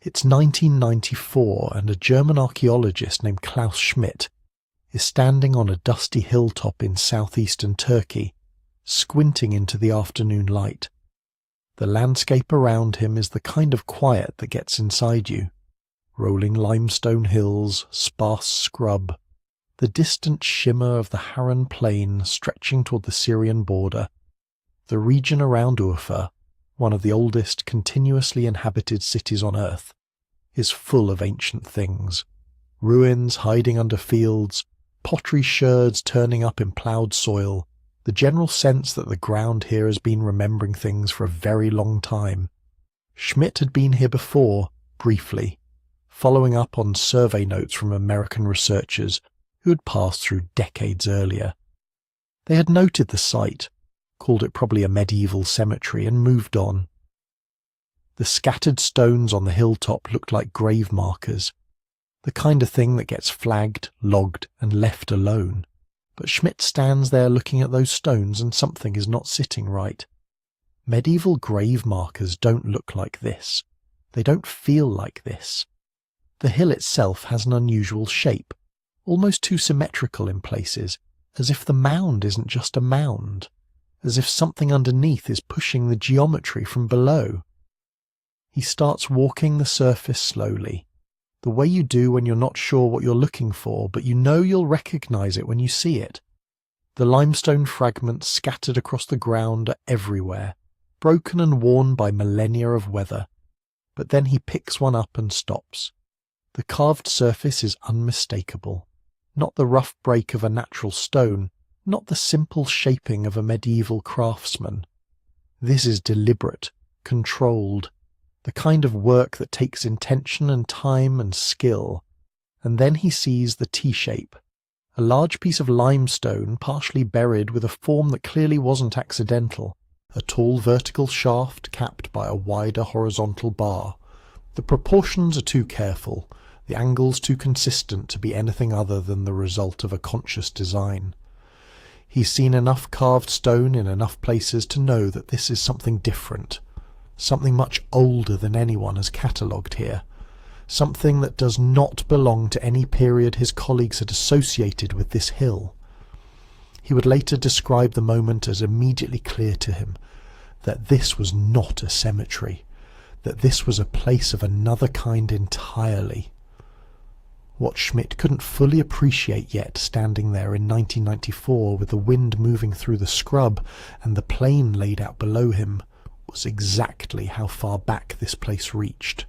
It's 1994 and a German archaeologist named Klaus Schmidt is standing on a dusty hilltop in southeastern Turkey, squinting into the afternoon light. The landscape around him is the kind of quiet that gets inside you. Rolling limestone hills, sparse scrub, the distant shimmer of the Harran Plain stretching toward the Syrian border. The region around Urfa, one of the oldest continuously inhabited cities on Earth, is full of ancient things. Ruins hiding under fields, pottery sherds turning up in ploughed soil, the general sense that the ground here has been remembering things for a very long time. Schmidt had been here before, briefly, following up on survey notes from American researchers who had passed through decades earlier. They had noted the site, called it probably a medieval cemetery, and moved on. The scattered stones on the hilltop looked like grave markers, the kind of thing that gets flagged, logged, and left alone. But Schmidt stands there looking at those stones and something is not sitting right. Medieval grave markers don't look like this. They don't feel like this. The hill itself has an unusual shape, almost too symmetrical in places, as if the mound isn't just a mound, as if something underneath is pushing the geometry from below. He starts walking the surface slowly, the way you do when you're not sure what you're looking for, but you know you'll recognize it when you see it. The limestone fragments scattered across the ground are everywhere, broken and worn by millennia of weather. But then he picks one up and stops. The carved surface is unmistakable, not the rough break of a natural stone, not the simple shaping of a medieval craftsman. This is deliberate, controlled, the kind of work that takes intention and time and skill. And then he sees the T-shape, a large piece of limestone partially buried with a form that clearly wasn't accidental, a tall vertical shaft capped by a wider horizontal bar. The proportions are too careful, the angles too consistent to be anything other than the result of a conscious design. He's seen enough carved stone in enough places to know that this is something different, something much older than anyone has catalogued here, something that does not belong to any period his colleagues had associated with this hill. He would later describe the moment as immediately clear to him that this was not a cemetery, that this was a place of another kind entirely. What Schmidt couldn't fully appreciate yet, standing there in 1994 with the wind moving through the scrub and the plain laid out below him, was exactly how far back this place reached.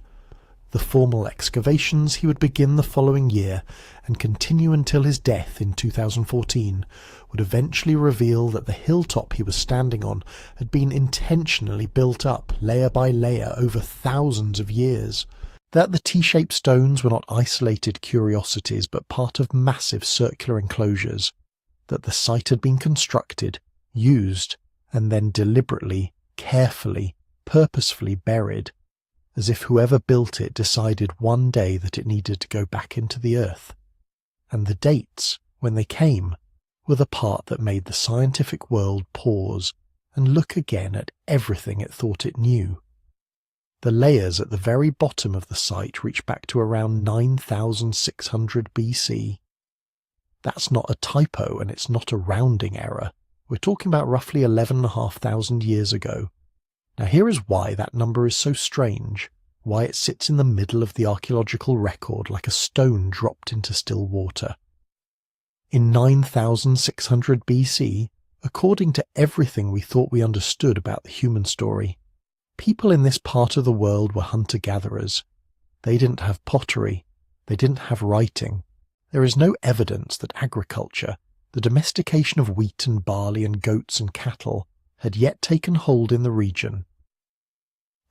The formal excavations he would begin the following year and continue until his death in 2014 would eventually reveal that the hilltop he was standing on had been intentionally built up layer by layer over thousands of years, that the T-shaped stones were not isolated curiosities but part of massive circular enclosures, that the site had been constructed, used, and then deliberately, carefully, purposefully buried, as if whoever built it decided one day that it needed to go back into the earth. And the dates, when they came, were the part that made the scientific world pause and look again at everything it thought it knew. The layers at the very bottom of the site reach back to around 9,600 BC. That's not a typo and it's not a rounding error. We're talking about roughly 11,500 years ago. Now here is why that number is so strange, why it sits in the middle of the archaeological record like a stone dropped into still water. In 9,600 BC, according to everything we thought we understood about the human story, people in this part of the world were hunter-gatherers. They didn't have pottery. They didn't have writing. There is no evidence that agriculture, the domestication of wheat and barley and goats and cattle, had yet taken hold in the region.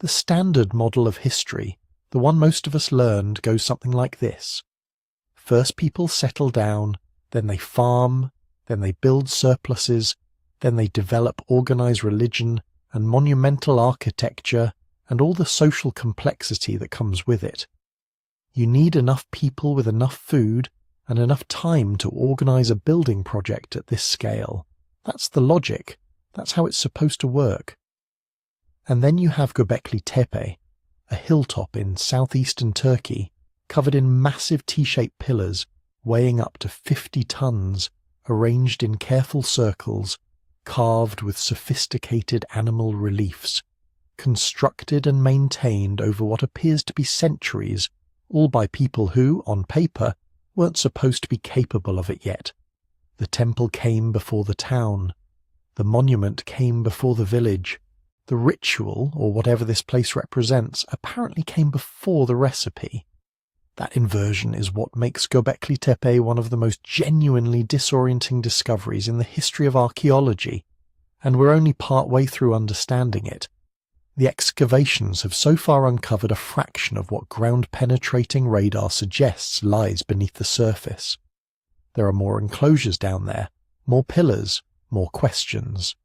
The standard model of history, the one most of us learned, goes something like this. First people settle down, then they farm, then they build surpluses, then they develop organized religion and monumental architecture and all the social complexity that comes with it. You need enough people with enough food and enough time to organize a building project at this scale. That's the logic. That's how it's supposed to work. And then you have Göbekli Tepe, a hilltop in southeastern Turkey, covered in massive T-shaped pillars weighing up to 50 tons, arranged in careful circles, carved with sophisticated animal reliefs, constructed and maintained over what appears to be centuries, all by people who, on paper, weren't supposed to be capable of it yet. The temple came before the town. The monument came before the village. The ritual, or whatever this place represents, apparently came before the recipe. That inversion is what makes Göbekli Tepe one of the most genuinely disorienting discoveries in the history of archaeology, and we're only part-way through understanding it. The excavations have so far uncovered a fraction of what ground-penetrating radar suggests lies beneath the surface. There are more enclosures down there, more pillars, more questions.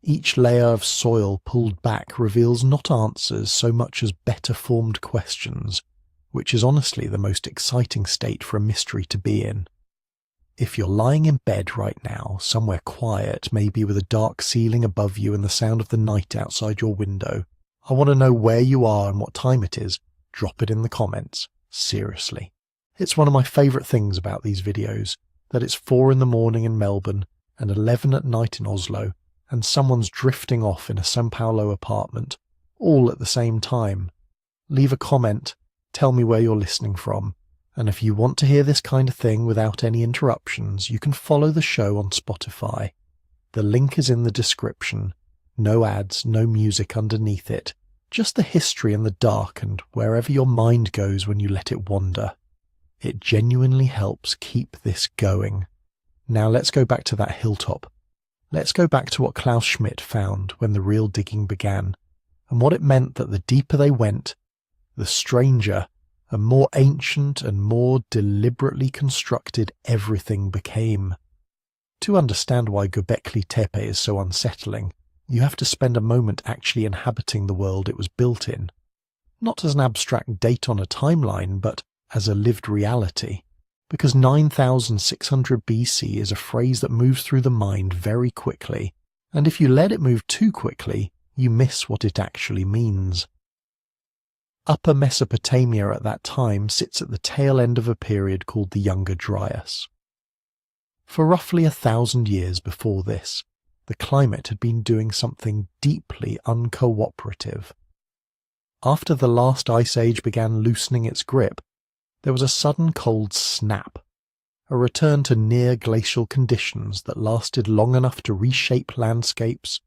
Each layer of soil pulled back reveals not answers so much as better-formed questions, which is honestly the most exciting state for a mystery to be in. If you're lying in bed right now, somewhere quiet, maybe with a dark ceiling above you and the sound of the night outside your window, I want to know where you are and what time it is. Drop it in the comments. Seriously. It's one of my favourite things about these videos, that it's 4 in the morning in Melbourne and 11 at night in Oslo, and someone's drifting off in a São Paulo apartment, all at the same time. Leave a comment. Tell me where you're listening from, and if you want to hear this kind of thing without any interruptions, you can follow the show on Spotify. The link is in the description. No ads, no music underneath it, just the history in the dark and wherever your mind goes when you let it wander. It genuinely helps keep this going. Now let's go back to that hilltop. Let's go back to what Klaus Schmidt found when the real digging began, and what it meant that the deeper they went, the stranger and more ancient and more deliberately constructed everything became. To understand why Göbekli Tepe is so unsettling, you have to spend a moment actually inhabiting the world it was built in. Not as an abstract date on a timeline, but as a lived reality. Because 9600 BC is a phrase that moves through the mind very quickly, and if you let it move too quickly, you miss what it actually means. Upper Mesopotamia at that time sits at the tail end of a period called the Younger Dryas. For roughly 1,000 years before this, the climate had been doing something deeply uncooperative. After the last ice age began loosening its grip, there was a sudden cold snap, a return to near-glacial conditions that lasted long enough to reshape landscapes,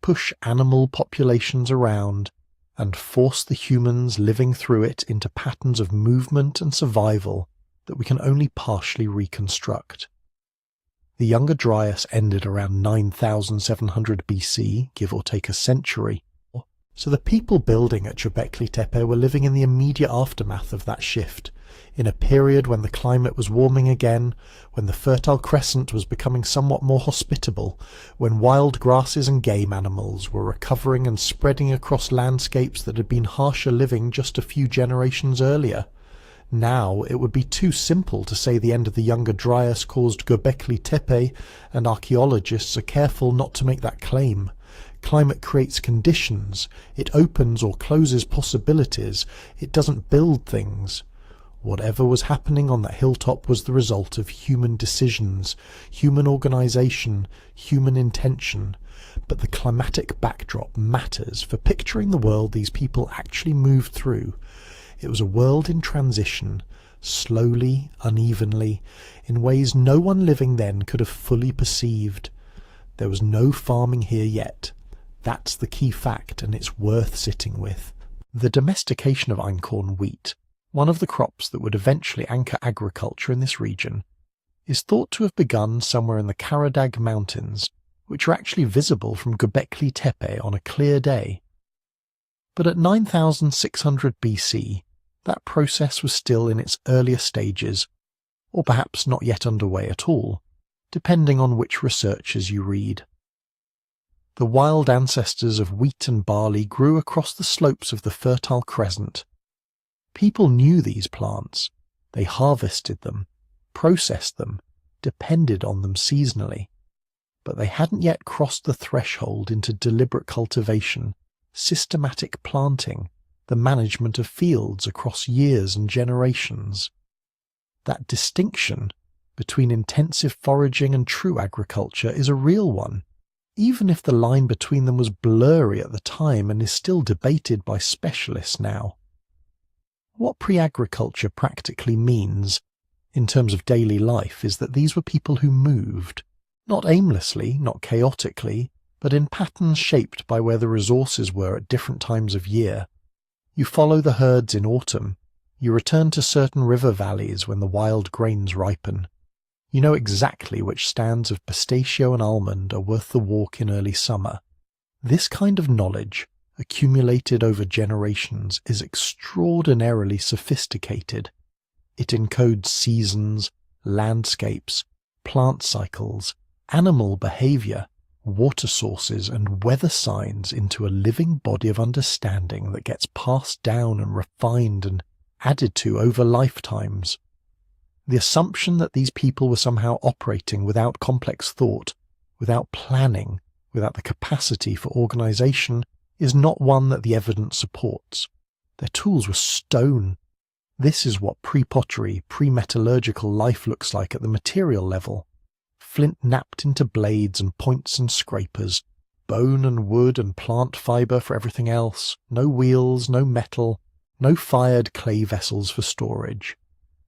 push animal populations around, and force the humans living through it into patterns of movement and survival that we can only partially reconstruct. The Younger Dryas ended around 9700 BC, give or take a century, so the people building at Göbekli Tepe were living in the immediate aftermath of that shift, in a period when the climate was warming again, when the Fertile Crescent was becoming somewhat more hospitable, when wild grasses and game animals were recovering and spreading across landscapes that had been harsher living just a few generations earlier. Now it would be too simple to say the end of the Younger Dryas caused Göbekli Tepe, and archaeologists are careful not to make that claim. Climate creates conditions. It opens or closes possibilities. It doesn't build things. Whatever was happening on that hilltop was the result of human decisions, human organisation, human intention. But the climatic backdrop matters for picturing the world these people actually moved through. It was a world in transition, slowly, unevenly, in ways no one living then could have fully perceived. There was no farming here yet. That's the key fact, and it's worth sitting with. The domestication of einkorn wheat, one of the crops that would eventually anchor agriculture in this region, is thought to have begun somewhere in the Karadag Mountains, which are actually visible from Göbekli Tepe on a clear day. But at 9600 BC, that process was still in its earlier stages, or perhaps not yet underway at all, depending on which researchers you read. The wild ancestors of wheat and barley grew across the slopes of the Fertile Crescent. People knew these plants. They harvested them, processed them, depended on them seasonally. But they hadn't yet crossed the threshold into deliberate cultivation, systematic planting, the management of fields across years and generations. That distinction between intensive foraging and true agriculture is a real one, even if the line between them was blurry at the time and is still debated by specialists now. What pre-agriculture practically means, in terms of daily life, is that these were people who moved, not aimlessly, not chaotically, but in patterns shaped by where the resources were at different times of year. You follow the herds in autumn. You return to certain river valleys when the wild grains ripen. You know exactly which stands of pistachio and almond are worth the walk in early summer. This kind of knowledge, accumulated over generations, is extraordinarily sophisticated. It encodes seasons, landscapes, plant cycles, animal behavior, water sources, and weather signs into a living body of understanding that gets passed down and refined and added to over lifetimes. The assumption that these people were somehow operating without complex thought, without planning, without the capacity for organization, is not one that the evidence supports. Their tools were stone. This is what pre-pottery, pre-metallurgical life looks like at the material level. Flint napped into blades and points and scrapers, bone and wood and plant fibre for everything else, no wheels, no metal, no fired clay vessels for storage.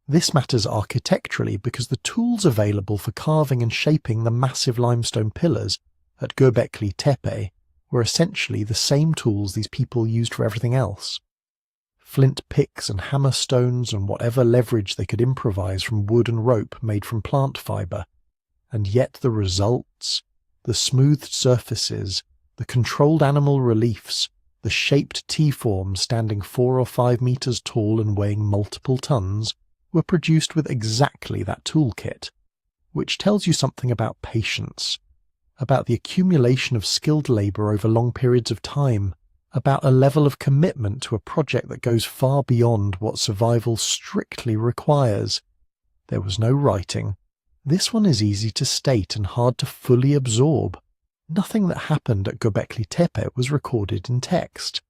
This matters architecturally because the tools available for carving and shaping the massive limestone pillars at Göbekli Tepe were essentially the same tools these people used for everything else. Flint picks and hammer stones and whatever leverage they could improvise from wood and rope made from plant fibre. And yet the results, the smoothed surfaces, the controlled animal reliefs, the shaped T-forms standing 4 or 5 meters tall and weighing multiple tons, were produced with exactly that toolkit, which tells you something about patience, about the accumulation of skilled labour over long periods of time, about a level of commitment to a project that goes far beyond what survival strictly requires. There was no writing. This one is easy to state and hard to fully absorb. Nothing that happened at Göbekli Tepe was recorded in text.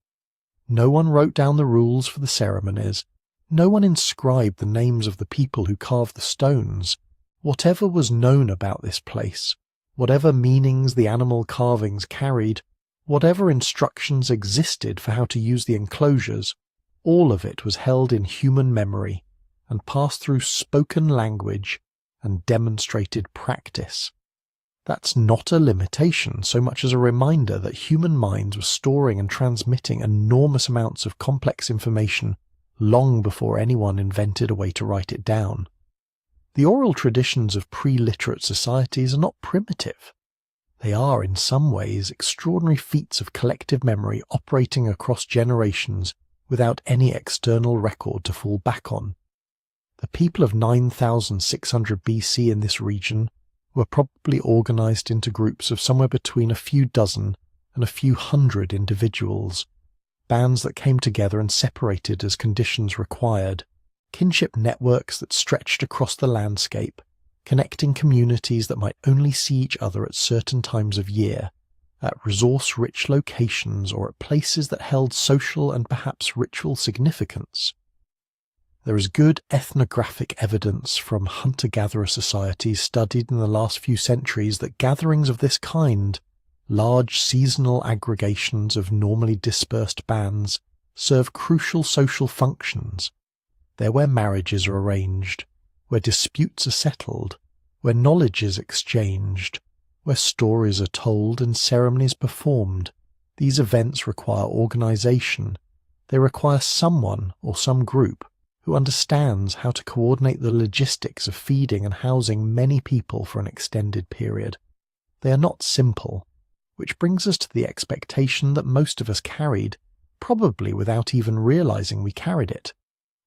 No one wrote down the rules for the ceremonies. No one inscribed the names of the people who carved the stones. Whatever was known about this place, whatever meanings the animal carvings carried, whatever instructions existed for how to use the enclosures, all of it was held in human memory and passed through spoken language and demonstrated practice. That's not a limitation so much as a reminder that human minds were storing and transmitting enormous amounts of complex information long before anyone invented a way to write it down. The oral traditions of pre-literate societies are not primitive. They are, in some ways, extraordinary feats of collective memory operating across generations without any external record to fall back on. The people of 9600 BC in this region were probably organized into groups of somewhere between a few dozen and a few hundred individuals, bands that came together and separated as conditions required, kinship networks that stretched across the landscape, connecting communities that might only see each other at certain times of year, at resource-rich locations or at places that held social and perhaps ritual significance. There is good ethnographic evidence from hunter-gatherer societies studied in the last few centuries that gatherings of this kind, large seasonal aggregations of normally dispersed bands, serve crucial social functions. They're where marriages are arranged, where disputes are settled, where knowledge is exchanged, where stories are told and ceremonies performed. These events require organization. They require someone or some group who understands how to coordinate the logistics of feeding and housing many people for an extended period. They are not simple, which brings us to the expectation that most of us carried, probably without even realizing we carried it.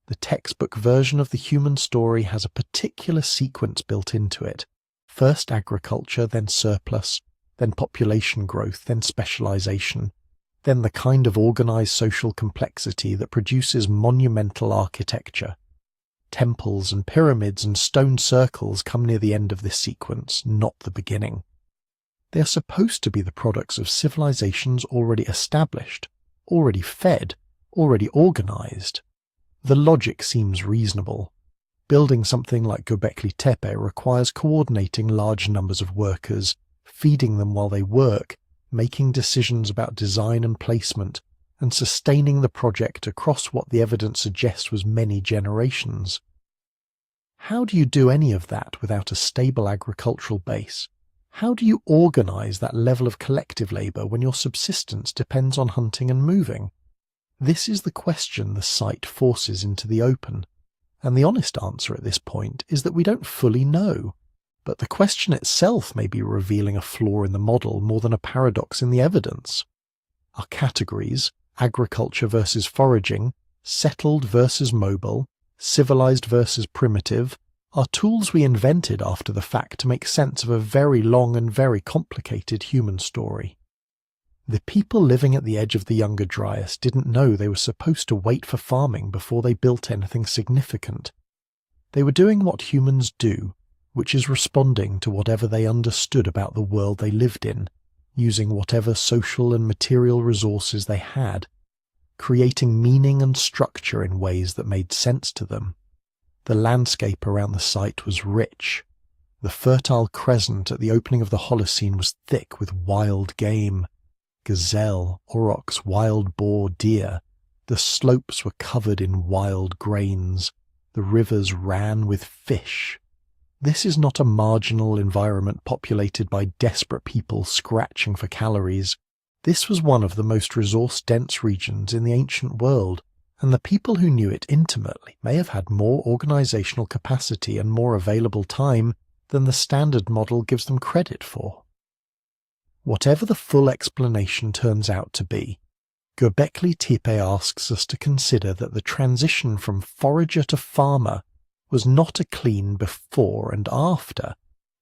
The textbook version of the human story has a particular sequence built into it. First agriculture, then surplus, then population growth, then specialization, then the kind of organized social complexity that produces monumental architecture. Temples and pyramids and stone circles come near the end of this sequence, not the beginning. They are supposed to be the products of civilizations already established, already fed, already organized. The logic seems reasonable. Building something like Göbekli Tepe requires coordinating large numbers of workers, feeding them while they work, making decisions about design and placement, and sustaining the project across what the evidence suggests was many generations. How do you do any of that without a stable agricultural base? How do you organize that level of collective labor when your subsistence depends on hunting and moving? This is the question the site forces into the open, and the honest answer at this point is that we don't fully know. But the question itself may be revealing a flaw in the model more than a paradox in the evidence. Our categories, agriculture versus foraging, settled versus mobile, civilized versus primitive, are tools we invented after the fact to make sense of a very long and very complicated human story. The people living at the edge of the Younger Dryas didn't know they were supposed to wait for farming before they built anything significant. They were doing what humans do, which is responding to whatever they understood about the world they lived in, using whatever social and material resources they had, creating meaning and structure in ways that made sense to them. The landscape around the site was rich. The fertile crescent at the opening of the Holocene was thick with wild game. Gazelle, aurochs, wild boar, deer. The slopes were covered in wild grains. The rivers ran with fish. This is not a marginal environment populated by desperate people scratching for calories. This was one of the most resource-dense regions in the ancient world, and the people who knew it intimately may have had more organizational capacity and more available time than the standard model gives them credit for. Whatever the full explanation turns out to be, Göbekli Tepe asks us to consider that the transition from forager to farmer was not a clean before and after,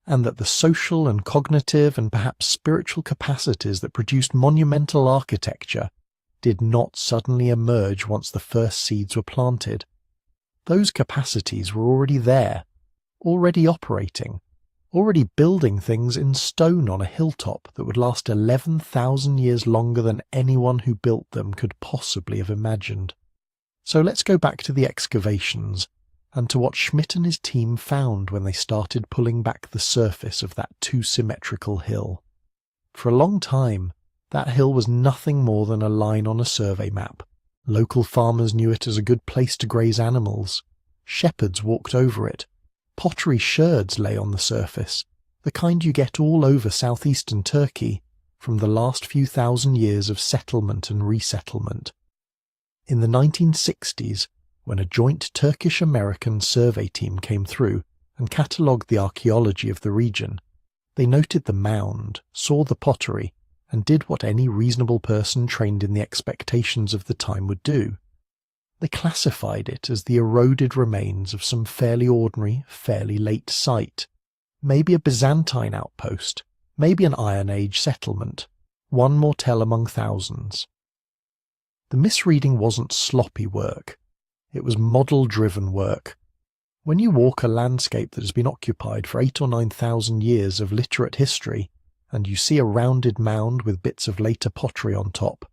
and that the social and cognitive and perhaps spiritual capacities that produced monumental architecture did not suddenly emerge once the first seeds were planted. Those capacities were already there, already operating, already building things in stone on a hilltop that would last 11,000 years longer than anyone who built them could possibly have imagined. So let's go back to the excavations, and to what Schmidt and his team found when they started pulling back the surface of that too-symmetrical hill. For a long time, that hill was nothing more than a line on a survey map. Local farmers knew it as a good place to graze animals. Shepherds walked over it. Pottery sherds lay on the surface, the kind you get all over southeastern Turkey from the last few thousand years of settlement and resettlement. In the 1960s, when a joint Turkish-American survey team came through and catalogued the archaeology of the region, they noted the mound, saw the pottery, and did what any reasonable person trained in the expectations of the time would do. They classified it as the eroded remains of some fairly ordinary, fairly late site, maybe a Byzantine outpost, maybe an Iron Age settlement, one mortel among thousands. The misreading wasn't sloppy work. It was model-driven work. When you walk a landscape that has been occupied for 8,000 or 9,000 years of literate history, and you see a rounded mound with bits of later pottery on top,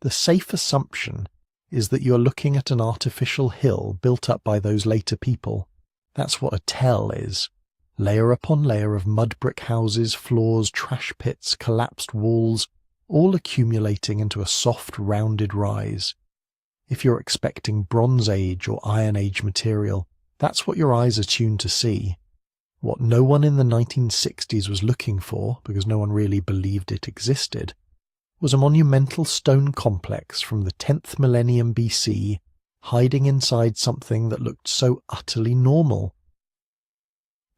the safe assumption is that you're looking at an artificial hill built up by those later people. That's what a tell is. Layer upon layer of mud brick houses, floors, trash pits, collapsed walls, all accumulating into a soft, rounded rise. If you're expecting Bronze Age or Iron Age material, that's what your eyes are tuned to see. What no one in the 1960s was looking for, because no one really believed it existed, was a monumental stone complex from the 10th millennium BC, hiding inside something that looked so utterly normal.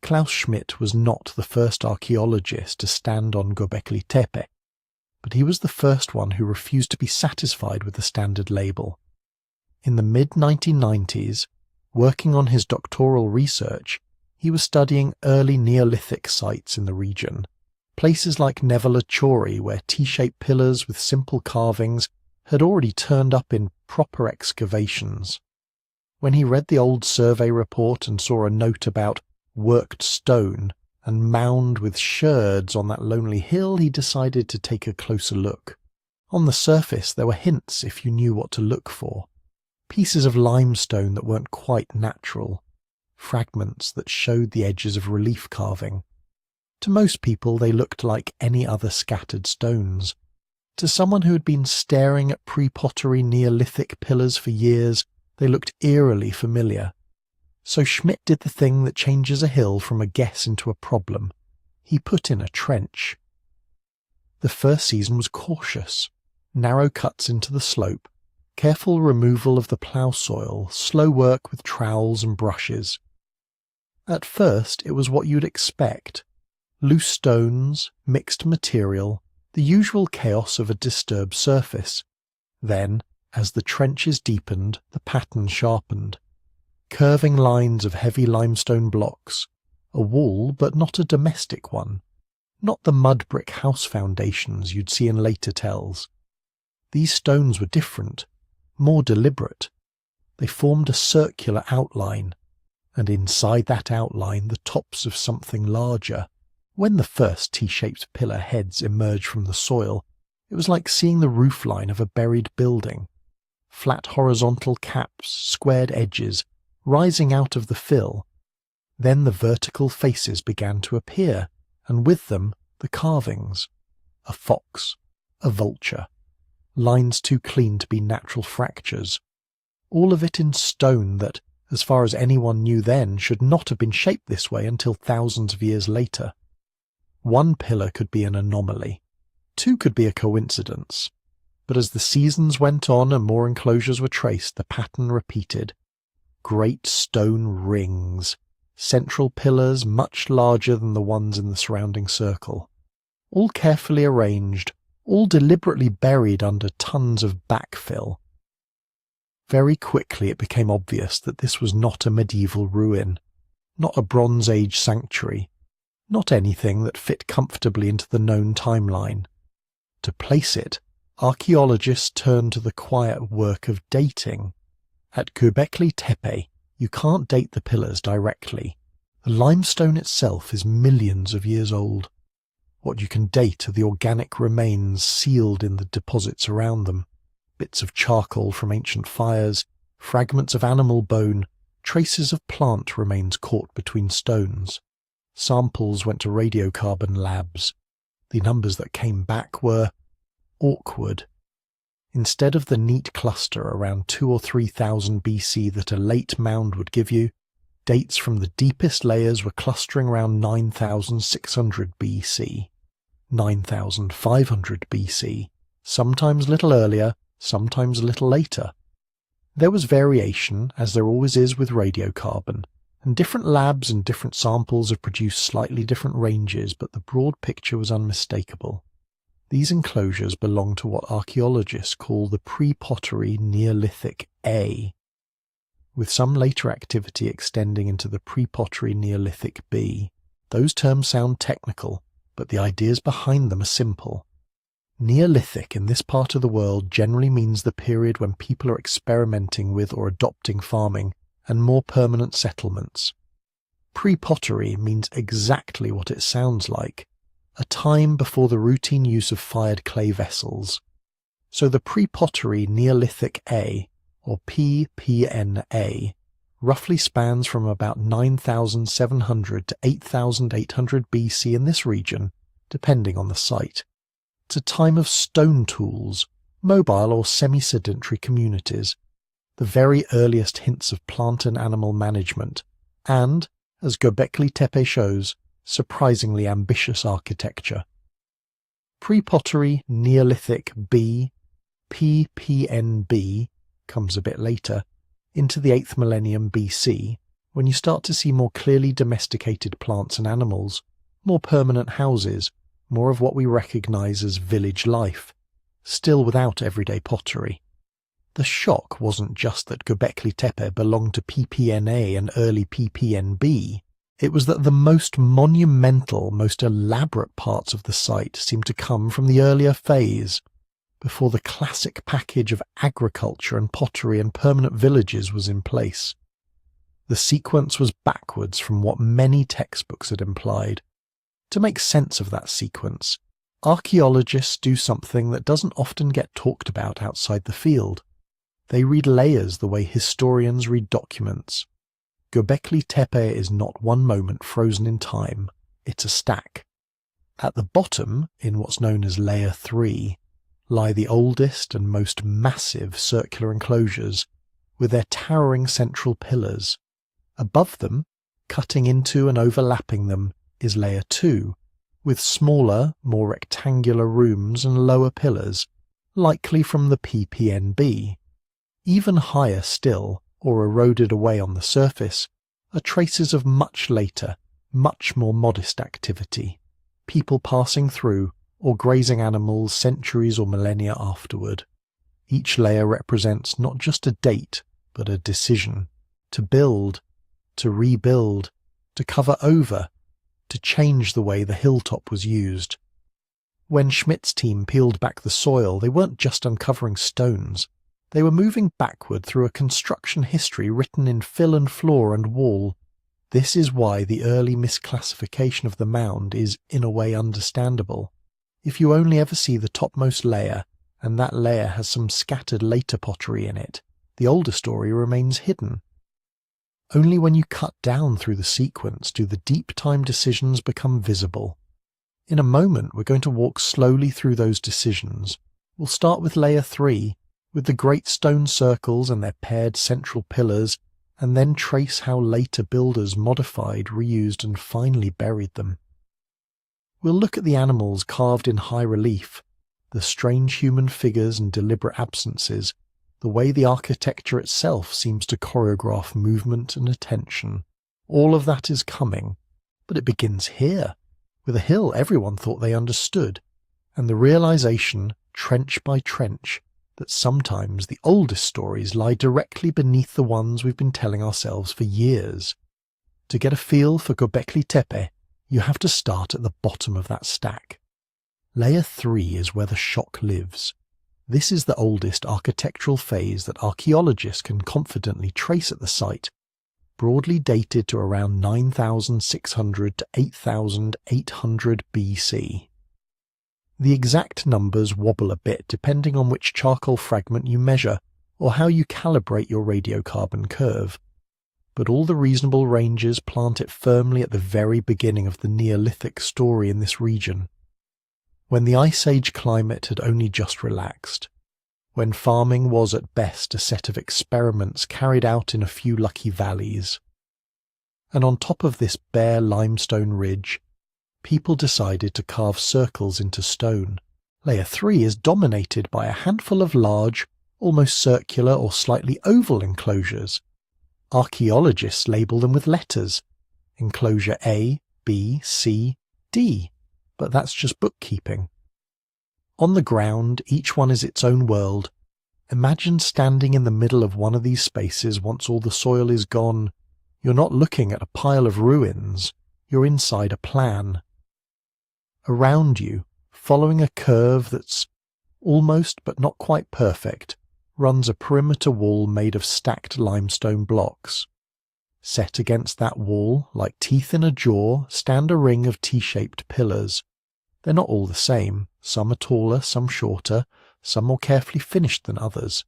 Klaus Schmidt was not the first archaeologist to stand on Göbekli Tepe, but he was the first one who refused to be satisfied with the standard label. In the mid-1990s, working on his doctoral research, he was studying early Neolithic sites in the region, places like Nevelachori, where T-shaped pillars with simple carvings had already turned up in proper excavations. When he read the old survey report and saw a note about worked stone and mound with sherds on that lonely hill, he decided to take a closer look. On the surface there were hints if you knew what to look for. Pieces of limestone that weren't quite natural. Fragments that showed the edges of relief carving. To most people they looked like any other scattered stones. To someone who had been staring at pre-pottery Neolithic pillars for years, they looked eerily familiar. So Schmidt did the thing that changes a hill from a guess into a problem. He put in a trench. The first season was cautious. Narrow cuts into the slope, careful removal of the plough soil, slow work with trowels and brushes. At first it was what you'd expect. Loose stones, mixed material, the usual chaos of a disturbed surface. Then, as the trenches deepened, the pattern sharpened. Curving lines of heavy limestone blocks, a wall but not a domestic one, not the mud brick house foundations you'd see in later tells. These stones were different, more deliberate. They formed a circular outline, and inside that outline the tops of something larger. When the first T-shaped pillar heads emerged from the soil, it was like seeing the roofline of a buried building. Flat horizontal caps, squared edges, rising out of the fill. Then the vertical faces began to appear, and with them the carvings. A fox, a vulture, lines too clean to be natural fractures. All of it in stone that, as far as anyone knew then, should not have been shaped this way until thousands of years later. One pillar could be an anomaly. Two could be a coincidence. But as the seasons went on and more enclosures were traced, the pattern repeated. Great stone rings, central pillars much larger than the ones in the surrounding circle. All carefully arranged, all deliberately buried under tons of backfill. Very quickly it became obvious that this was not a medieval ruin, not a Bronze Age sanctuary, not anything that fit comfortably into the known timeline. To place it, archaeologists turned to the quiet work of dating. At Göbekli Tepe, you can't date the pillars directly. The limestone itself is millions of years old. What you can date are the organic remains sealed in the deposits around them. Bits of charcoal from ancient fires, fragments of animal bone, traces of plant remains caught between stones. Samples went to radiocarbon labs. The numbers that came back were awkward. Instead of the neat cluster around 2,000 or 3,000 BC that a late mound would give you, dates from the deepest layers were clustering around 9,600 BC, 9,500 BC, sometimes little earlier, sometimes a little later. There was variation, as there always is with radiocarbon, and different labs and different samples have produced slightly different ranges, but the broad picture was unmistakable. These enclosures belong to what archaeologists call the pre-pottery Neolithic A, with some later activity extending into the pre-pottery Neolithic B. Those terms sound technical, but the ideas behind them are simple. Neolithic in this part of the world generally means the period when people are experimenting with or adopting farming and more permanent settlements. Pre-pottery means exactly what it sounds like, a time before the routine use of fired clay vessels. So the pre-pottery Neolithic A, or PPNA, roughly spans from about 9,700 to 8,800 BC in this region, depending on the site. It's a time of stone tools, mobile or semi-sedentary communities, the very earliest hints of plant and animal management, and, as Göbekli Tepe shows, surprisingly ambitious architecture. Pre-pottery Neolithic B, PPNB, comes a bit later, into the 8th millennium BC, when you start to see more clearly domesticated plants and animals, more permanent houses, more of what we recognize as village life, still without everyday pottery. The shock wasn't just that Göbekli Tepe belonged to PPNA and early PPNB, it was that the most monumental, most elaborate parts of the site seemed to come from the earlier phase, before the classic package of agriculture and pottery and permanent villages was in place. The sequence was backwards from what many textbooks had implied. To make sense of that sequence, Archaeologists do something that doesn't often get talked about outside the field. They read layers the way historians read documents. Göbekli Tepe is not one moment frozen in time, it's a stack. At the bottom, in what's known as Layer 3, lie the oldest and most massive circular enclosures, with their towering central pillars. Above them, cutting into and overlapping them, is Layer 2, with smaller, more rectangular rooms and lower pillars, likely from the PPNB. Even higher still, or eroded away on the surface, are traces of much later, much more modest activity, people passing through or grazing animals centuries or millennia afterward. Each layer represents not just a date, but a decision. To build, to rebuild, to cover over, to change the way the hilltop was used. When Schmidt's team peeled back the soil, they weren't just uncovering stones. They were moving backward through a construction history written in fill and floor and wall. This is why the early misclassification of the mound is, in a way, understandable. If you only ever see the topmost layer, and that layer has some scattered later pottery in it, the older story remains hidden. Only when you cut down through the sequence do the deep time decisions become visible. In a moment, we're going to walk slowly through those decisions. We'll start with Layer 3, with the great stone circles and their paired central pillars, and then trace how later builders modified, reused, and finally buried them. We'll look at the animals carved in high relief, the strange human figures and deliberate absences, the way the architecture itself seems to choreograph movement and attention. All of that is coming, but it begins here, with a hill everyone thought they understood, and the realization, trench by trench, that sometimes the oldest stories lie directly beneath the ones we've been telling ourselves for years. To get a feel for Göbekli Tepe, you have to start at the bottom of that stack. Layer 3 is where the shock lives. This is the oldest architectural phase that archaeologists can confidently trace at the site, broadly dated to around 9,600 to 8,800 BC. The exact numbers wobble a bit depending on which charcoal fragment you measure or how you calibrate your radiocarbon curve, but all the reasonable ranges plant it firmly at the very beginning of the Neolithic story in this region, when the Ice Age climate had only just relaxed, when farming was at best a set of experiments carried out in a few lucky valleys. And on top of this bare limestone ridge, people decided to carve circles into stone. Layer 3 is dominated by a handful of large, almost circular or slightly oval enclosures. Archaeologists label them with letters, enclosure A, B, C, D, but that's just bookkeeping. On the ground, each one is its own world. Imagine standing in the middle of one of these spaces once all the soil is gone. You're not looking at a pile of ruins, you're inside a plan. Around you, following a curve that's almost but not quite perfect, runs a perimeter wall made of stacked limestone blocks. Set against that wall, like teeth in a jaw, stand a ring of T-shaped pillars. They're not all the same. Some are taller, some shorter, some more carefully finished than others.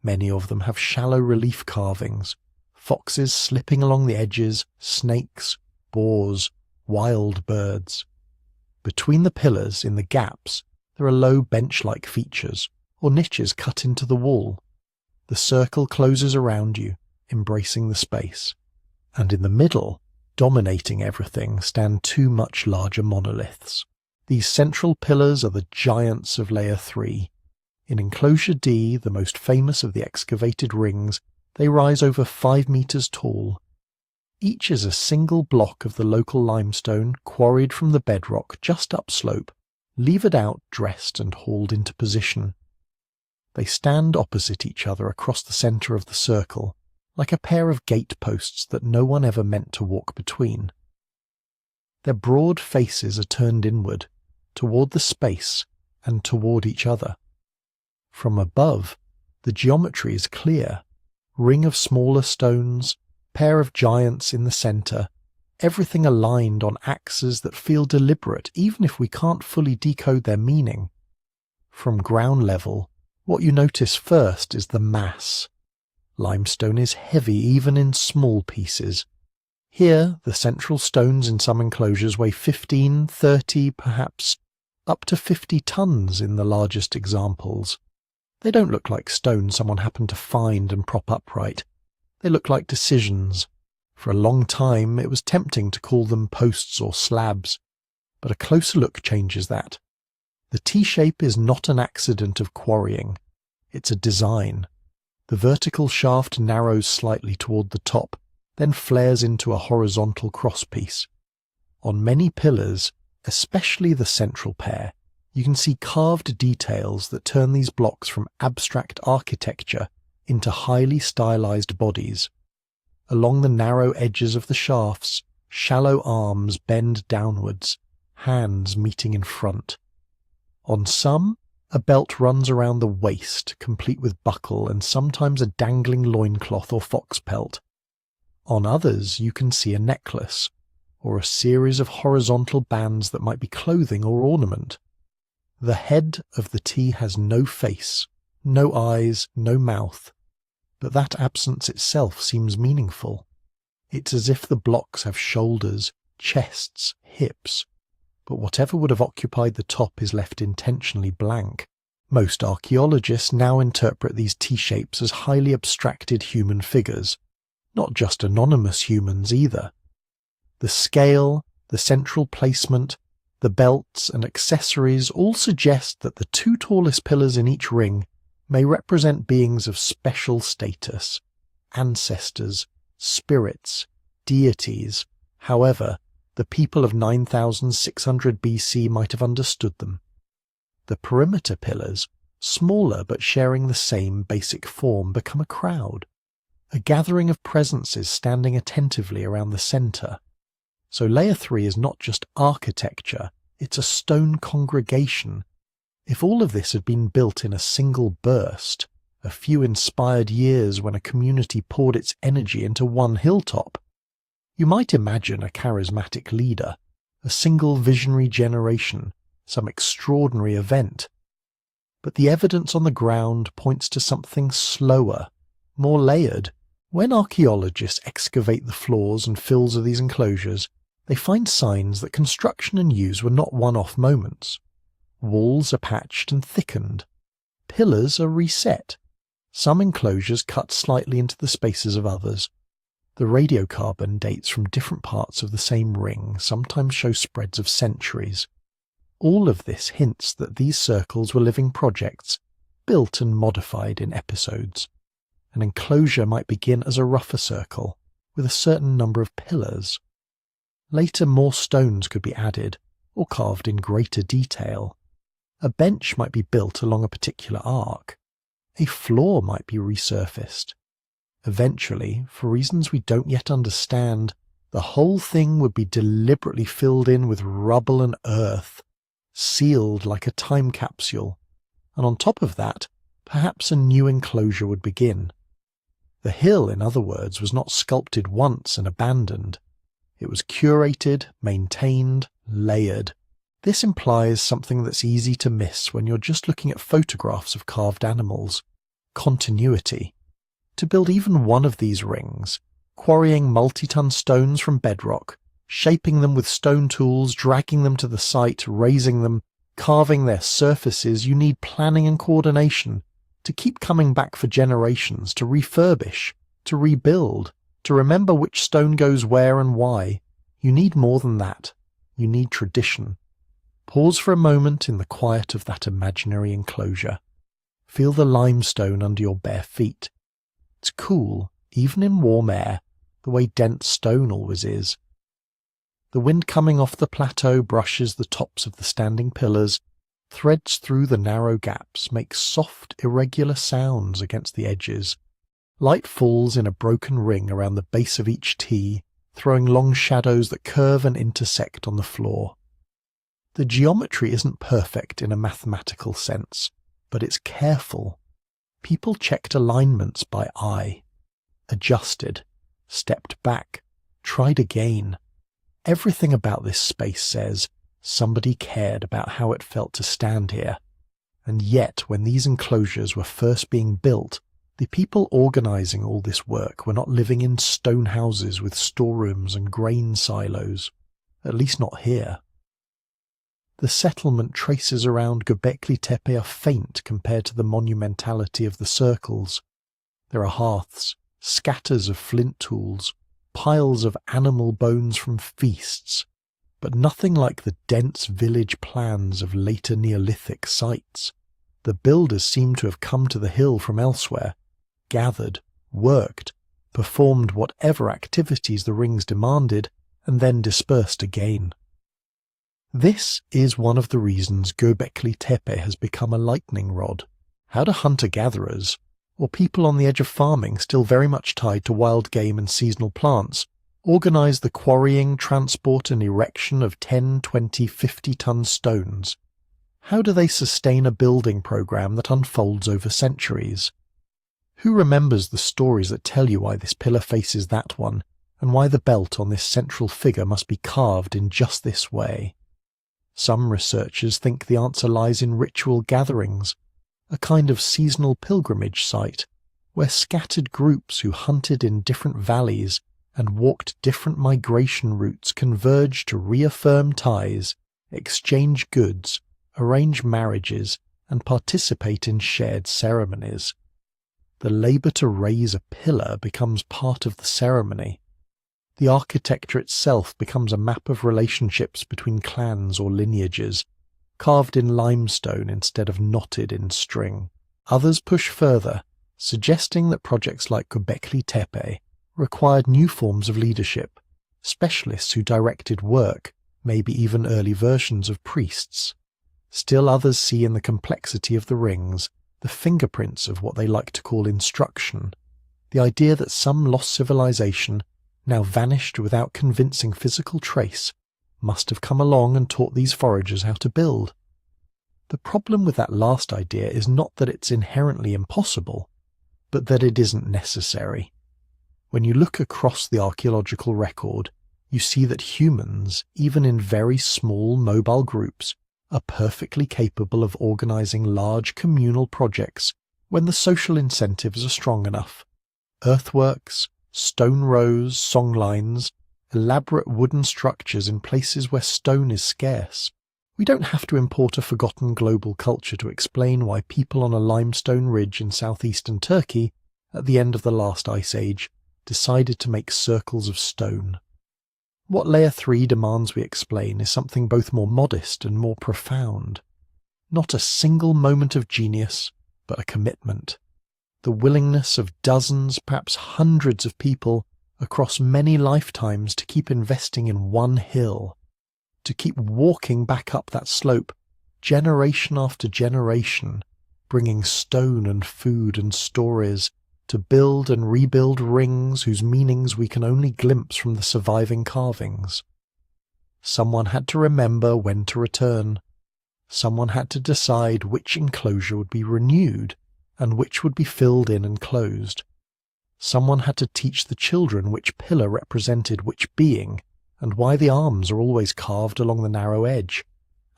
Many of them have shallow relief carvings, foxes slipping along the edges, snakes, boars, wild birds. Between the pillars, in the gaps, there are low bench-like features, or niches cut into the wall. The circle closes around you, embracing the space. And in the middle, dominating everything, stand two much larger monoliths. These central pillars are the giants of Layer 3. In Enclosure D, the most famous of the excavated rings, they rise over 5 meters tall. Each is a single block of the local limestone quarried from the bedrock just upslope, levered out, dressed and hauled into position. They stand opposite each other across the centre of the circle, like a pair of gateposts that no one ever meant to walk between. Their broad faces are turned inward, toward the space and toward each other. From above, the geometry is clear. Ring of smaller stones, pair of giants in the centre, everything aligned on axes that feel deliberate even if we can't fully decode their meaning. From ground level, what you notice first is the mass. Limestone is heavy even in small pieces. Here, the central stones in some enclosures weigh 15, 30, perhaps up to 50 tons in the largest examples. They don't look like stone someone happened to find and prop upright. They look like decisions. For a long time, it was tempting to call them posts or slabs, but a closer look changes that. The T-shape is not an accident of quarrying. It's a design. The vertical shaft narrows slightly toward the top, then flares into a horizontal crosspiece. On many pillars, especially the central pair, you can see carved details that turn these blocks from abstract architecture into highly stylized bodies. Along the narrow edges of the shafts, shallow arms bend downwards, hands meeting in front. On some, a belt runs around the waist, complete with buckle and sometimes a dangling loincloth or fox pelt. On others, you can see a necklace, or a series of horizontal bands that might be clothing or ornament. The head of the T has no face, no eyes, no mouth, but that absence itself seems meaningful. It's as if the blocks have shoulders, chests, hips, but whatever would have occupied the top is left intentionally blank. Most archaeologists now interpret these T-shapes as highly abstracted human figures, not just anonymous humans either. The scale, the central placement, the belts and accessories all suggest that the two tallest pillars in each ring may represent beings of special status, ancestors, spirits, deities. However, the people of 9600 BC might have understood them. The perimeter pillars, smaller but sharing the same basic form, become a crowd, a gathering of presences standing attentively around the centre. So layer 3 is not just architecture, it's a stone congregation. If all of this had been built in a single burst, a few inspired years when a community poured its energy into one hilltop, you might imagine a charismatic leader, a single visionary generation, some extraordinary event. But the evidence on the ground points to something slower, more layered. When archaeologists excavate the floors and fills of these enclosures, they find signs that construction and use were not one-off moments. Walls are patched and thickened. Pillars are reset. Some enclosures cut slightly into the spaces of others. The radiocarbon dates from different parts of the same ring sometimes show spreads of centuries. All of this hints that these circles were living projects, built and modified in episodes. An enclosure might begin as a rougher circle, with a certain number of pillars. Later more stones could be added, or carved in greater detail. A bench might be built along a particular arc. A floor might be resurfaced. Eventually, for reasons we don't yet understand, the whole thing would be deliberately filled in with rubble and earth, sealed like a time capsule, and on top of that, perhaps a new enclosure would begin. The hill, in other words, was not sculpted once and abandoned. It was curated, maintained, layered. This implies something that's easy to miss when you're just looking at photographs of carved animals: continuity. To build even one of these rings, quarrying multi-ton stones from bedrock, shaping them with stone tools, dragging them to the site, raising them, carving their surfaces, you need planning and coordination to keep coming back for generations, to refurbish, to rebuild, to remember which stone goes where and why. You need more than that. You need tradition. Pause for a moment in the quiet of that imaginary enclosure. Feel the limestone under your bare feet. It's cool, even in warm air, the way dense stone always is. The wind coming off the plateau brushes the tops of the standing pillars, threads through the narrow gaps, makes soft, irregular sounds against the edges. Light falls in a broken ring around the base of each T, throwing long shadows that curve and intersect on the floor. The geometry isn't perfect in a mathematical sense, but it's careful. People checked alignments by eye, adjusted, stepped back, tried again. Everything about this space says somebody cared about how it felt to stand here. And yet, when these enclosures were first being built, the people organising all this work were not living in stone houses with storerooms and grain silos, at least not here. The settlement traces around Göbekli Tepe are faint compared to the monumentality of the circles. There are hearths, scatters of flint tools, piles of animal bones from feasts, but nothing like the dense village plans of later Neolithic sites. The builders seem to have come to the hill from elsewhere, gathered, worked, performed whatever activities the rings demanded, and then dispersed again. This is one of the reasons Göbekli Tepe has become a lightning rod. How do hunter-gatherers, or people on the edge of farming still very much tied to wild game and seasonal plants, organise the quarrying, transport and erection of 10, 20, 50-ton stones? How do they sustain a building program that unfolds over centuries? Who remembers the stories that tell you why this pillar faces that one, and why the belt on this central figure must be carved in just this way? Some researchers think the answer lies in ritual gatherings, a kind of seasonal pilgrimage site, where scattered groups who hunted in different valleys and walked different migration routes converge to reaffirm ties, exchange goods, arrange marriages, and participate in shared ceremonies. The labour to raise a pillar becomes part of the ceremony. The architecture itself becomes a map of relationships between clans or lineages, carved in limestone instead of knotted in string. Others push further, suggesting that projects like Göbekli Tepe required new forms of leadership, specialists who directed work, maybe even early versions of priests. Still others see in the complexity of the rings the fingerprints of what they like to call instruction, the idea that some lost civilization, now vanished without convincing physical trace, must have come along and taught these foragers how to build. The problem with that last idea is not that it's inherently impossible, but that it isn't necessary. When you look across the archaeological record, you see that humans, even in very small mobile groups, are perfectly capable of organising large communal projects when the social incentives are strong enough. Earthworks, stone rows, songlines, elaborate wooden structures in places where stone is scarce. We don't have to import a forgotten global culture to explain why people on a limestone ridge in southeastern Turkey, at the end of the last ice age, decided to make circles of stone. What Layer 3 demands we explain is something both more modest and more profound. Not a single moment of genius, but a commitment. The willingness of dozens, perhaps hundreds of people across many lifetimes to keep investing in one hill, to keep walking back up that slope, generation after generation, bringing stone and food and stories, to build and rebuild rings whose meanings we can only glimpse from the surviving carvings. Someone had to remember when to return. Someone had to decide which enclosure would be renewed and which would be filled in and closed. Someone had to teach the children which pillar represented which being, and why the arms are always carved along the narrow edge,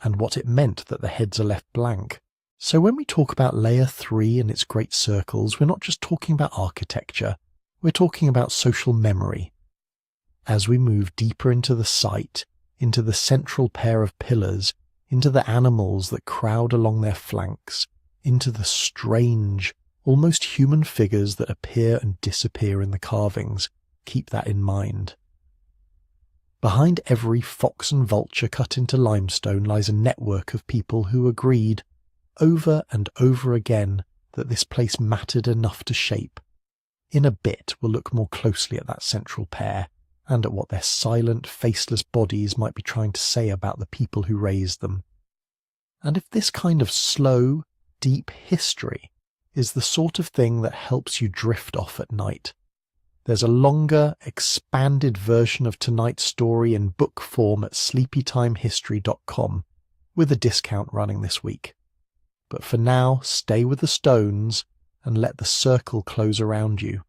and what it meant that the heads are left blank. So when we talk about Layer 3 and its great circles, we're not just talking about architecture, we're talking about social memory. As we move deeper into the site, into the central pair of pillars, into the animals that crowd along their flanks, into the strange, almost human figures that appear and disappear in the carvings, keep that in mind. Behind every fox and vulture cut into limestone lies a network of people who agreed, over and over again, that this place mattered enough to shape. In a bit we'll look more closely at that central pair, and at what their silent, faceless bodies might be trying to say about the people who raised them. And if this kind of slow, deep history is the sort of thing that helps you drift off at night, there's a longer, expanded version of tonight's story in book form at sleepytimehistory.com, with a discount running this week. But for now, stay with the stones and let the circle close around you.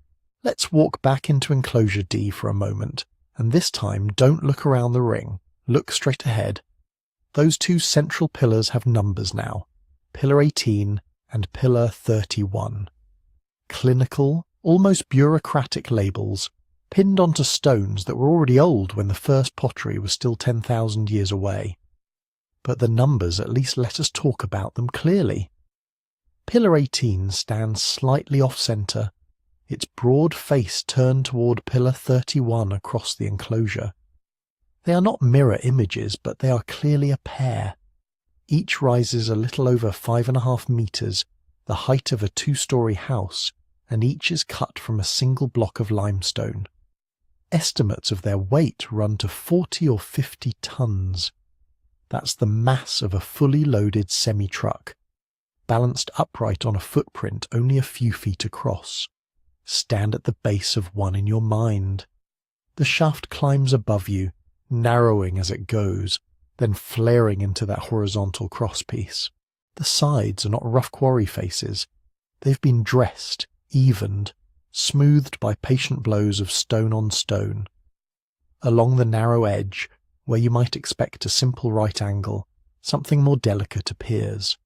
Let's walk back into Enclosure D for a moment And this time, don't look around the ring. Look straight ahead. Those two central pillars have numbers now. Pillar 18 and Pillar 31. Clinical, almost bureaucratic labels pinned onto stones that were already old when the first pottery was still 10,000 years away. But the numbers at least let us talk about them clearly. Pillar 18 stands slightly off-centre, its broad face turned toward Pillar 31 across the enclosure. They are not mirror images, but they are clearly a pair. Each rises a little over 5.5 metres, the height of a 2-storey house, and each is cut from a single block of limestone. Estimates of their weight run to 40 or 50 tons. That's the mass of a fully loaded semi-truck, balanced upright on a footprint only a few feet across. Stand at the base of one in your mind. The shaft climbs above you, narrowing as it goes, then flaring into that horizontal crosspiece. The sides are not rough quarry faces. They've been dressed, evened, smoothed by patient blows of stone on stone. Along the narrow edge, where you might expect a simple right angle, something more delicate appears.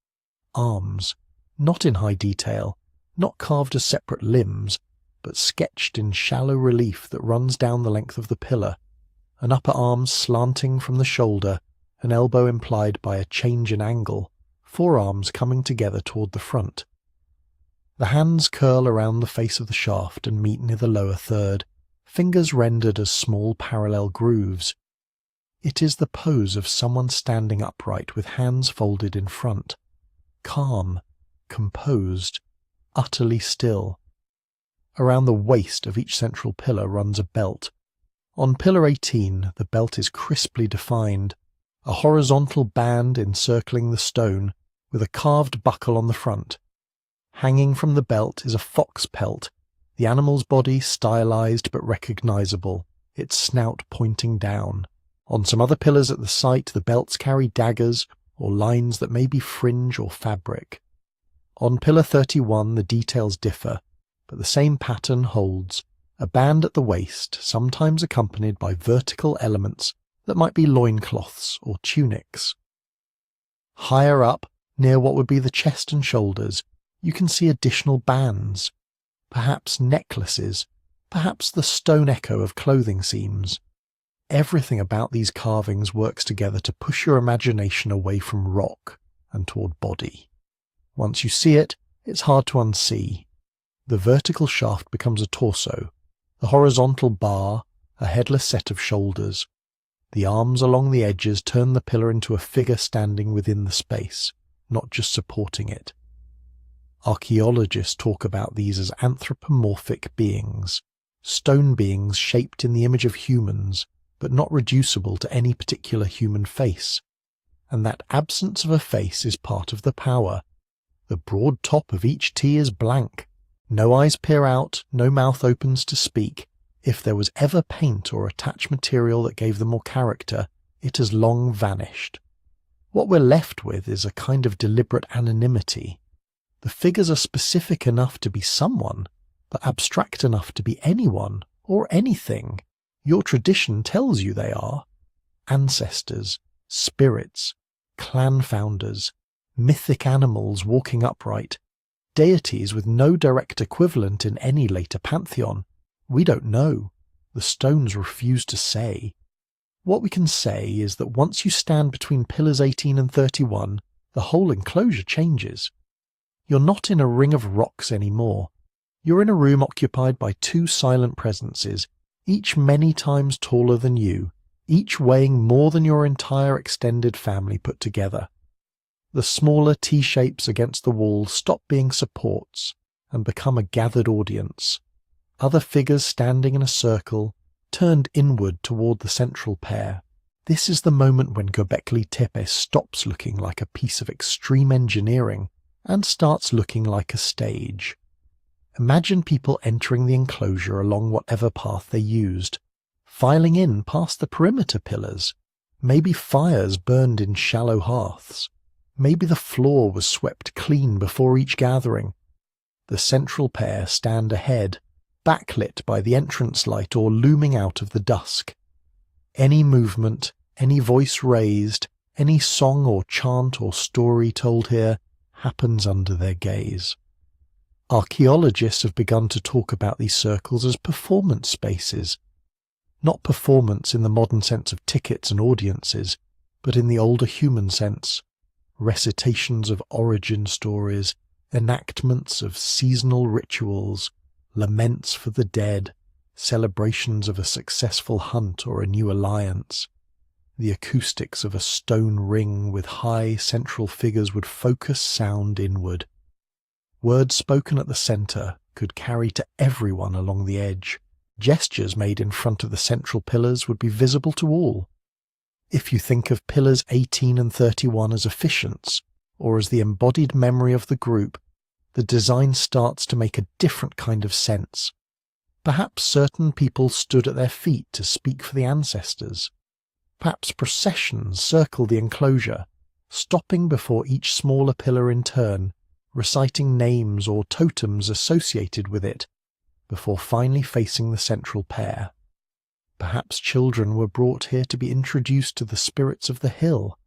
Arms, not in high detail, not carved as separate limbs, but sketched in shallow relief that runs down the length of the pillar, an upper arm slanting from the shoulder, an elbow implied by a change in angle, forearms coming together toward the front. The hands curl around the face of the shaft and meet near the lower third, fingers rendered as small parallel grooves. It is the pose of someone standing upright with hands folded in front, calm, composed, utterly still. Around the waist of each central pillar runs a belt. On Pillar 18, the belt is crisply defined, a horizontal band encircling the stone with a carved buckle on the front. Hanging from the belt is a fox pelt, the animal's body stylized but recognizable, its snout pointing down. On some other pillars at the site, the belts carry daggers or lines that may be fringe or fabric. On Pillar 31, the details differ, but the same pattern holds, a band at the waist, sometimes accompanied by vertical elements that might be loincloths or tunics. Higher up, near what would be the chest and shoulders, you can see additional bands, perhaps necklaces, perhaps the stone echo of clothing seams. Everything about these carvings works together to push your imagination away from rock and toward body. Once you see it, it's hard to unsee. The vertical shaft becomes a torso, the horizontal bar a headless set of shoulders. The arms along the edges turn the pillar into a figure standing within the space, not just supporting it. Archaeologists talk about these as anthropomorphic beings, stone beings shaped in the image of humans, but not reducible to any particular human face. And that absence of a face is part of the power. The broad top of each T is blank. No eyes peer out, no mouth opens to speak. If there was ever paint or attached material that gave them more character, it has long vanished. What we're left with is a kind of deliberate anonymity. The figures are specific enough to be someone, but abstract enough to be anyone or anything. Your tradition tells you they are. Ancestors, spirits, clan founders, mythic animals walking upright, deities with no direct equivalent in any later pantheon. We don't know. The stones refuse to say. What we can say is that once you stand between pillars 18 and 31, the whole enclosure changes. You're not in a ring of rocks anymore. You're in a room occupied by two silent presences, each many times taller than you, each weighing more than your entire extended family put together. The smaller T-shapes against the wall stop being supports and become a gathered audience. Other figures standing in a circle, turned inward toward the central pair. This is the moment when Göbekli Tepe stops looking like a piece of extreme engineering and starts looking like a stage. Imagine people entering the enclosure along whatever path they used, filing in past the perimeter pillars. Maybe fires burned in shallow hearths. Maybe the floor was swept clean before each gathering. The central pair stand ahead, backlit by the entrance light or looming out of the dusk. Any movement, any voice raised, any song or chant or story told here happens under their gaze. Archaeologists have begun to talk about these circles as performance spaces. Not performance in the modern sense of tickets and audiences, but in the older human sense. Recitations of origin stories, enactments of seasonal rituals, laments for the dead, celebrations of a successful hunt or a new alliance. The acoustics of a stone ring with high central figures would focus sound inward. Words spoken at the centre could carry to everyone along the edge. Gestures made in front of the central pillars would be visible to all. If you think of pillars 18 and 31 as efficients, or as the embodied memory of the group, the design starts to make a different kind of sense. Perhaps certain people stood at their feet to speak for the ancestors. Perhaps processions circled the enclosure, stopping before each smaller pillar in turn, reciting names or totems associated with it, before finally facing the central pair. Perhaps children were brought here to be introduced to the spirits of the hill,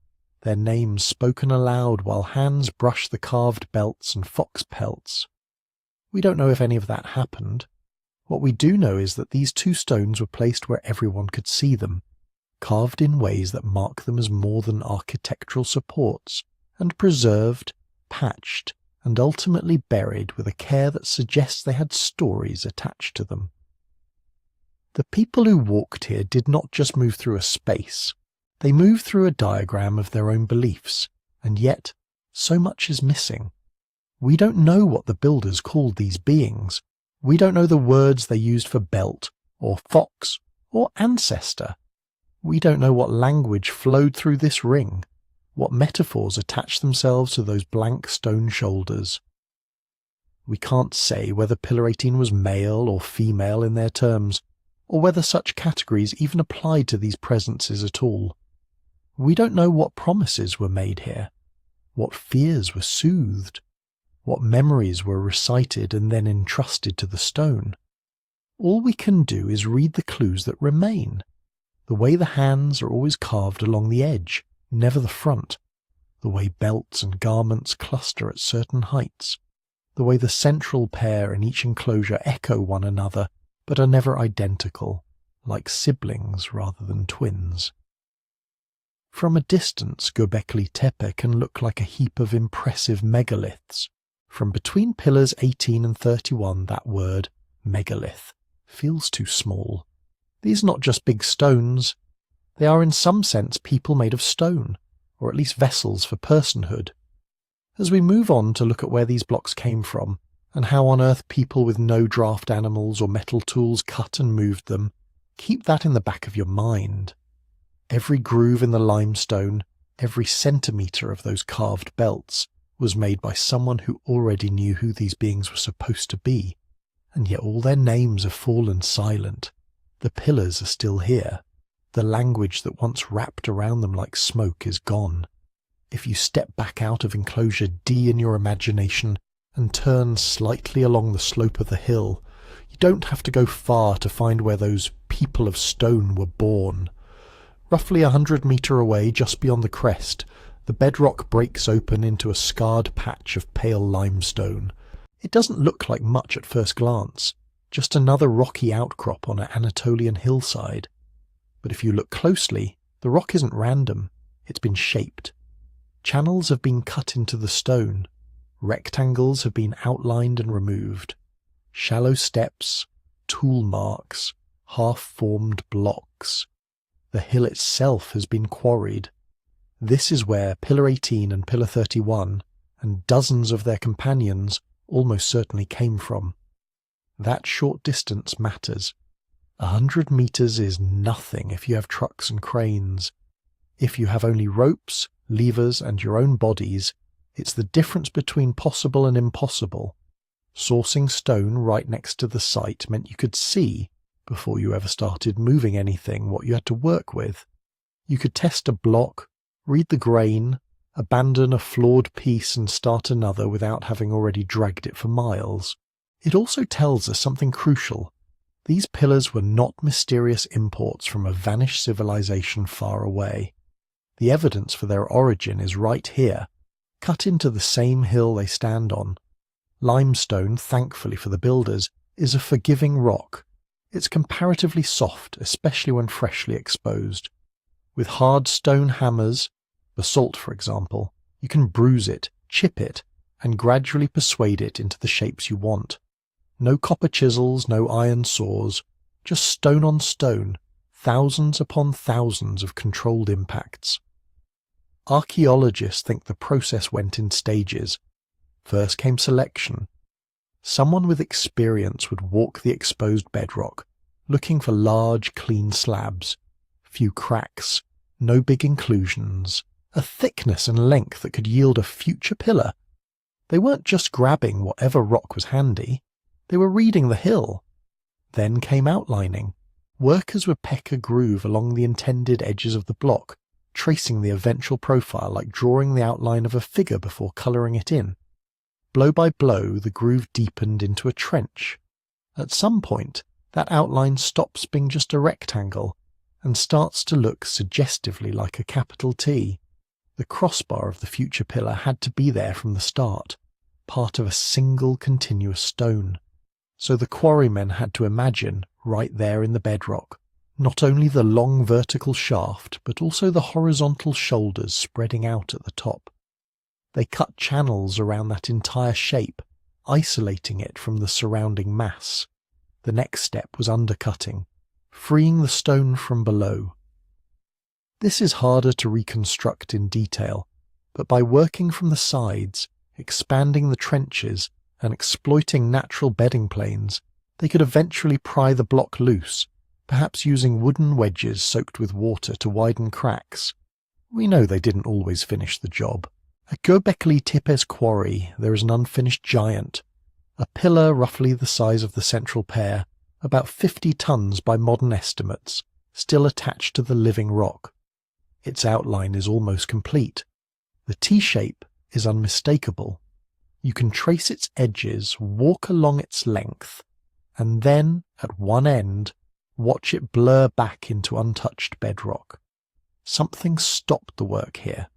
their names spoken aloud while hands brushed the carved belts and fox pelts. We don't know if any of that happened. What we do know is that these two stones were placed where everyone could see them, carved in ways that mark them as more than architectural supports, and preserved, patched, and ultimately buried with a care that suggests they had stories attached to them. The people who walked here did not just move through a space. They moved through a diagram of their own beliefs, and yet so much is missing. We don't know what the builders called these beings. We don't know the words they used for belt, or fox, or ancestor. We don't know what language flowed through this ring, what metaphors attached themselves to those blank stone shoulders. We can't say whether Pillar 18 was male or female in their terms, or whether such categories even applied to these presences at all. We don't know what promises were made here, what fears were soothed, what memories were recited and then entrusted to the stone. All we can do is read the clues that remain. The way the hands are always carved along the edge, never the front. The way belts and garments cluster at certain heights. The way the central pair in each enclosure echo one another, but are never identical, like siblings rather than twins. From a distance, Göbekli Tepe can look like a heap of impressive megaliths. From between pillars 18 and 31, that word, megalith, feels too small. These are not just big stones. They are in some sense people made of stone, or at least vessels for personhood. As we move on to look at where these blocks came from, and how on earth people with no draft animals or metal tools cut and moved them, keep that in the back of your mind. Every groove in the limestone, every centimetre of those carved belts, was made by someone who already knew who these beings were supposed to be, and yet all their names have fallen silent. The pillars are still here. The language that once wrapped around them like smoke is gone. If you step back out of enclosure D in your imagination and turn slightly along the slope of the hill, you don't have to go far to find where those people of stone were born. Roughly 100 metre away, just beyond the crest, the bedrock breaks open into a scarred patch of pale limestone. It doesn't look like much at first glance, just another rocky outcrop on an Anatolian hillside. But if you look closely, the rock isn't random, it's been shaped. Channels have been cut into the stone, rectangles have been outlined and removed. Shallow steps, tool marks, half-formed blocks. The hill itself has been quarried. This is where Pillar 18 and Pillar 31, and dozens of their companions, almost certainly came from. That short distance matters. 100 metres is nothing if you have trucks and cranes. If you have only ropes, levers and your own bodies, it's the difference between possible and impossible. Sourcing stone right next to the site meant you could see, before you ever started moving anything, what you had to work with. You could test a block, read the grain, abandon a flawed piece and start another without having already dragged it for miles. It also tells us something crucial. These pillars were not mysterious imports from a vanished civilization far away. The evidence for their origin is right here, cut into the same hill they stand on. Limestone, thankfully for the builders, is a forgiving rock. It's comparatively soft, especially when freshly exposed. With hard stone hammers, basalt for example, you can bruise it, chip it, and gradually persuade it into the shapes you want. No copper chisels, no iron saws, just stone on stone, thousands upon thousands of controlled impacts. Archaeologists think the process went in stages. First came selection. Someone with experience would walk the exposed bedrock, looking for large, clean slabs, few cracks, no big inclusions, a thickness and length that could yield a future pillar. They weren't just grabbing whatever rock was handy, they were reading the hill. Then came outlining. Workers would peck a groove along the intended edges of the block, tracing the eventual profile like drawing the outline of a figure before colouring it in. Blow by blow, the groove deepened into a trench. At some point, that outline stops being just a rectangle and starts to look suggestively like a capital T. The crossbar of the future pillar had to be there from the start, part of a single continuous stone. So the quarrymen had to imagine, right there in the bedrock, not only the long vertical shaft, but also the horizontal shoulders spreading out at the top. They cut channels around that entire shape, isolating it from the surrounding mass. The next step was undercutting, freeing the stone from below. This is harder to reconstruct in detail, but by working from the sides, expanding the trenches, and exploiting natural bedding planes, they could eventually pry the block loose, perhaps using wooden wedges soaked with water to widen cracks. We know they didn't always finish the job. At Göbekli Tepe's quarry there is an unfinished giant, a pillar roughly the size of the central pair, about 50 tons by modern estimates, still attached to the living rock. Its outline is almost complete. The T-shape is unmistakable. You can trace its edges, walk along its length, and then, at one end, watch it blur back into untouched bedrock. Something stopped the work here.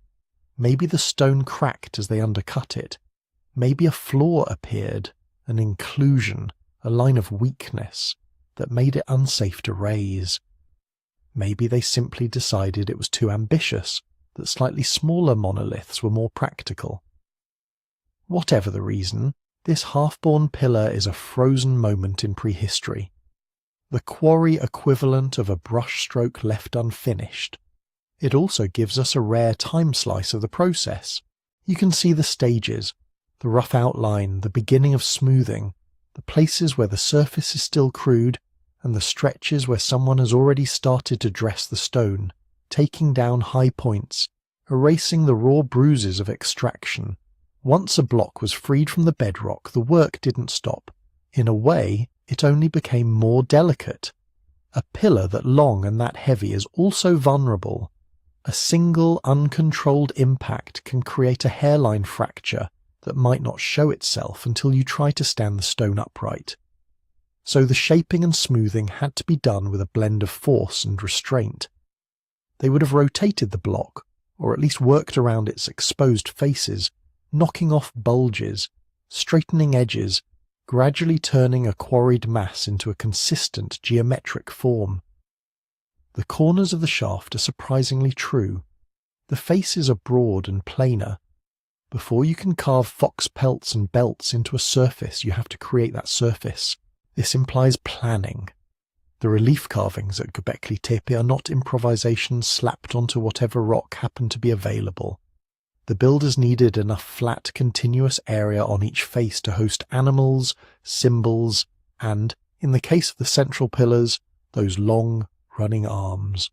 Maybe the stone cracked as they undercut it. Maybe a flaw appeared, an inclusion, a line of weakness that made it unsafe to raise. Maybe they simply decided it was too ambitious, that slightly smaller monoliths were more practical. Whatever the reason, this half-born pillar is a frozen moment in prehistory. The quarry equivalent of a brushstroke left unfinished. It also gives us a rare time slice of the process. You can see the stages, the rough outline, the beginning of smoothing, the places where the surface is still crude, and the stretches where someone has already started to dress the stone, taking down high points, erasing the raw bruises of extraction. Once a block was freed from the bedrock, the work didn't stop. In a way, it only became more delicate. A pillar that long and that heavy is also vulnerable. A single uncontrolled impact can create a hairline fracture that might not show itself until you try to stand the stone upright. So the shaping and smoothing had to be done with a blend of force and restraint. They would have rotated the block, or at least worked around its exposed faces, knocking off bulges, straightening edges, gradually turning a quarried mass into a consistent geometric form. The corners of the shaft are surprisingly true. The faces are broad and planar. Before you can carve fox pelts and belts into a surface, you have to create that surface. This implies planning. The relief carvings at Göbekli Tepe are not improvisations slapped onto whatever rock happened to be available. The builders needed enough flat, continuous area on each face to host animals, symbols, and, in the case of the central pillars, those long, running arms.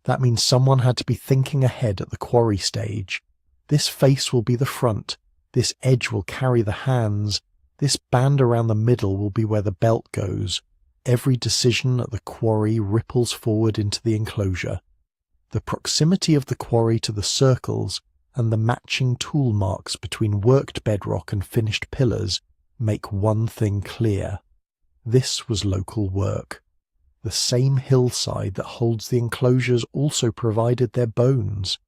That means someone had to be thinking ahead at the quarry stage. This face will be the front, this edge will carry the hands, this band around the middle will be where the belt goes. Every decision at the quarry ripples forward into the enclosure. The proximity of the quarry to the circles and the matching tool marks between worked bedrock and finished pillars make one thing clear. This was local work. The same hillside that holds the enclosures also provided their bones.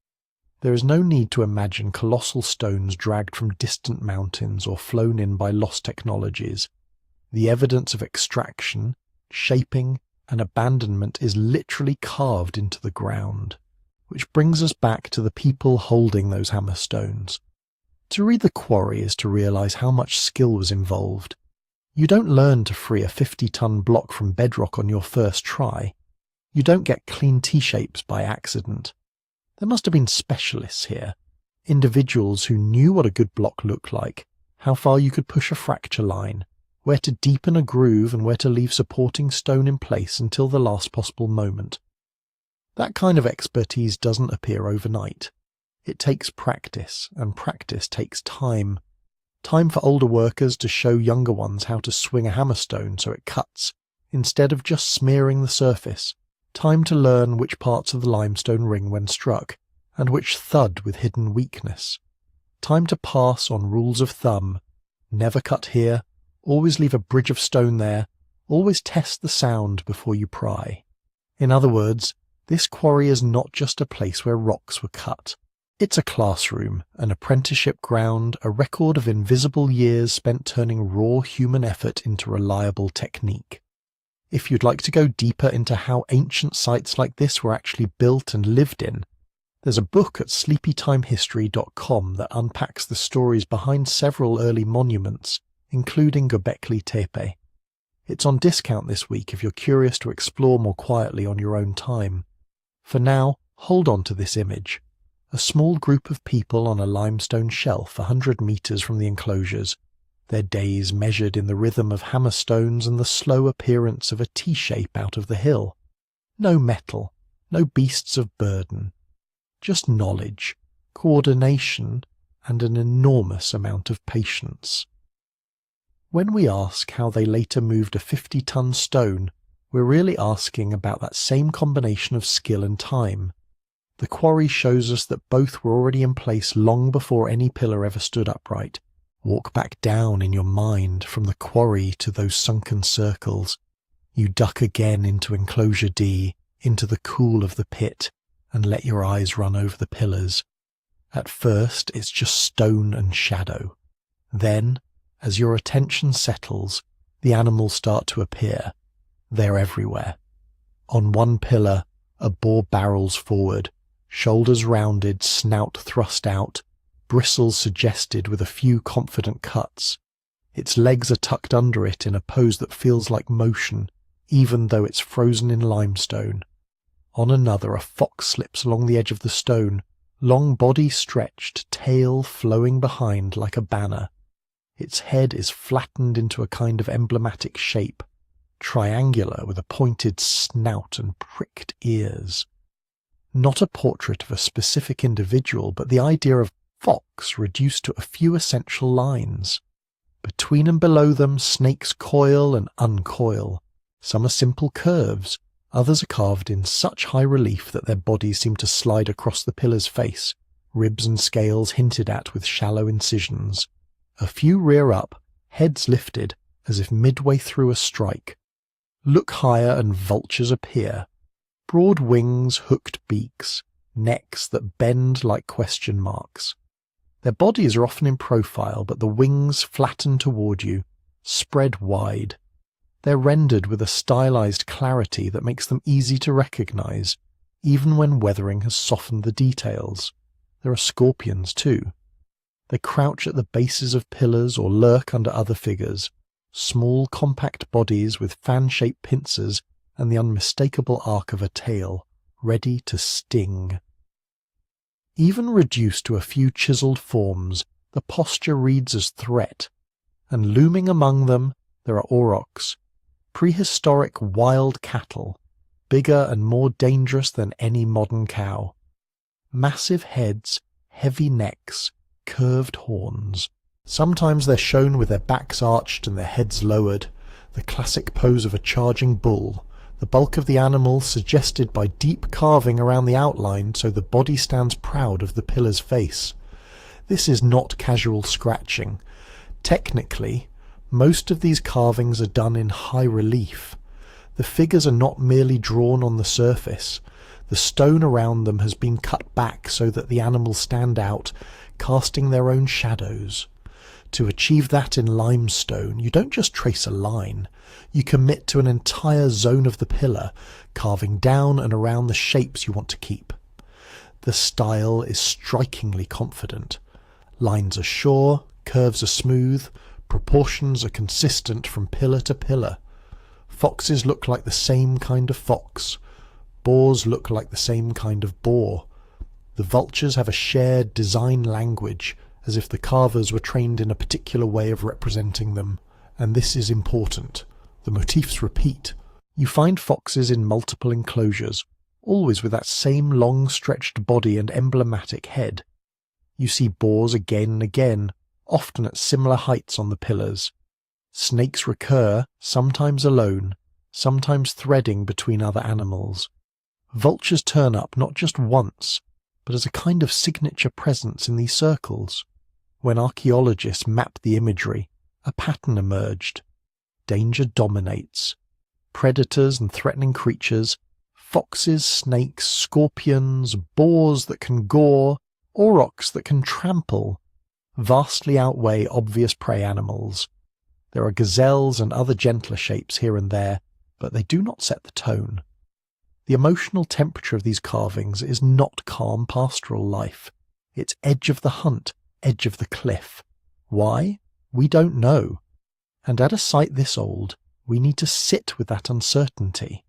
There is no need to imagine colossal stones dragged from distant mountains or flown in by lost technologies. The evidence of extraction, shaping, and abandonment is literally carved into the ground. Which brings us back to the people holding those hammerstones. To read the quarry is to realise how much skill was involved. You don't learn to free a 50-ton block from bedrock on your first try. You don't get clean T-shapes by accident. There must have been specialists here, individuals who knew what a good block looked like, how far you could push a fracture line, where to deepen a groove and where to leave supporting stone in place until the last possible moment. That kind of expertise doesn't appear overnight. It takes practice, and practice takes time. Time for older workers to show younger ones how to swing a hammerstone so it cuts, instead of just smearing the surface. Time to learn which parts of the limestone ring when struck, and which thud with hidden weakness. Time to pass on rules of thumb. Never cut here, always leave a bridge of stone there, always test the sound before you pry. In other words, this quarry is not just a place where rocks were cut. It's a classroom, an apprenticeship ground, a record of invisible years spent turning raw human effort into reliable technique. If you'd like to go deeper into how ancient sites like this were actually built and lived in, there's a book at sleepytimehistory.com that unpacks the stories behind several early monuments, including Göbekli Tepe. It's on discount this week if you're curious to explore more quietly on your own time. For now, hold on to this image. A small group of people on a limestone shelf 100 metres from the enclosures, their days measured in the rhythm of hammerstones and the slow appearance of a T-shape out of the hill. No metal, no beasts of burden. Just knowledge, coordination, and an enormous amount of patience. When we ask how they later moved a 50-ton stone, we're really asking about that same combination of skill and time. The quarry shows us that both were already in place long before any pillar ever stood upright. Walk back down in your mind from the quarry to those sunken circles. You duck again into enclosure D, into the cool of the pit, and let your eyes run over the pillars. At first, it's just stone and shadow. Then, as your attention settles, the animals start to appear. They're everywhere. On one pillar, a boar barrels forward, shoulders rounded, snout thrust out, bristles suggested with a few confident cuts. Its legs are tucked under it in a pose that feels like motion, even though it's frozen in limestone. On another, a fox slips along the edge of the stone, long body stretched, tail flowing behind like a banner. Its head is flattened into a kind of emblematic shape, triangular with a pointed snout and pricked ears. Not a portrait of a specific individual, but the idea of fox reduced to a few essential lines. Between and below them, snakes coil and uncoil. Some are simple curves, others are carved in such high relief that their bodies seem to slide across the pillar's face, ribs and scales hinted at with shallow incisions. A few rear up, heads lifted, as if midway through a strike. Look higher and vultures appear. Broad wings, hooked beaks, necks that bend like question marks. Their bodies are often in profile, but the wings flatten toward you, spread wide. They're rendered with a stylized clarity that makes them easy to recognize, even when weathering has softened the details. There are scorpions too. They crouch at the bases of pillars or lurk under other figures, small compact bodies with fan-shaped pincers and the unmistakable arc of a tail, ready to sting. Even reduced to a few chiseled forms, the posture reads as threat, and looming among them there are aurochs, prehistoric wild cattle, bigger and more dangerous than any modern cow. Massive heads, heavy necks, curved horns. Sometimes they're shown with their backs arched and their heads lowered, the classic pose of a charging bull, the bulk of the animal suggested by deep carving around the outline so the body stands proud of the pillar's face. This is not casual scratching. Technically, Most of these carvings are done in high relief. The figures are not merely drawn on the surface. The stone around them has been cut back so that the animals stand out, casting their own shadows. To achieve that in limestone, you don't just trace a line. You commit to an entire zone of the pillar, carving down and around the shapes you want to keep. The style is strikingly confident. Lines are sure, curves are smooth, proportions are consistent from pillar to pillar. Foxes look like the same kind of fox. Boars look like the same kind of boar. The vultures have a shared design language, as if the carvers were trained in a particular way of representing them. And this is important. The motifs repeat. You find foxes in multiple enclosures, always with that same long-stretched body and emblematic head. You see boars again and again, often at similar heights on the pillars. Snakes recur, sometimes alone, sometimes threading between other animals. Vultures turn up not just once, but as a kind of signature presence in these circles. When archaeologists mapped the imagery, a pattern emerged. Danger dominates. Predators and threatening creatures, foxes, snakes, scorpions, boars that can gore, aurochs that can trample, vastly outweigh obvious prey animals. There are gazelles and other gentler shapes here and there, but they do not set the tone. The emotional temperature of these carvings is not calm pastoral life. It's edge of the hunt, edge of the cliff. Why? We don't know. And at a site this old, we need to sit with that uncertainty.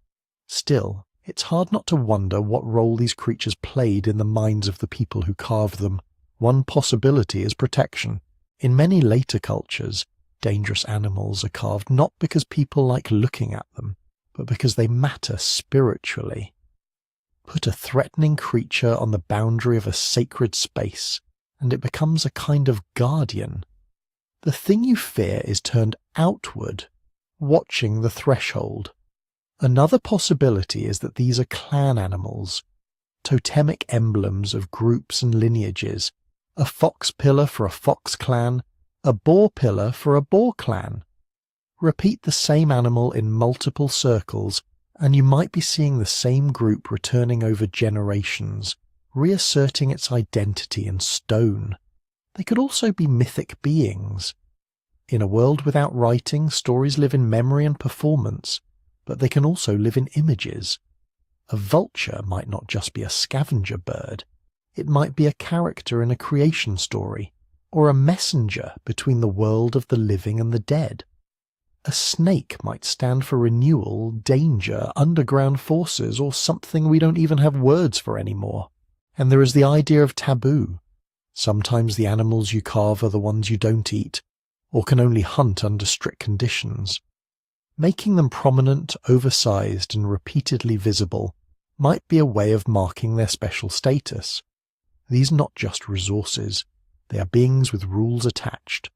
Still, it's hard not to wonder what role these creatures played in the minds of the people who carved them. One possibility is protection. In many later cultures, dangerous animals are carved not because people like looking at them, but because they matter spiritually. Put a threatening creature on the boundary of a sacred space, and it becomes a kind of guardian. The thing you fear is turned outward, watching the threshold. Another possibility is that these are clan animals, totemic emblems of groups and lineages, a fox pillar for a fox clan, a boar pillar for a boar clan. Repeat the same animal in multiple circles, and you might be seeing the same group returning over generations, reasserting its identity in stone. They could also be mythic beings. In a world without writing, stories live in memory and performance, but they can also live in images. A vulture might not just be a scavenger bird. It might be a character in a creation story, or a messenger between the world of the living and the dead. A snake might stand for renewal, danger, underground forces, or something we don't even have words for anymore. And there is the idea of taboo. Sometimes the animals you carve are the ones you don't eat, or can only hunt under strict conditions. Making them prominent, oversized, and repeatedly visible might be a way of marking their special status. These are not just resources, they are beings with rules attached.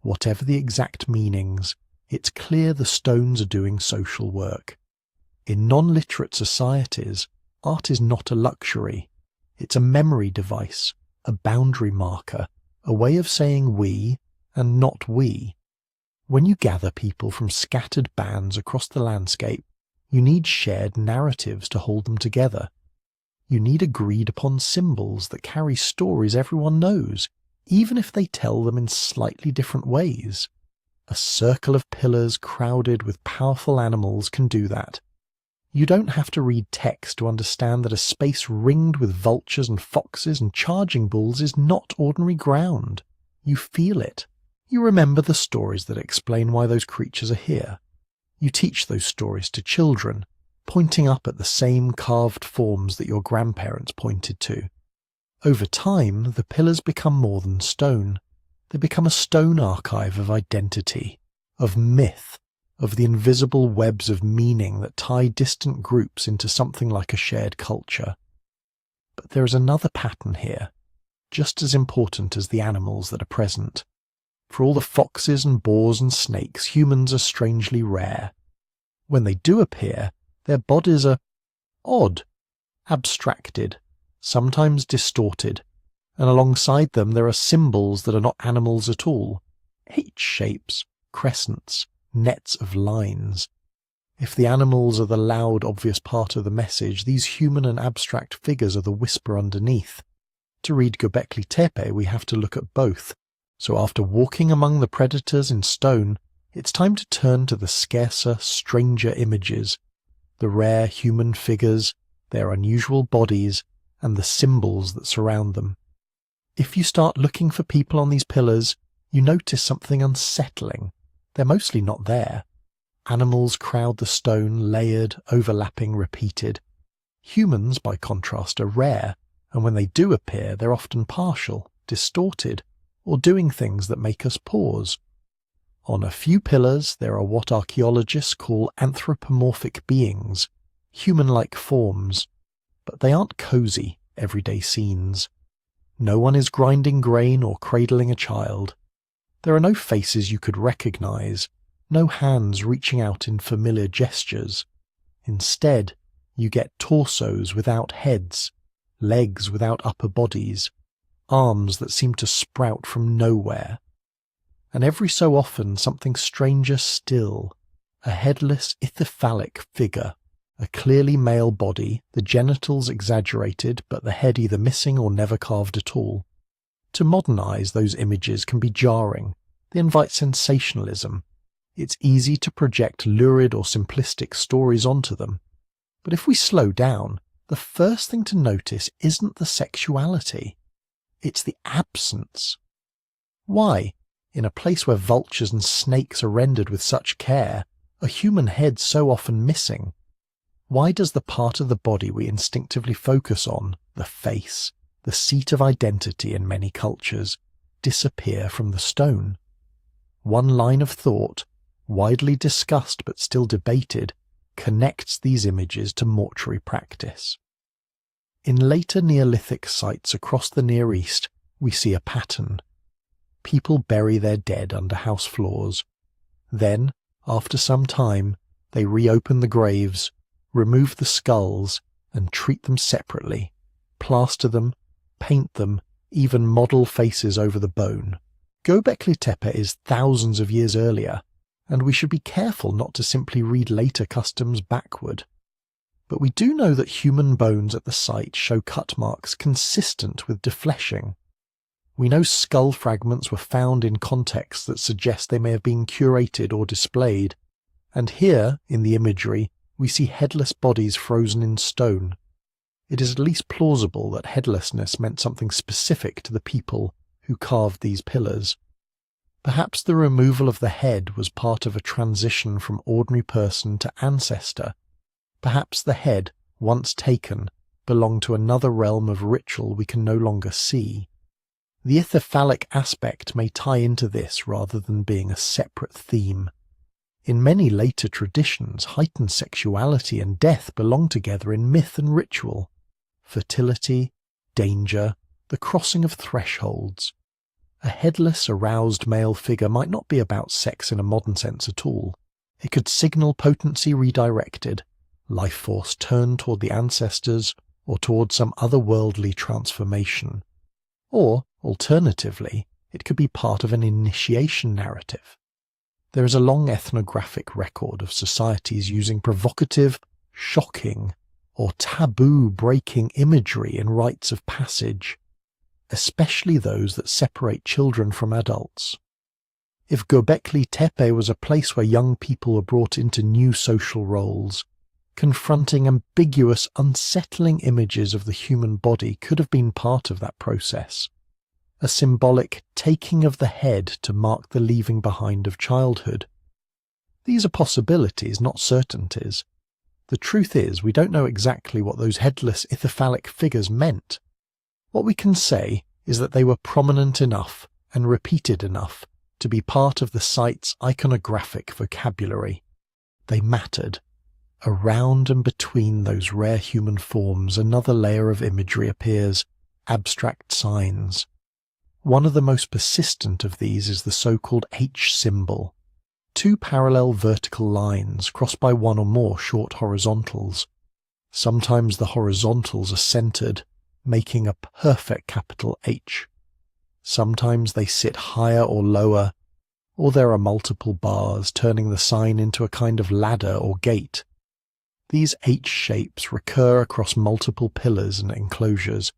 Whatever the exact meanings, it's clear the stones are doing social work. In non-literate societies, art is not a luxury. It's a memory device, a boundary marker, a way of saying we and not we. When you gather people from scattered bands across the landscape, you need shared narratives to hold them together. You need agreed-upon symbols that carry stories everyone knows, even if they tell them in slightly different ways. A circle of pillars crowded with powerful animals can do that. You don't have to read text to understand that a space ringed with vultures and foxes and charging bulls is not ordinary ground. You feel it. You remember the stories that explain why those creatures are here. You teach those stories to children, pointing up at the same carved forms that your grandparents pointed to. Over time, the pillars become more than stone. They become a stone archive of identity, of myth, of the invisible webs of meaning that tie distant groups into something like a shared culture. But there is another pattern here, just as important as the animals that are present. For all the foxes and boars and snakes, humans are strangely rare. When they do appear, their bodies are odd, abstracted, sometimes distorted, and alongside them there are symbols that are not animals at all, H-shapes, crescents, nets of lines. If the animals are the loud, obvious part of the message, these human and abstract figures are the whisper underneath. To read Göbekli Tepe, we have to look at both. So after walking among the predators in stone, it's time to turn to the scarcer, stranger images, the rare human figures, their unusual bodies, and the symbols that surround them. If you start looking for people on these pillars, you notice something unsettling. They're mostly not there. Animals crowd the stone, layered, overlapping, repeated. Humans, by contrast, are rare, and when they do appear, they're often partial, distorted, or doing things that make us pause. On a few pillars, there are what archaeologists call anthropomorphic beings, human-like forms, but they aren't cozy, everyday scenes. No one is grinding grain or cradling a child. There are no faces you could recognize, no hands reaching out in familiar gestures. Instead, you get torsos without heads, legs without upper bodies, arms that seem to sprout from nowhere. And every so often something stranger still, a headless ithyphallic figure, a clearly male body, the genitals exaggerated but the head either missing or never carved at all. To modernize those images can be jarring. They invite sensationalism. It's easy to project lurid or simplistic stories onto them. But if we slow down, the first thing to notice isn't the sexuality. It's the absence. Why, in a place where vultures and snakes are rendered with such care, are human heads so often missing? Why does the part of the body we instinctively focus on, the face, the seat of identity in many cultures, disappear from the stone? One line of thought, widely discussed but still debated, connects these images to mortuary practice. In later Neolithic sites across the Near East, we see a pattern. People bury their dead under house floors. Then, after some time, they reopen the graves, remove the skulls, and treat them separately, plaster them, paint them, even model faces over the bone. Göbekli Tepe is thousands of years earlier, and we should be careful not to simply read later customs backward. But we do know that human bones at the site show cut marks consistent with defleshing. We know skull fragments were found in contexts that suggest they may have been curated or displayed, and here, in the imagery, we see headless bodies frozen in stone. It is at least plausible that headlessness meant something specific to the people who carved these pillars. Perhaps the removal of the head was part of a transition from ordinary person to ancestor. Perhaps the head, once taken, belonged to another realm of ritual we can no longer see. The ithyphallic aspect may tie into this rather than being a separate theme. In many later traditions, heightened sexuality and death belong together in myth and ritual. Fertility, danger, the crossing of thresholds. A headless, aroused male figure might not be about sex in a modern sense at all. It could signal potency redirected, life force turned toward the ancestors or toward some otherworldly transformation. Or, alternatively, it could be part of an initiation narrative. There is a long ethnographic record of societies using provocative, shocking, or taboo-breaking imagery in rites of passage, especially those that separate children from adults. If Göbekli Tepe was a place where young people were brought into new social roles, confronting ambiguous, unsettling images of the human body could have been part of that process. A symbolic taking of the head to mark the leaving behind of childhood. These are possibilities, not certainties. The truth is, we don't know exactly what those headless ithyphallic figures meant. What we can say is that they were prominent enough and repeated enough to be part of the site's iconographic vocabulary. They mattered. Around and between those rare human forms, another layer of imagery appears, abstract signs. One of the most persistent of these is the so-called H symbol. Two parallel vertical lines crossed by one or more short horizontals. Sometimes the horizontals are centered, making a perfect capital H. Sometimes they sit higher or lower, or there are multiple bars turning the sign into a kind of ladder or gate. These H shapes recur across multiple pillars and enclosures.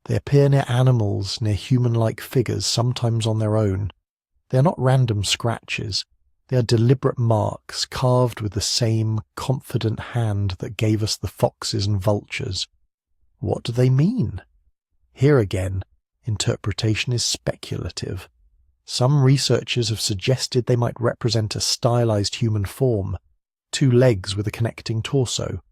They appear near animals, near human-like figures, sometimes on their own. They are not random scratches. They are deliberate marks carved with the same confident hand that gave us the foxes and vultures. What do they mean? Here again, interpretation is speculative. Some researchers have suggested they might represent a stylized human form, 2 legs with a connecting torso.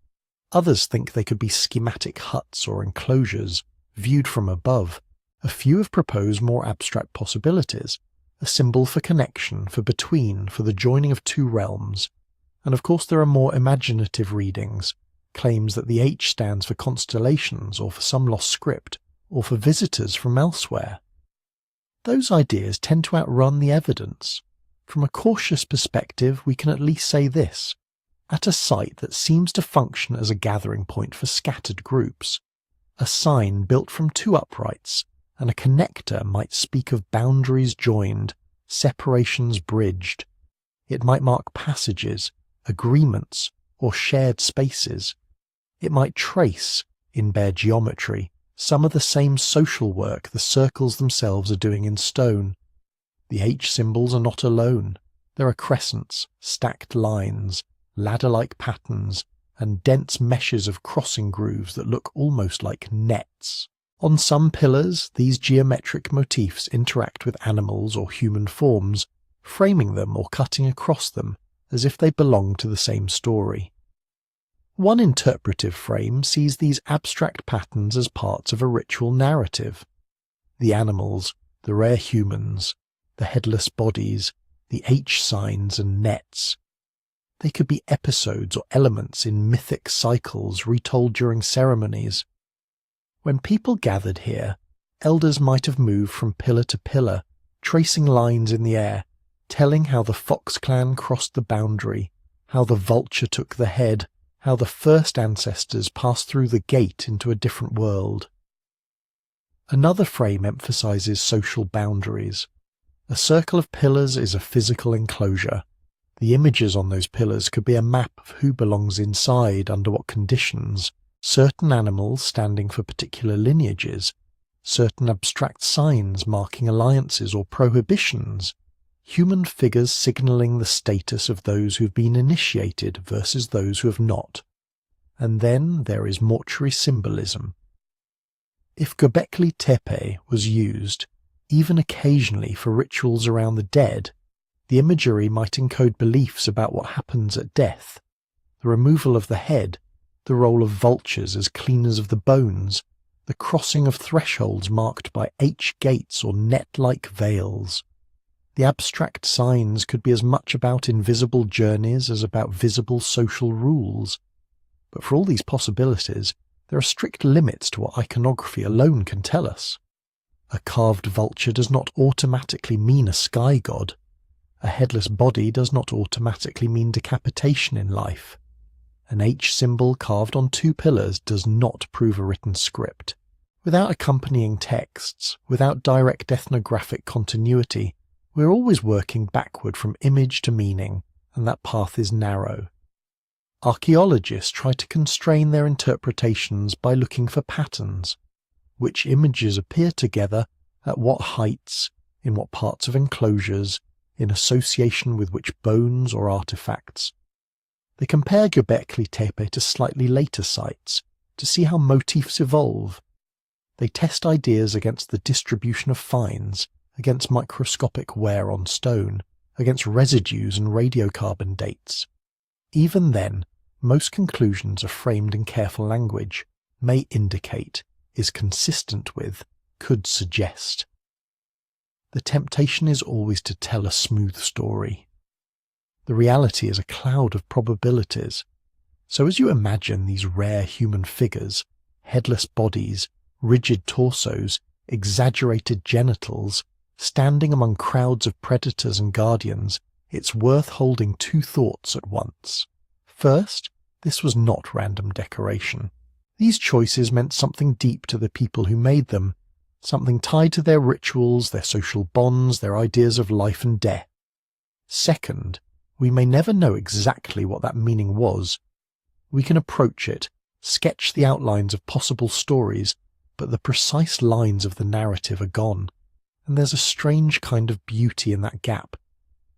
Others think they could be schematic huts or enclosures, viewed from above. A few have proposed more abstract possibilities, a symbol for connection, for between, for the joining of 2 realms. And of course there are more imaginative readings, claims that the H stands for constellations or for some lost script, or for visitors from elsewhere. Those ideas tend to outrun the evidence. From a cautious perspective, we can at least say this. At a site that seems to function as a gathering point for scattered groups, a sign built from 2 uprights and a connector might speak of boundaries joined, separations bridged. It might mark passages, agreements, or shared spaces. It might trace, in bare geometry, some of the same social work the circles themselves are doing in stone. The H symbols are not alone. There are crescents, stacked lines, ladder-like patterns, and dense meshes of crossing grooves that look almost like nets. On some pillars, these geometric motifs interact with animals or human forms, framing them or cutting across them as if they belong to the same story. One interpretive frame sees these abstract patterns as parts of a ritual narrative. The animals, the rare humans, the headless bodies, the H signs and nets. They could be episodes or elements in mythic cycles retold during ceremonies. When people gathered here, elders might have moved from pillar to pillar, tracing lines in the air, telling how the fox clan crossed the boundary, how the vulture took the head, how the first ancestors passed through the gate into a different world. Another frame emphasizes social boundaries. A circle of pillars is a physical enclosure. The images on those pillars could be a map of who belongs inside, under what conditions, certain animals standing for particular lineages, certain abstract signs marking alliances or prohibitions, human figures signalling the status of those who have been initiated versus those who have not. And then there is mortuary symbolism. If Göbekli Tepe was used, even occasionally for rituals around the dead, the imagery might encode beliefs about what happens at death, the removal of the head, the role of vultures as cleaners of the bones, the crossing of thresholds marked by H gates or net-like veils. The abstract signs could be as much about invisible journeys as about visible social rules. But for all these possibilities, there are strict limits to what iconography alone can tell us. A carved vulture does not automatically mean a sky god. A headless body does not automatically mean decapitation in life. An H symbol carved on 2 pillars does not prove a written script. Without accompanying texts, without direct ethnographic continuity, we're always working backward from image to meaning, and that path is narrow. Archaeologists try to constrain their interpretations by looking for patterns. Which images appear together, at what heights, in what parts of enclosures, in association with which bones or artifacts. They compare Göbekli Tepe to slightly later sites to see how motifs evolve. They test ideas against the distribution of finds, against microscopic wear on stone, against residues and radiocarbon dates. Even then, most conclusions are framed in careful language, may indicate, is consistent with, could suggest. The temptation is always to tell a smooth story. The reality is a cloud of probabilities. So as you imagine these rare human figures, headless bodies, rigid torsos, exaggerated genitals, standing among crowds of predators and guardians, it's worth holding 2 thoughts at once. First, this was not random decoration. These choices meant something deep to the people who made them, something tied to their rituals, their social bonds, their ideas of life and death. Second, we may never know exactly what that meaning was. We can approach it, sketch the outlines of possible stories, but the precise lines of the narrative are gone, and there's a strange kind of beauty in that gap.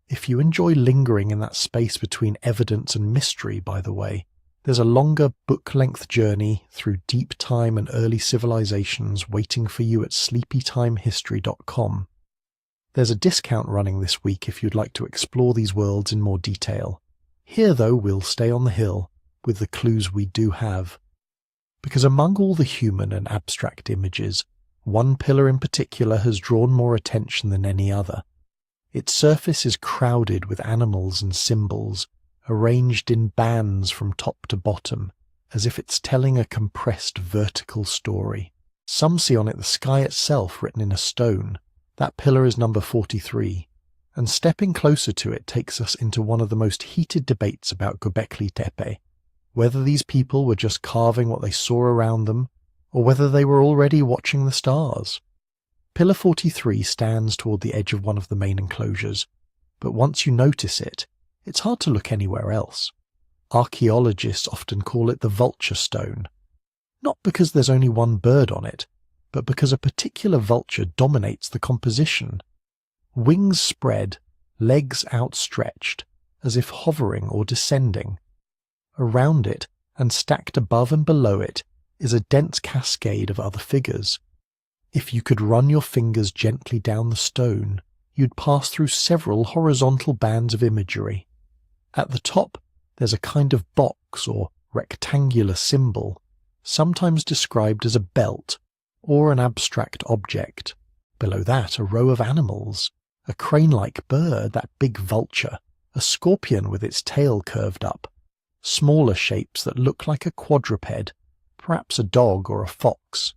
If you enjoy lingering in that space between evidence and mystery, by the way, there's a longer book-length journey through deep time and early civilizations waiting for you at sleepytimehistory.com. There's a discount running this week if you'd like to explore these worlds in more detail. Here, though, we'll stay on the hill with the clues we do have. Because among all the human and abstract images, one pillar in particular has drawn more attention than any other. Its surface is crowded with animals and symbols, arranged in bands from top to bottom, as if it's telling a compressed vertical story. Some see on it the sky itself written in a stone. That pillar is number 43, and stepping closer to it takes us into one of the most heated debates about Göbekli Tepe, whether these people were just carving what they saw around them, or whether they were already watching the stars. Pillar 43 stands toward the edge of one of the main enclosures, but once you notice it, it's hard to look anywhere else. Archaeologists often call it the vulture stone, not because there's only one bird on it, but because a particular vulture dominates the composition. Wings spread, legs outstretched, as if hovering or descending. Around it, and stacked above and below it, is a dense cascade of other figures. If you could run your fingers gently down the stone, you'd pass through several horizontal bands of imagery. At the top, there's a kind of box or rectangular symbol, sometimes described as a belt or an abstract object. Below that, a row of animals, a crane-like bird, that big vulture, a scorpion with its tail curved up, smaller shapes that look like a quadruped, perhaps a dog or a fox.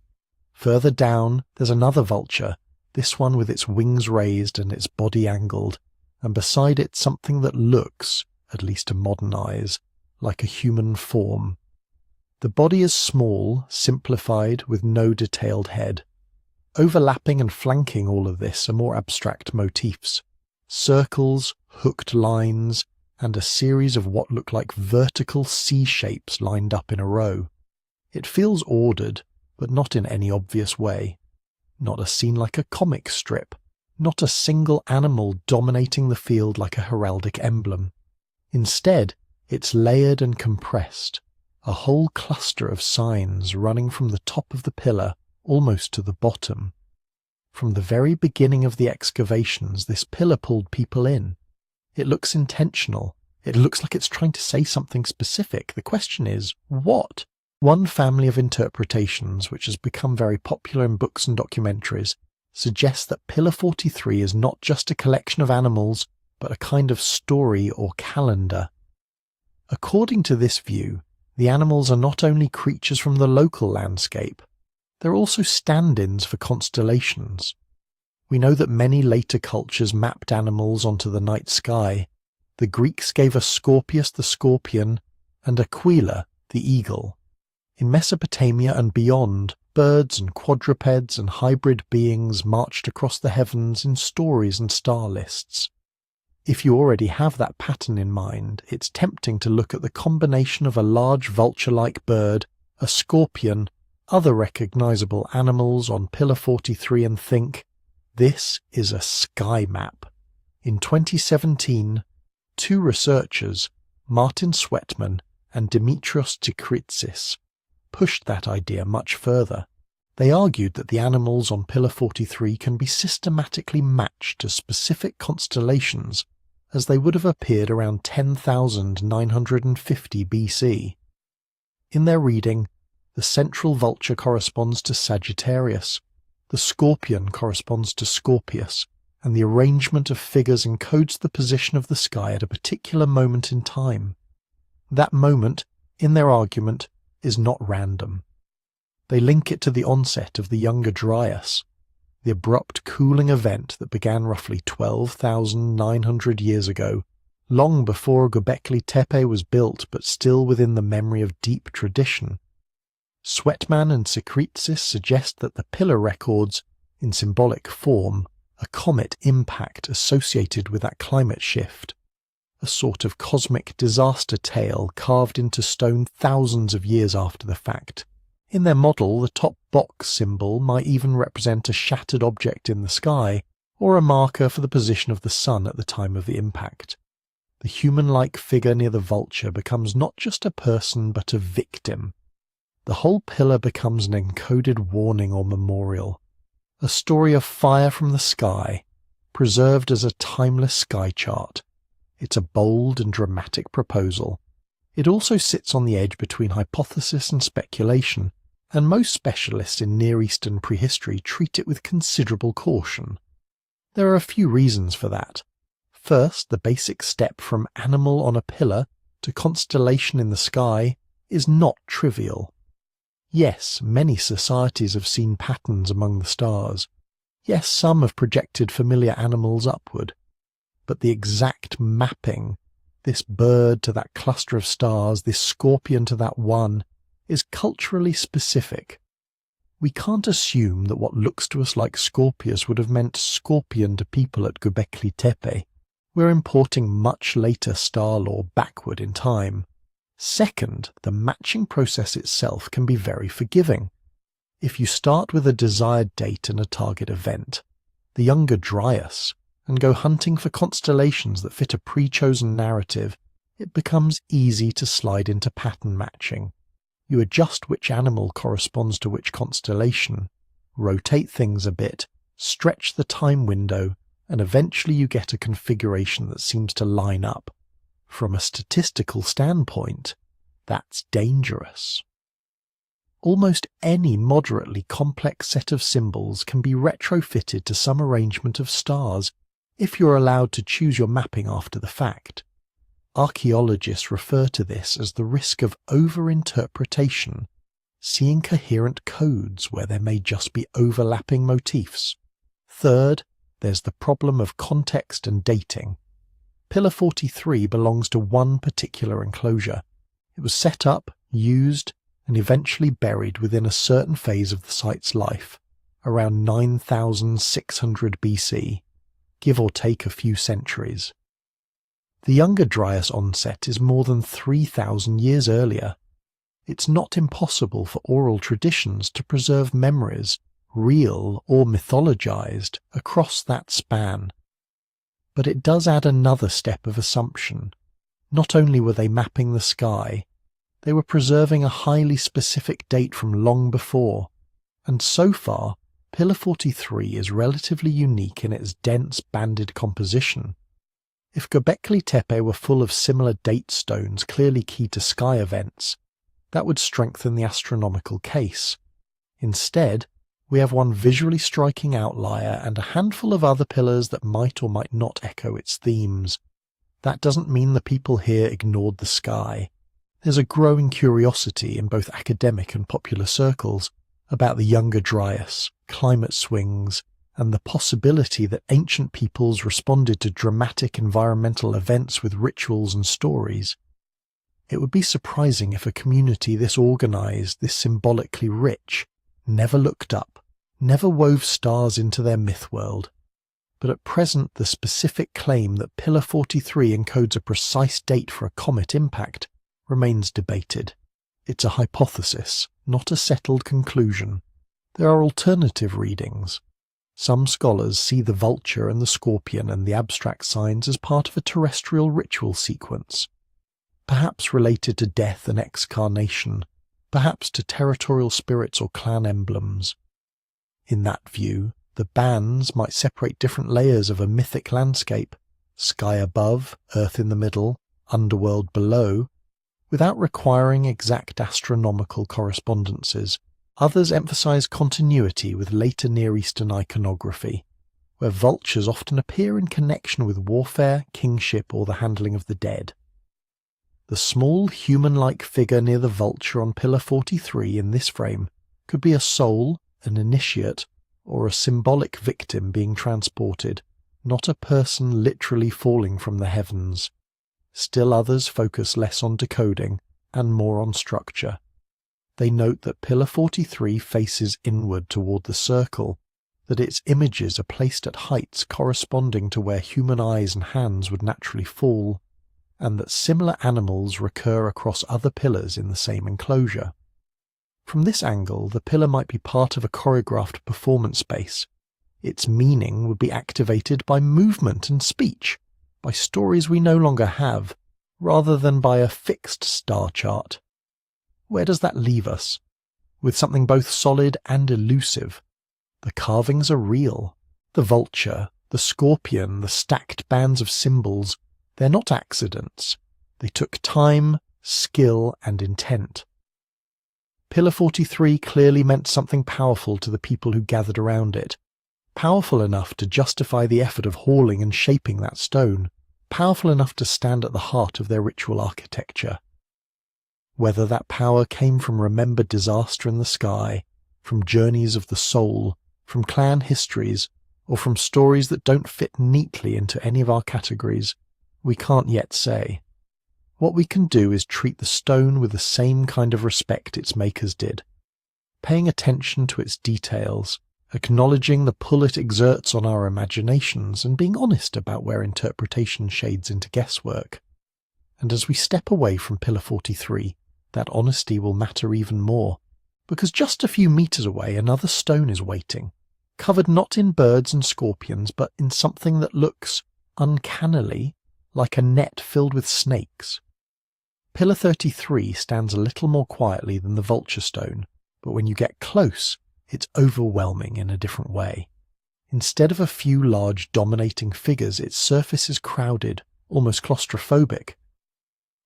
Further down, there's another vulture, this one with its wings raised and its body angled, and beside it something that looks, at least to modern eyes, like a human form. The body is small, simplified, with no detailed head. Overlapping and flanking all of this are more abstract motifs, circles, hooked lines, and a series of what look like vertical C-shapes lined up in a row. It feels ordered, but not in any obvious way. Not a scene like a comic strip, not a single animal dominating the field like a heraldic emblem. Instead, it's layered and compressed, a whole cluster of signs running from the top of the pillar almost to the bottom. From the very beginning of the excavations, this pillar pulled people in. It looks intentional. It looks like it's trying to say something specific. The question is, what? One family of interpretations, which has become very popular in books and documentaries, suggests that Pillar 43 is not just a collection of animals, but a kind of story or calendar. According to this view, the animals are not only creatures from the local landscape, they're also stand-ins for constellations. We know that many later cultures mapped animals onto the night sky. The Greeks gave us Scorpius the scorpion and Aquila the eagle. In Mesopotamia and beyond, birds and quadrupeds and hybrid beings marched across the heavens in stories and star lists. If you already have that pattern in mind, it's tempting to look at the combination of a large vulture-like bird, a scorpion, other recognizable animals on Pillar 43 and think, this is a sky map. In 2017, two researchers, Martin Sweatman and Dimitrios Tsikritsis, pushed that idea much further. They argued that the animals on Pillar 43 can be systematically matched to specific constellations as they would have appeared around 10,950 BC. In their reading, the central vulture corresponds to Sagittarius, the scorpion corresponds to Scorpius, and the arrangement of figures encodes the position of the sky at a particular moment in time. That moment, in their argument, is not random. They link it to the onset of the Younger Dryas, the abrupt cooling event that began roughly 12,900 years ago, long before Göbekli Tepe was built but still within the memory of deep tradition. Sweatman and Tsikritsis suggest that the pillar records, in symbolic form, a comet impact associated with that climate shift, a sort of cosmic disaster tale carved into stone thousands of years after the fact. In their model, the top box symbol might even represent a shattered object in the sky, or a marker for the position of the sun at the time of the impact. The human-like figure near the vulture becomes not just a person but a victim. The whole pillar becomes an encoded warning or memorial, a story of fire from the sky, preserved as a timeless sky chart. It's a bold and dramatic proposal. It also sits on the edge between hypothesis and speculation, and most specialists in Near Eastern prehistory treat it with considerable caution. There are a few reasons for that. First, the basic step from animal on a pillar to constellation in the sky is not trivial. Yes, many societies have seen patterns among the stars. Yes, some have projected familiar animals upward. But the exact mapping, this bird to that cluster of stars, this scorpion to that one, is culturally specific. We can't assume that what looks to us like Scorpius would have meant scorpion to people at Göbekli Tepe. We're importing much later star lore backward in time. Second, the matching process itself can be very forgiving. If you start with a desired date and a target event, the Younger Dryas, and go hunting for constellations that fit a pre-chosen narrative, it becomes easy to slide into pattern matching. You adjust which animal corresponds to which constellation, rotate things a bit, stretch the time window, and eventually you get a configuration that seems to line up. From a statistical standpoint, that's dangerous. Almost any moderately complex set of symbols can be retrofitted to some arrangement of stars if you're allowed to choose your mapping after the fact. Archaeologists refer to this as the risk of over-interpretation, seeing coherent codes where there may just be overlapping motifs. Third, there's the problem of context and dating. Pillar 43 belongs to one particular enclosure. It was set up, used, and eventually buried within a certain phase of the site's life, around 9,600 BC, give or take a few centuries. The Younger Dryas onset is more than 3,000 years earlier. It's not impossible for oral traditions to preserve memories, real or mythologized, across that span. But it does add another step of assumption. Not only were they mapping the sky, they were preserving a highly specific date from long before, and so far, Pillar 43 is relatively unique in its dense banded composition. If Göbekli Tepe were full of similar date stones clearly key to sky events, that would strengthen the astronomical case. Instead, we have one visually striking outlier and a handful of other pillars that might or might not echo its themes. That doesn't mean the people here ignored the sky. There's a growing curiosity in both academic and popular circles about the Younger Dryas, climate swings, and the possibility that ancient peoples responded to dramatic environmental events with rituals and stories. It would be surprising if a community this organized, this symbolically rich, never looked up, never wove stars into their myth world. But at present the specific claim that Pillar 43 encodes a precise date for a comet impact remains debated. It's a hypothesis, not a settled conclusion. There are alternative readings. Some scholars see the vulture and the scorpion and the abstract signs as part of a terrestrial ritual sequence, perhaps related to death and excarnation, perhaps to territorial spirits or clan emblems. In that view, the bands might separate different layers of a mythic landscape, sky above, earth in the middle, underworld below, without requiring exact astronomical correspondences. Others emphasize continuity with later Near Eastern iconography, where vultures often appear in connection with warfare, kingship, or the handling of the dead. The small human-like figure near the vulture on Pillar 43 in this frame could be a soul, an initiate, or a symbolic victim being transported, not a person literally falling from the heavens. Still others focus less on decoding and more on structure. They note that Pillar 43 faces inward toward the circle, that its images are placed at heights corresponding to where human eyes and hands would naturally fall, and that similar animals recur across other pillars in the same enclosure. From this angle, the pillar might be part of a choreographed performance space. Its meaning would be activated by movement and speech, by stories we no longer have, rather than by a fixed star chart. Where does that leave us? With something both solid and elusive. The carvings are real. The vulture, the scorpion, the stacked bands of symbols, they're not accidents. They took time, skill, and intent. Pillar 43 clearly meant something powerful to the people who gathered around it. Powerful enough to justify the effort of hauling and shaping that stone. Powerful enough to stand at the heart of their ritual architecture. Whether that power came from remembered disaster in the sky, from journeys of the soul, from clan histories, or from stories that don't fit neatly into any of our categories, we can't yet say. What we can do is treat the stone with the same kind of respect its makers did, paying attention to its details, acknowledging the pull it exerts on our imaginations, and being honest about where interpretation shades into guesswork. And as we step away from Pillar 43, that honesty will matter even more, because just a few meters away another stone is waiting, covered not in birds and scorpions, but in something that looks, uncannily, like a net filled with snakes. Pillar 33 stands a little more quietly than the vulture stone, but when you get close, it's overwhelming in a different way. Instead of a few large dominating figures, its surface is crowded, almost claustrophobic.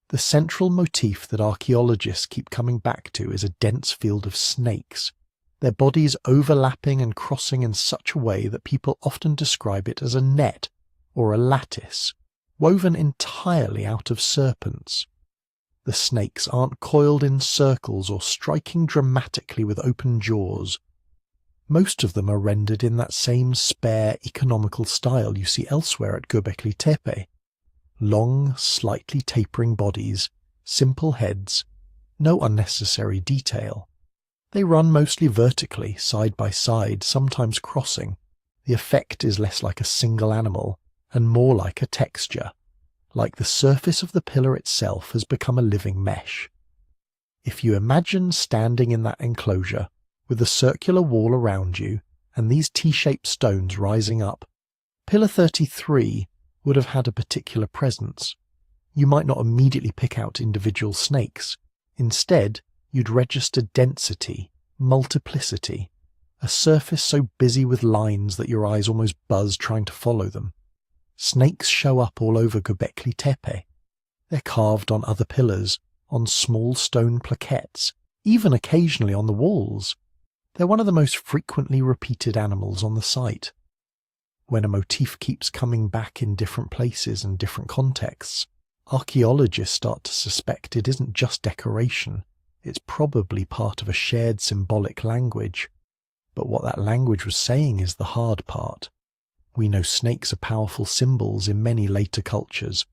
The central motif that archaeologists keep coming back to is a dense field of snakes, their bodies overlapping and crossing in such a way that people often describe it as a net or a lattice, woven entirely out of serpents. The snakes aren't coiled in circles or striking dramatically with open jaws. Most of them are rendered in that same spare, economical style you see elsewhere at Göbekli Tepe. Long, slightly tapering bodies, simple heads, no unnecessary detail. They run mostly vertically, side by side, sometimes crossing. The effect is less like a single animal and more like a texture, like the surface of the pillar itself has become a living mesh. If you imagine standing in that enclosure, with a circular wall around you and these T-shaped stones rising up, Pillar 33 would have had a particular presence. You might not immediately pick out individual snakes. Instead, you'd register density, multiplicity, a surface so busy with lines that your eyes almost buzz trying to follow them. Snakes show up all over Göbekli Tepe. They're carved on other pillars, on small stone plaquettes, even occasionally on the walls. They're one of the most frequently repeated animals on the site. When a motif keeps coming back in different places and different contexts, archaeologists start to suspect it isn't just decoration, it's probably part of a shared symbolic language. But what that language was saying is the hard part. We know snakes are powerful symbols in many later cultures.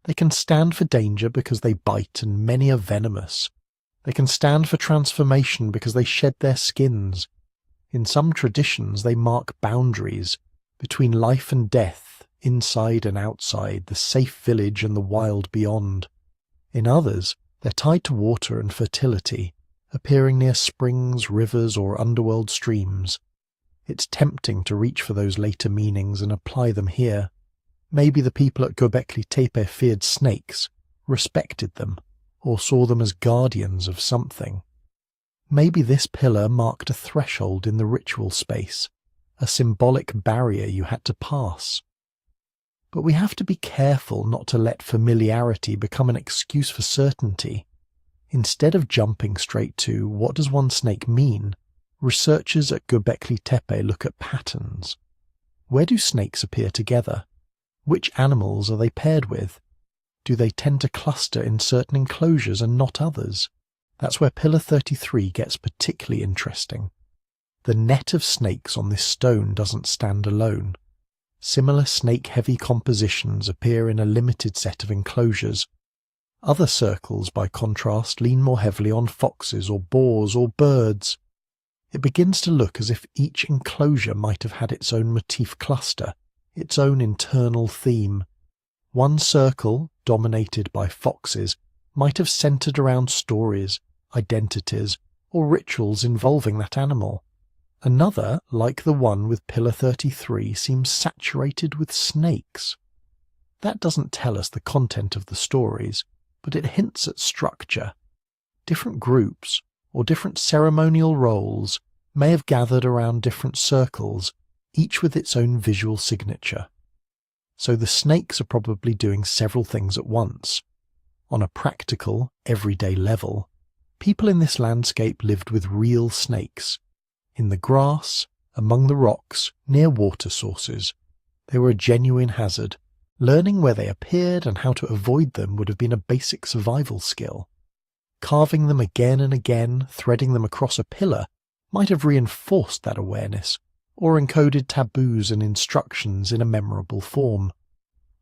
They can stand for danger because they bite and many are venomous. They can stand for transformation because they shed their skins. In some traditions they mark boundaries between life and death, inside and outside, the safe village and the wild beyond. In others, they're tied to water and fertility, appearing near springs, rivers, or underworld streams. It's tempting to reach for those later meanings and apply them here. Maybe the people at Göbekli Tepe feared snakes, respected them, or saw them as guardians of something. Maybe this pillar marked a threshold in the ritual space, a symbolic barrier you had to pass. But we have to be careful not to let familiarity become an excuse for certainty. Instead of jumping straight to what does one snake mean, researchers at Göbekli Tepe look at patterns. Where do snakes appear together? Which animals are they paired with? Do they tend to cluster in certain enclosures and not others? That's where Pillar 33 gets particularly interesting. The net of snakes on this stone doesn't stand alone. Similar snake-heavy compositions appear in a limited set of enclosures. Other circles, by contrast, lean more heavily on foxes or boars or birds. It begins to look as if each enclosure might have had its own motif cluster, its own internal theme. One circle, dominated by foxes, might have centered around stories, identities, or rituals involving that animal. Another, like the one with Pillar 33, seems saturated with snakes. That doesn't tell us the content of the stories, but it hints at structure. Different groups, or different ceremonial roles, may have gathered around different circles, each with its own visual signature. So the snakes are probably doing several things at once. On a practical, everyday level, people in this landscape lived with real snakes. In the grass, among the rocks, near water sources. They were a genuine hazard. Learning where they appeared and how to avoid them would have been a basic survival skill. Carving them again and again, threading them across a pillar, might have reinforced that awareness, or encoded taboos and instructions in a memorable form.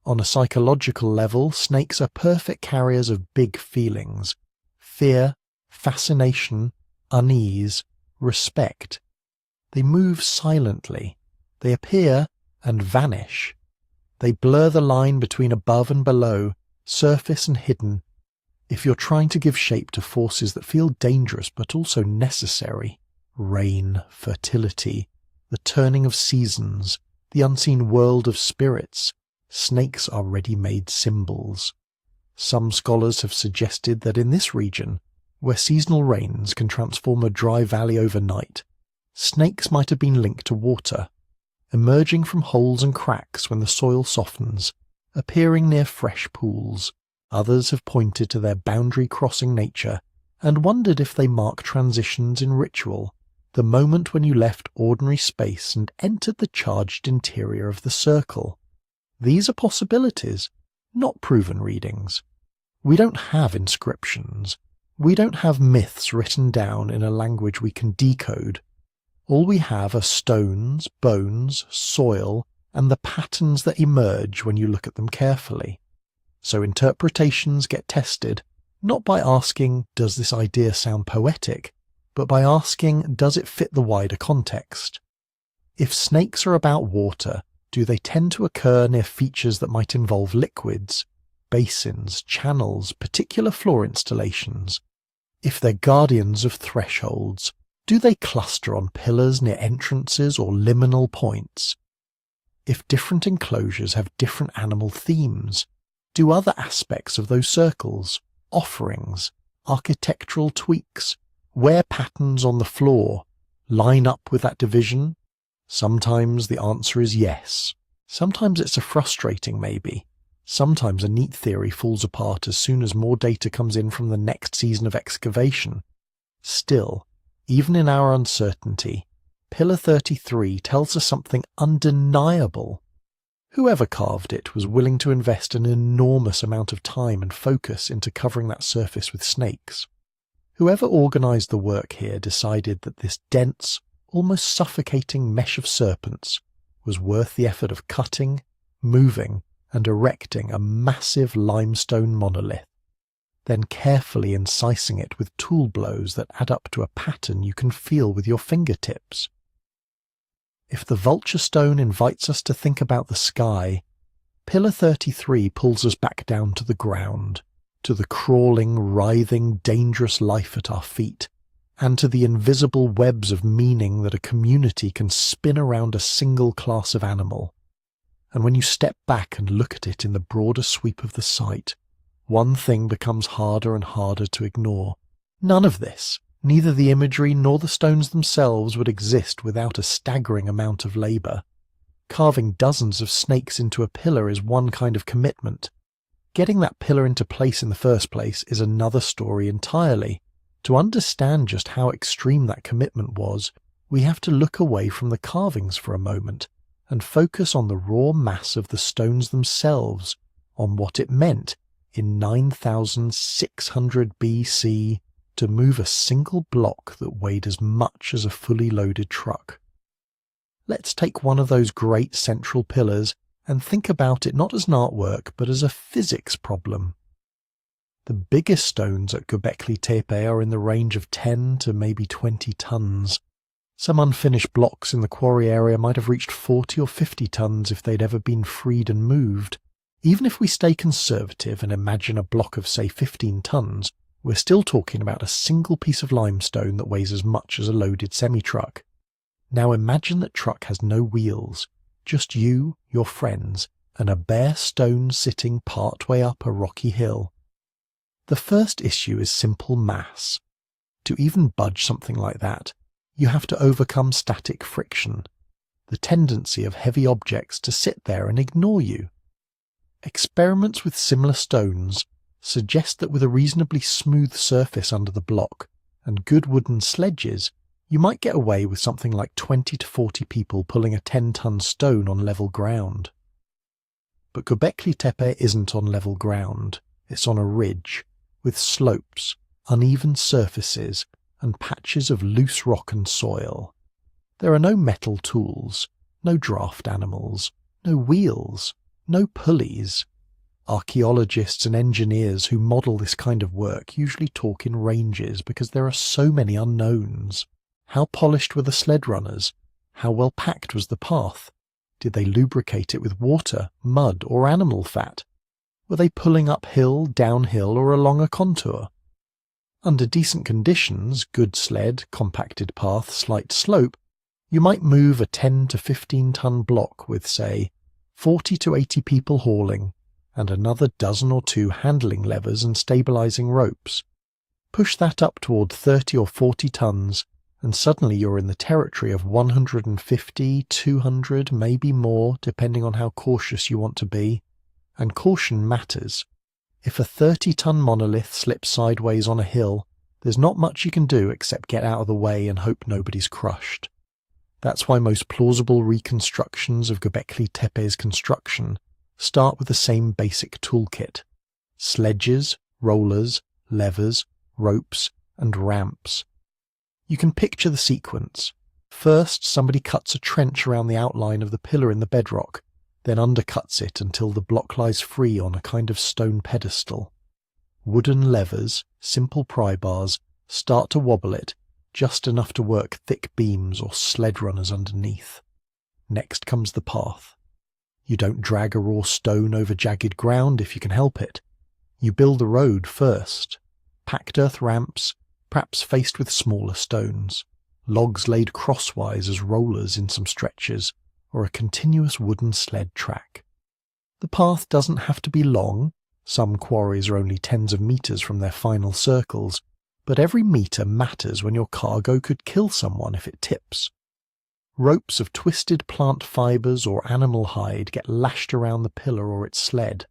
On a psychological level, snakes are perfect carriers of big feelings: fear, fascination, unease, respect. They move silently. They appear and vanish. They blur the line between above and below, surface and hidden. If you're trying to give shape to forces that feel dangerous but also necessary, rain, fertility, the turning of seasons, the unseen world of spirits, snakes are ready-made symbols. Some scholars have suggested that in this region, where seasonal rains can transform a dry valley overnight, snakes might have been linked to water, emerging from holes and cracks when the soil softens, appearing near fresh pools. Others have pointed to their boundary-crossing nature and wondered if they mark transitions in ritual, the moment when you left ordinary space and entered the charged interior of the circle. These are possibilities, not proven readings. We don't have inscriptions. We don't have myths written down in a language we can decode. All we have are stones, bones, soil, and the patterns that emerge when you look at them carefully. So interpretations get tested, not by asking, does this idea sound poetic, but by asking, does it fit the wider context? If snakes are about water, do they tend to occur near features that might involve liquids, basins, channels, particular floor installations? If they're guardians of thresholds, do they cluster on pillars near entrances or liminal points? If different enclosures have different animal themes, do other aspects of those circles, offerings, architectural tweaks, wear patterns on the floor, line up with that division? Sometimes the answer is yes. Sometimes it's a frustrating maybe. Sometimes a neat theory falls apart as soon as more data comes in from the next season of excavation. Still, even in our uncertainty, Pillar 33 tells us something undeniable. Whoever carved it was willing to invest an enormous amount of time and focus into covering that surface with snakes. Whoever organized the work here decided that this dense, almost suffocating mesh of serpents was worth the effort of cutting, moving, and erecting a massive limestone monolith, then carefully incising it with tool blows that add up to a pattern you can feel with your fingertips. If the vulture stone invites us to think about the sky, Pillar 33 pulls us back down to the ground, to the crawling, writhing, dangerous life at our feet, and to the invisible webs of meaning that a community can spin around a single class of animal. And when you step back and look at it in the broader sweep of the site, one thing becomes harder and harder to ignore. None of this, neither the imagery nor the stones themselves, would exist without a staggering amount of labour. Carving dozens of snakes into a pillar is one kind of commitment. Getting that pillar into place in the first place is another story entirely. To understand just how extreme that commitment was, we have to look away from the carvings for a moment and focus on the raw mass of the stones themselves, on what it meant in 9600 BC to move a single block that weighed as much as a fully loaded truck. Let's take one of those great central pillars and think about it not as an artwork but as a physics problem. The biggest stones at Göbekli Tepe are in the range of 10 to maybe 20 tons. Some unfinished blocks in the quarry area might have reached 40 or 50 tons if they'd ever been freed and moved. Even if we stay conservative and imagine a block of, say, 15 tons, we're still talking about a single piece of limestone that weighs as much as a loaded semi-truck. Now imagine that truck has no wheels, just you, your friends, and a bare stone sitting partway up a rocky hill. The first issue is simple mass. To even budge something like that, you have to overcome static friction, the tendency of heavy objects to sit there and ignore you. Experiments with similar stones suggest that with a reasonably smooth surface under the block and good wooden sledges, you might get away with something like 20 to 40 people pulling a 10-ton stone on level ground. But Göbekli Tepe isn't on level ground, it's on a ridge, with slopes, uneven surfaces, and patches of loose rock and soil. There are no metal tools, no draft animals, no wheels, no pulleys. Archaeologists and engineers who model this kind of work usually talk in ranges because there are so many unknowns. How polished were the sled runners? How well packed was the path? Did they lubricate it with water, mud, or animal fat? Were they pulling uphill, downhill, or along a contour? Under decent conditions, good sled, compacted path, slight slope, you might move a 10 to 15-ton block with, say, 40 to 80 people hauling, and another dozen or two handling levers and stabilizing ropes. Push that up toward 30 or 40 tons, and suddenly you're in the territory of 150, 200, maybe more, depending on how cautious you want to be. And caution matters. If a 30-ton monolith slips sideways on a hill, there's not much you can do except get out of the way and hope nobody's crushed. That's why most plausible reconstructions of Göbekli Tepe's construction start with the same basic toolkit: sledges, rollers, levers, ropes, and ramps. You can picture the sequence. First, somebody cuts a trench around the outline of the pillar in the bedrock, then undercuts it until the block lies free on a kind of stone pedestal. Wooden levers, simple pry bars, start to wobble it, just enough to work thick beams or sled runners underneath. Next comes the path. You don't drag a raw stone over jagged ground if you can help it. You build the road first. Packed earth ramps, perhaps faced with smaller stones, logs laid crosswise as rollers in some stretches, or a continuous wooden sled track. The path doesn't have to be long. Some quarries are only tens of meters from their final circles, but every meter matters when your cargo could kill someone if it tips. Ropes of twisted plant fibers or animal hide get lashed around the pillar or its sled.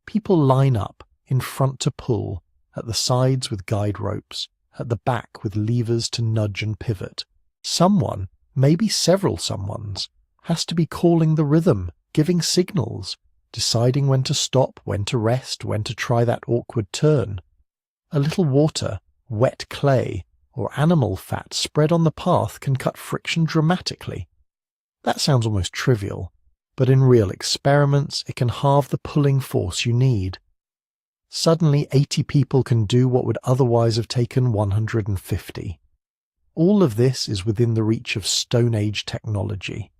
People line up, in front to pull, at the sides with guide ropes, at the back with levers to nudge and pivot. Someone, maybe several someones, has to be calling the rhythm, giving signals, deciding when to stop, when to rest, when to try that awkward turn. A little water, wet clay, or animal fat spread on the path can cut friction dramatically. That sounds almost trivial, but in real experiments it can halve the pulling force you need. Suddenly 80 people can do what would otherwise have taken 150. All of this is within the reach of Stone Age technology.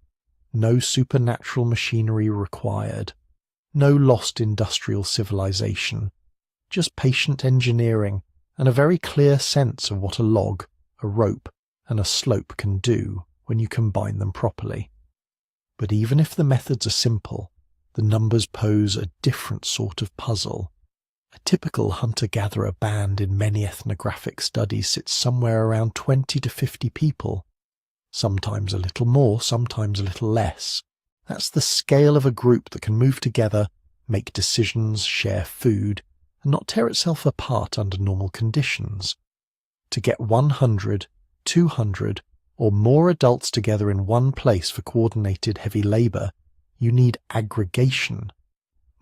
No supernatural machinery required. No lost industrial civilization. Just patient engineering and a very clear sense of what a log, a rope, and a slope can do when you combine them properly. But even if the methods are simple, the numbers pose a different sort of puzzle. A typical hunter-gatherer band in many ethnographic studies sits somewhere around 20 to 50 people. Sometimes a little more, sometimes a little less. That's the scale of a group that can move together, make decisions, share food, and not tear itself apart under normal conditions. To get 100, 200, or more adults together in one place for coordinated heavy labour, you need aggregation.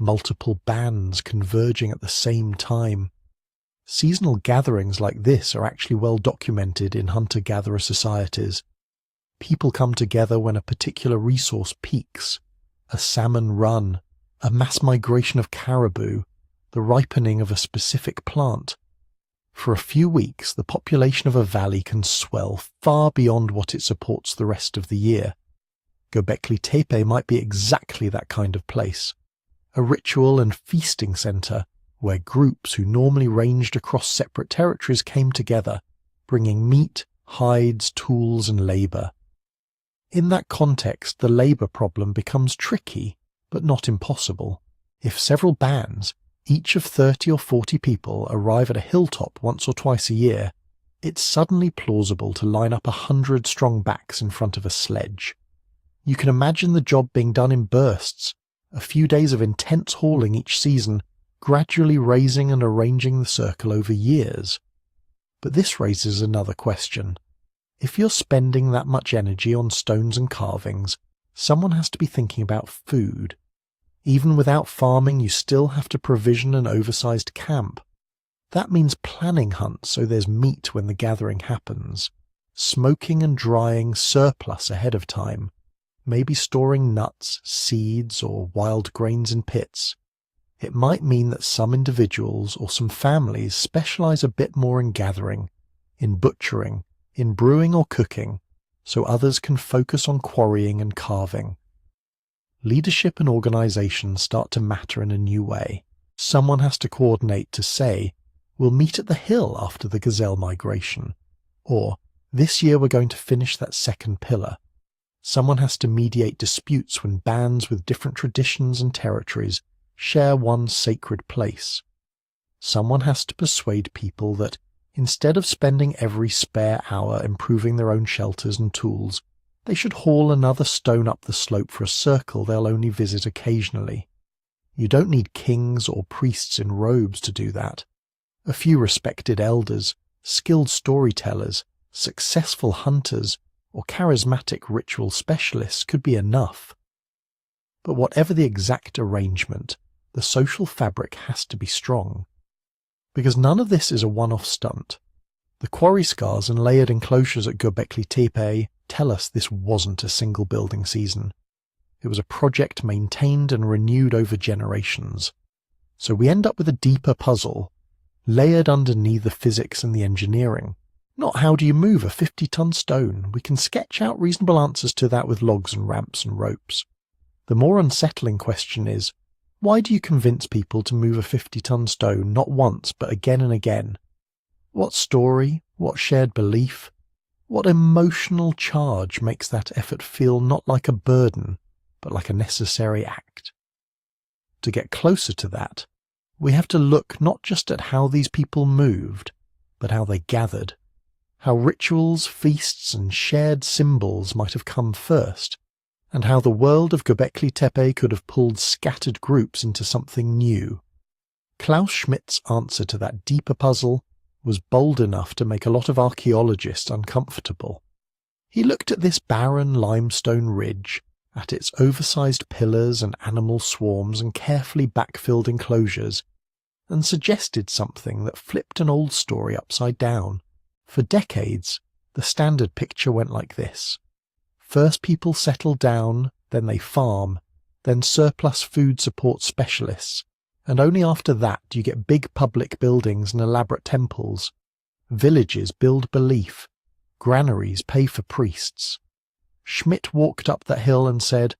Multiple bands converging at the same time. Seasonal gatherings like this are actually well documented in hunter-gatherer societies. People come together when a particular resource peaks. A salmon run, a mass migration of caribou, the ripening of a specific plant. For a few weeks, the population of a valley can swell far beyond what it supports the rest of the year. Göbekli Tepe might be exactly that kind of place, a ritual and feasting centre where groups who normally ranged across separate territories came together, bringing meat, hides, tools and labour. In that context, the labour problem becomes tricky, but not impossible. If several bands, each of 30 or 40 people, arrive at a hilltop once or twice a year, it's suddenly plausible to line up 100-strong backs in front of a sledge. You can imagine the job being done in bursts, a few days of intense hauling each season, gradually raising and arranging the circle over years. But this raises another question. If you're spending that much energy on stones and carvings, someone has to be thinking about food. Even without farming, you still have to provision an oversized camp. That means planning hunts so there's meat when the gathering happens, smoking and drying surplus ahead of time, maybe storing nuts, seeds, or wild grains in pits. It might mean that some individuals or some families specialize a bit more in gathering, in butchering, in brewing or cooking, so others can focus on quarrying and carving. Leadership and organization start to matter in a new way. Someone has to coordinate to say, we'll meet at the hill after the gazelle migration, or this year we're going to finish that second pillar. Someone has to mediate disputes when bands with different traditions and territories share one sacred place. Someone has to persuade people that instead of spending every spare hour improving their own shelters and tools, they should haul another stone up the slope for a circle they'll only visit occasionally. You don't need kings or priests in robes to do that. A few respected elders, skilled storytellers, successful hunters, or charismatic ritual specialists could be enough. But whatever the exact arrangement, the social fabric has to be strong. Because none of this is a one-off stunt. The quarry scars and layered enclosures at Göbekli Tepe tell us this wasn't a single building season. It was a project maintained and renewed over generations. So we end up with a deeper puzzle, layered underneath the physics and the engineering. Not how do you move a 50-ton stone. We can sketch out reasonable answers to that with logs and ramps and ropes. The more unsettling question is, why do you convince people to move a 50-ton stone not once but again and again? What story, what shared belief, what emotional charge makes that effort feel not like a burden, but like a necessary act? To get closer to that, we have to look not just at how these people moved, but how they gathered, how rituals, feasts, and shared symbols might have come first, and how the world of Göbekli Tepe could have pulled scattered groups into something new. Klaus Schmidt's answer to that deeper puzzle was bold enough to make a lot of archaeologists uncomfortable. He looked at this barren limestone ridge, at its oversized pillars and animal swarms and carefully backfilled enclosures, and suggested something that flipped an old story upside down. For decades, the standard picture went like this. First people settle down, then they farm, then surplus food support specialists, and only after that do you get big public buildings and elaborate temples. Villages build belief, granaries pay for priests. Schmidt walked up that hill and said,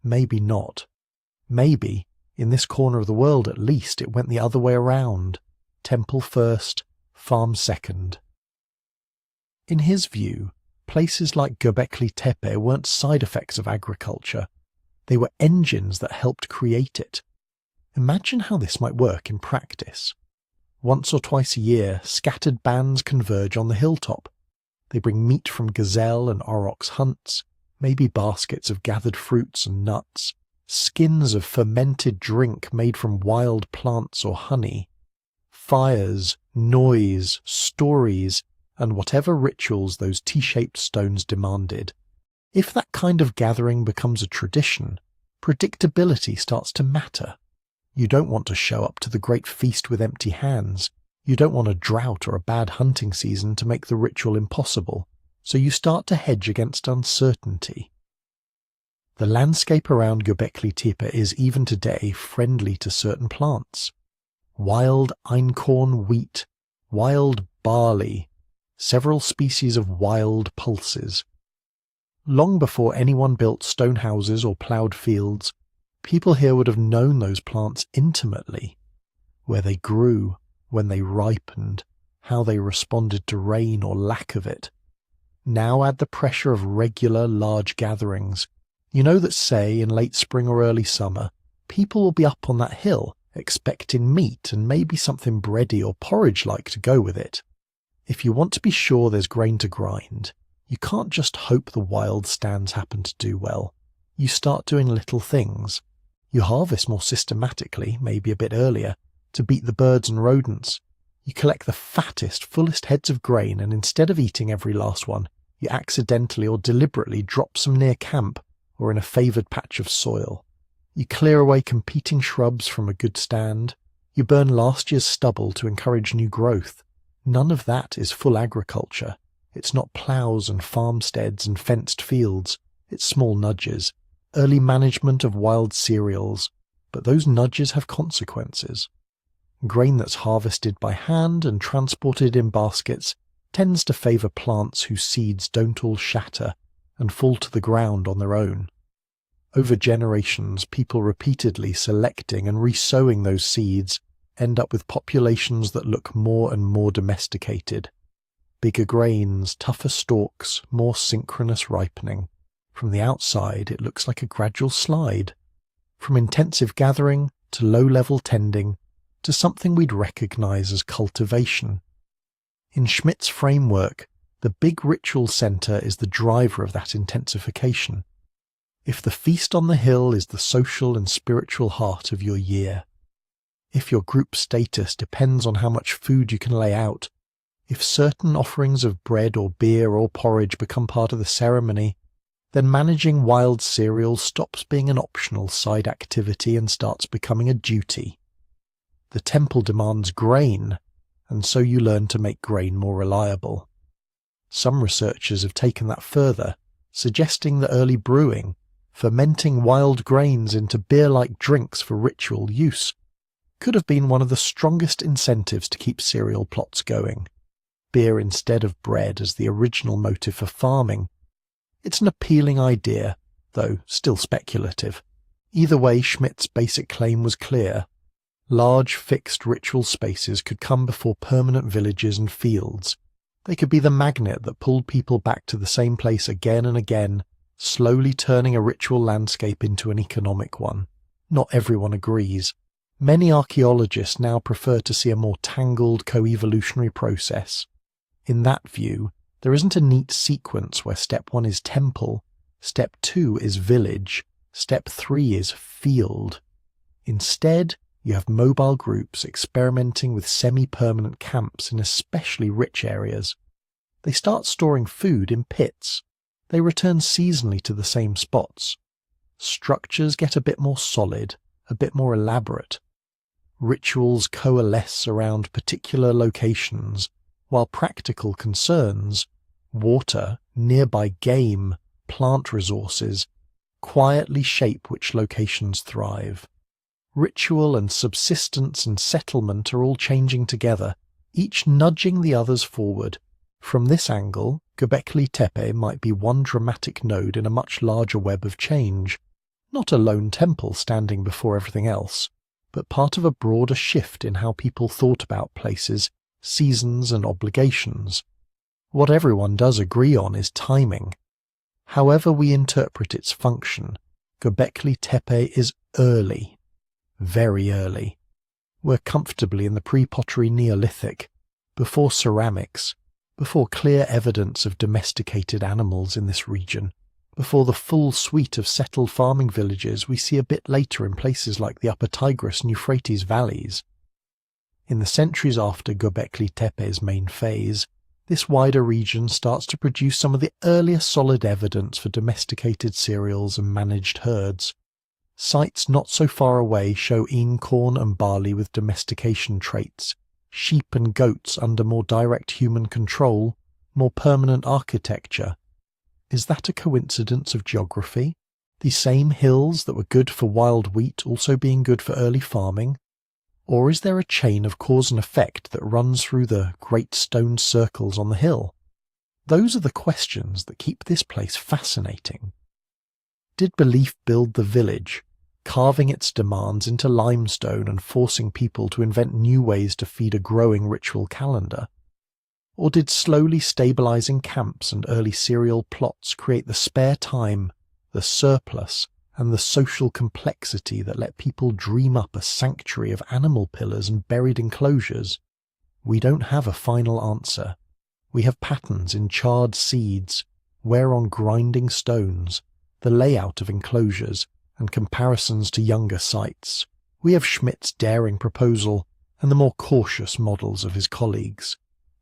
maybe not. Maybe, in this corner of the world at least, it went the other way around. Temple first, farm second. In his view, places like Göbekli Tepe weren't side effects of agriculture. They were engines that helped create it. Imagine how this might work in practice. Once or twice a year, scattered bands converge on the hilltop. They bring meat from gazelle and aurochs hunts, maybe baskets of gathered fruits and nuts, skins of fermented drink made from wild plants or honey, fires, noise, stories, and whatever rituals those T-shaped stones demanded. If that kind of gathering becomes a tradition, predictability starts to matter. You don't want to show up to the great feast with empty hands. You don't want a drought or a bad hunting season to make the ritual impossible, so you start to hedge against uncertainty. The landscape around Göbekli Tepe is even today friendly to certain plants. Wild einkorn wheat, wild barley, several species of wild pulses. Long before anyone built stone houses or ploughed fields, people here would have known those plants intimately, where they grew, when they ripened, how they responded to rain or lack of it. Now add the pressure of regular, large gatherings. You know that, say, in late spring or early summer, people will be up on that hill, expecting meat and maybe something bready or porridge-like to go with it. If you want to be sure there's grain to grind, you can't just hope the wild stands happen to do well. You start doing little things. You harvest more systematically, maybe a bit earlier, to beat the birds and rodents. You collect the fattest, fullest heads of grain, and instead of eating every last one, you accidentally or deliberately drop some near camp or in a favoured patch of soil. You clear away competing shrubs from a good stand. You burn last year's stubble to encourage new growth. None of that is full agriculture. It's not ploughs and farmsteads and fenced fields. It's small nudges, early management of wild cereals, but those nudges have consequences. Grain that's harvested by hand and transported in baskets tends to favour plants whose seeds don't all shatter and fall to the ground on their own. Over generations, people repeatedly selecting and resowing those seeds end up with populations that look more and more domesticated. Bigger grains, tougher stalks, more synchronous ripening. From the outside, it looks like a gradual slide. From intensive gathering to low-level tending to something we'd recognise as cultivation. In Schmidt's framework, the big ritual centre is the driver of that intensification. If the feast on the hill is the social and spiritual heart of your year, if your group status depends on how much food you can lay out, if certain offerings of bread or beer or porridge become part of the ceremony, then managing wild cereals stops being an optional side activity and starts becoming a duty. The temple demands grain, and so you learn to make grain more reliable. Some researchers have taken that further, suggesting that early brewing, fermenting wild grains into beer-like drinks for ritual use, could have been one of the strongest incentives to keep cereal plots going. Beer instead of bread as the original motive for farming. It's an appealing idea, though still speculative. Either way, Schmidt's basic claim was clear. Large, fixed ritual spaces could come before permanent villages and fields. They could be the magnet that pulled people back to the same place again and again, slowly turning a ritual landscape into an economic one. Not everyone agrees. Many archaeologists now prefer to see a more tangled co-evolutionary process. In that view, there isn't a neat sequence where step 1 is temple, step 2 is village, step 3 is field. Instead, you have mobile groups experimenting with semi-permanent camps in especially rich areas. They start storing food in pits. They return seasonally to the same spots. Structures get a bit more solid, a bit more elaborate. Rituals coalesce around particular locations, while practical concerns, water, nearby game, plant resources, quietly shape which locations thrive. Ritual and subsistence and settlement are all changing together, each nudging the others forward. From this angle, Göbekli Tepe might be one dramatic node in a much larger web of change, not a lone temple standing before everything else, but part of a broader shift in how people thought about places, seasons and obligations. What everyone does agree on is timing. However we interpret its function, Göbekli Tepe is early. Very early. We're comfortably in the pre-pottery Neolithic, before ceramics, before clear evidence of domesticated animals in this region, before the full suite of settled farming villages we see a bit later in places like the upper Tigris and Euphrates valleys. In the centuries after Göbekli Tepe's main phase, this wider region starts to produce some of the earliest solid evidence for domesticated cereals and managed herds. Sites not so far away show corn and barley with domestication traits, sheep and goats under more direct human control, more permanent architecture. Is that a coincidence of geography? The same hills that were good for wild wheat also being good for early farming? Or is there a chain of cause and effect that runs through the great stone circles on the hill? Those are the questions that keep this place fascinating. Did belief build the village, carving its demands into limestone and forcing people to invent new ways to feed a growing ritual calendar? Or did slowly stabilizing camps and early serial plots create the spare time, the surplus, and the social complexity that let people dream up a sanctuary of animal pillars and buried enclosures? We don't have a final answer. We have patterns in charred seeds, wear on grinding stones, the layout of enclosures, and comparisons to younger sites. We have Schmidt's daring proposal and the more cautious models of his colleagues.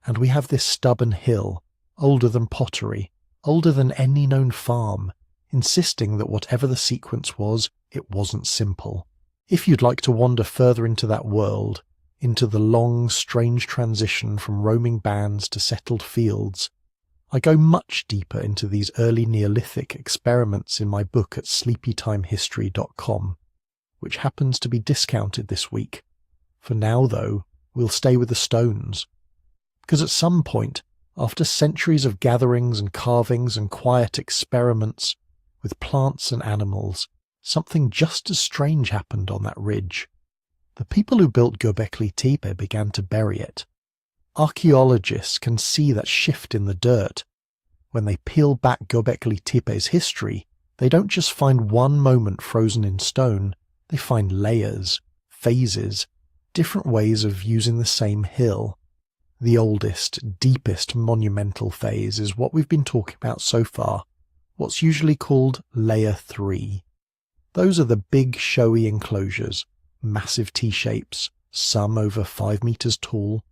And we have this stubborn hill, older than pottery, older than any known farm, insisting that whatever the sequence was, it wasn't simple. If you'd like to wander further into that world, into the long, strange transition from roaming bands to settled fields, I go much deeper into these early Neolithic experiments in my book at sleepytimehistory.com, which happens to be discounted this week. For now, though, we'll stay with the stones. Because at some point, after centuries of gatherings and carvings and quiet experiments with plants and animals, something just as strange happened on that ridge. The people who built Göbekli Tepe began to bury it. Archaeologists can see that shift in the dirt. When they peel back Göbekli Tepe's history, they don't just find one moment frozen in stone, they find layers, phases, different ways of using the same hill. The oldest, deepest monumental phase is what we've been talking about so far, what's usually called Layer 3. Those are the big showy enclosures, massive T-shapes, some over 5 meters tall,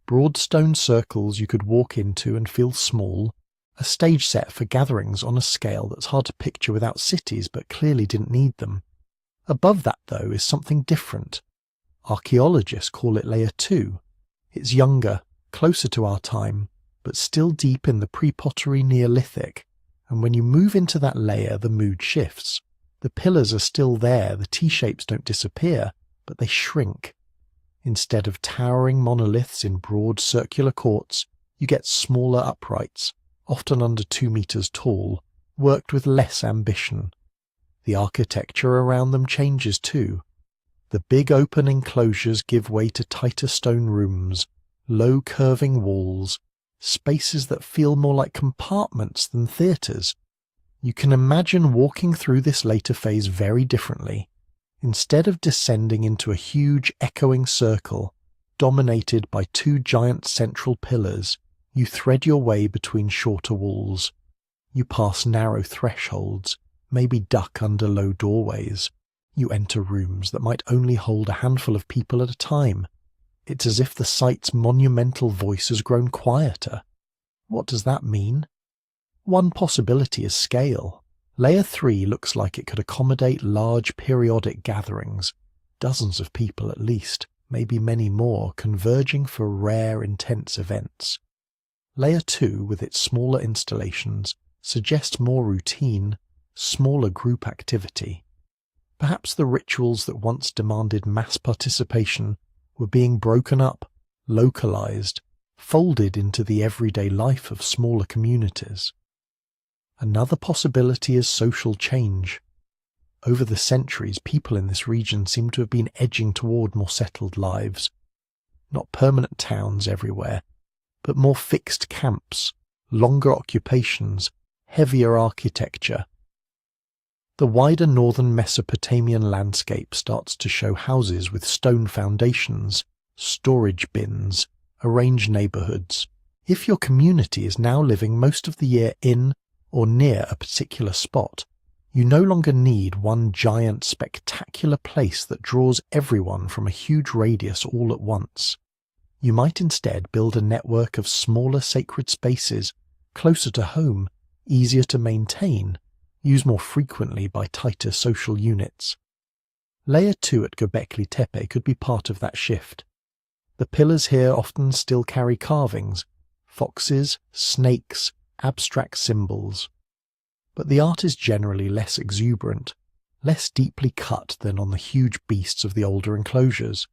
broad stone circles you could walk into and feel small, a stage set for gatherings on a scale that's hard to picture without cities but clearly didn't need them. Above that, though, is something different. Archaeologists call it Layer 2. It's younger, closer to our time, but still deep in the pre-pottery Neolithic, and when you move into that layer the mood shifts. The pillars are still there, the T-shapes don't disappear, but they shrink. Instead of towering monoliths in broad circular courts, you get smaller uprights, often under 2 meters tall, worked with less ambition. The architecture around them changes too. The big open enclosures give way to tighter stone rooms, low curving walls, spaces that feel more like compartments than theatres. You can imagine walking through this later phase very differently. Instead of descending into a huge echoing circle, dominated by 2 giant central pillars, you thread your way between shorter walls. You pass narrow thresholds, maybe duck under low doorways. You enter rooms that might only hold a handful of people at a time. It's as if the site's monumental voice has grown quieter. What does that mean? One possibility is scale. Layer 3 looks like it could accommodate large periodic gatherings, dozens of people at least, maybe many more, converging for rare, intense events. Layer 2, with its smaller installations, suggests more routine, smaller group activity. Perhaps the rituals that once demanded mass participation were being broken up, localized, folded into the everyday life of smaller communities. Another possibility is social change. Over the centuries, people in this region seem to have been edging toward more settled lives. Not permanent towns everywhere, but more fixed camps, longer occupations, heavier architecture. The wider northern Mesopotamian landscape starts to show houses with stone foundations, storage bins, arranged neighborhoods. If your community is now living most of the year in or near a particular spot, you no longer need one giant, spectacular place that draws everyone from a huge radius all at once. You might instead build a network of smaller sacred spaces, closer to home, easier to maintain, used more frequently by tighter social units. Layer 2 at Göbekli Tepe could be part of that shift. The pillars here often still carry carvings, foxes, snakes, abstract symbols. But the art is generally less exuberant, less deeply cut than on the huge beasts of the older enclosures.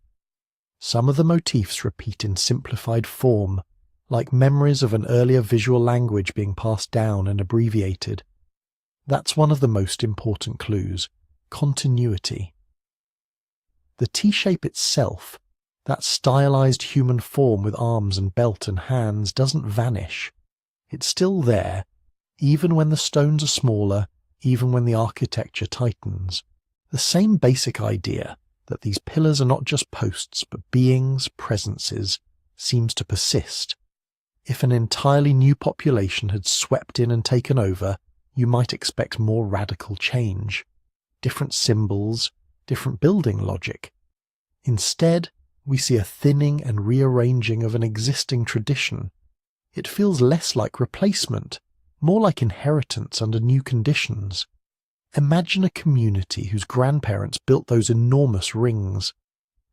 Some of the motifs repeat in simplified form, like memories of an earlier visual language being passed down and abbreviated. That's one of the most important clues: continuity. The T-shape itself, that stylized human form with arms and belt and hands, doesn't vanish. It's still there, even when the stones are smaller, even when the architecture tightens. The same basic idea, that these pillars are not just posts but beings, presences, seems to persist. If an entirely new population had swept in and taken over, you might expect more radical change. Different symbols, different building logic. Instead, we see a thinning and rearranging of an existing tradition. It feels less like replacement, more like inheritance under new conditions. Imagine a community whose grandparents built those enormous rings.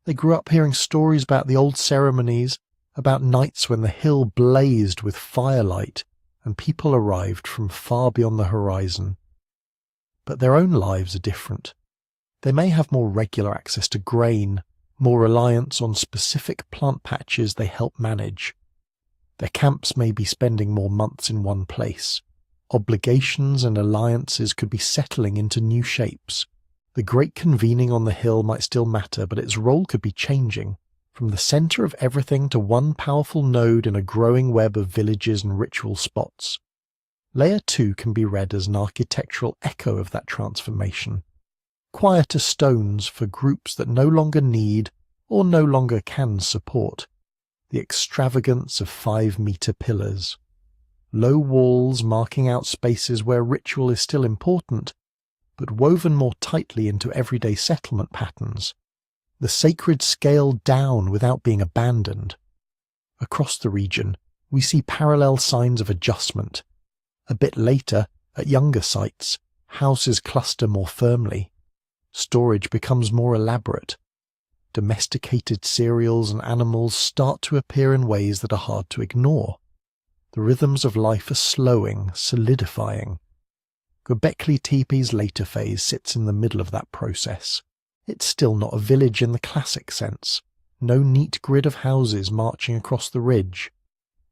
They grew up hearing stories about the old ceremonies, about nights when the hill blazed with firelight and people arrived from far beyond the horizon. But their own lives are different. They may have more regular access to grain, more reliance on specific plant patches they help manage. Their camps may be spending more months in one place. Obligations and alliances could be settling into new shapes. The great convening on the hill might still matter, but its role could be changing, from the center of everything to one powerful node in a growing web of villages and ritual spots. Layer 2 can be read as an architectural echo of that transformation. Quieter stones for groups that no longer need or no longer can support. The extravagance of 5-meter pillars. Low walls marking out spaces where ritual is still important, but woven more tightly into everyday settlement patterns. The sacred scaled down without being abandoned. Across the region, we see parallel signs of adjustment. A bit later, at younger sites, houses cluster more firmly. Storage becomes more elaborate. Domesticated cereals and animals start to appear in ways that are hard to ignore. The rhythms of life are slowing, solidifying. Göbekli Tepe's later phase sits in the middle of that process. It's still not a village in the classic sense, no neat grid of houses marching across the ridge,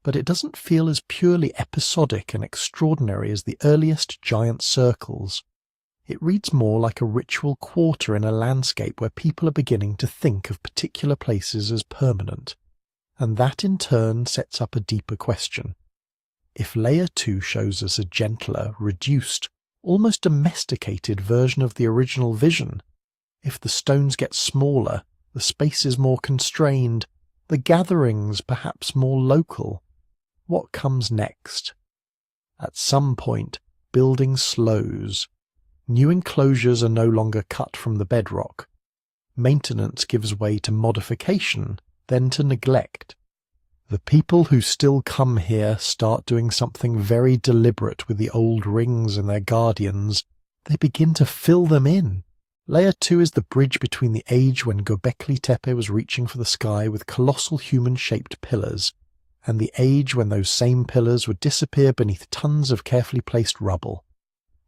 but it doesn't feel as purely episodic and extraordinary as the earliest giant circles. It reads more like a ritual quarter in a landscape where people are beginning to think of particular places as permanent, and that in turn sets up a deeper question. If Layer 2 shows us a gentler, reduced, almost domesticated version of the original vision, if the stones get smaller, the space is more constrained, the gatherings perhaps more local, what comes next? At some point, building slows. New enclosures are no longer cut from the bedrock. Maintenance gives way to modification, then to neglect. The people who still come here start doing something very deliberate with the old rings and their guardians. They begin to fill them in. Layer 2 is the bridge between the age when Göbekli Tepe was reaching for the sky with colossal human-shaped pillars, and the age when those same pillars would disappear beneath tons of carefully placed rubble.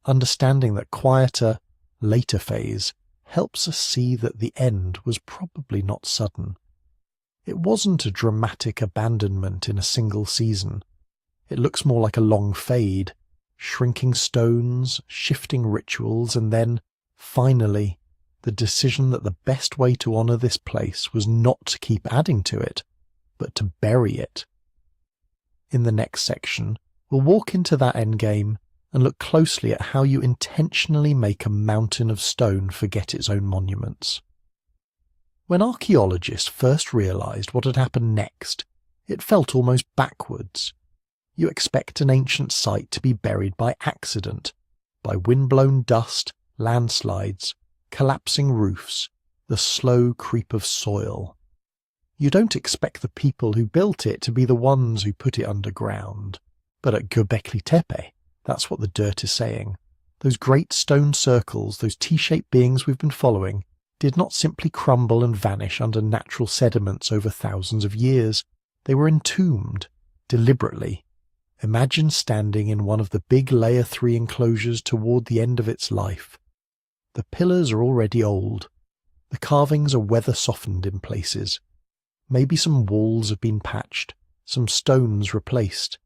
Understanding that quieter, later phase helps us see that the end was probably not sudden. It wasn't a dramatic abandonment in a single season. It looks more like a long fade, shrinking stones, shifting rituals, and then, finally, the decision that the best way to honour this place was not to keep adding to it, but to bury it. In the next section, we'll walk into that endgame and look closely at how you intentionally make a mountain of stone forget its own monuments. When archaeologists first realised what had happened next, it felt almost backwards. You expect an ancient site to be buried by accident, by wind-blown dust, landslides, collapsing roofs, the slow creep of soil. You don't expect the people who built it to be the ones who put it underground. But at Göbekli Tepe, that's what the dirt is saying. Those great stone circles, those T-shaped beings we've been following, did not simply crumble and vanish under natural sediments over thousands of years. They were entombed, deliberately. Imagine standing in one of the big Layer 3 enclosures toward the end of its life. The pillars are already old. The carvings are weather-softened in places. Maybe some walls have been patched, some stones replaced.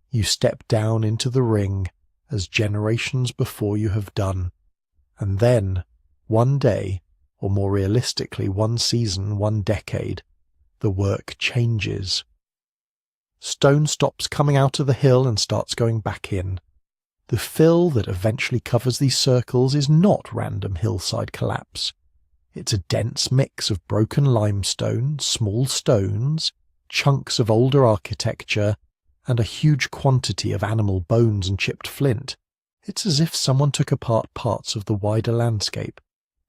You step down into the ring as generations before you have done. And then, one day, or more realistically, one season, one decade, the work changes. Stone stops coming out of the hill and starts going back in. The fill that eventually covers these circles is not random hillside collapse. It's a dense mix of broken limestone, small stones, chunks of older architecture, and a huge quantity of animal bones and chipped flint. It's as if someone took apart parts of the wider landscape,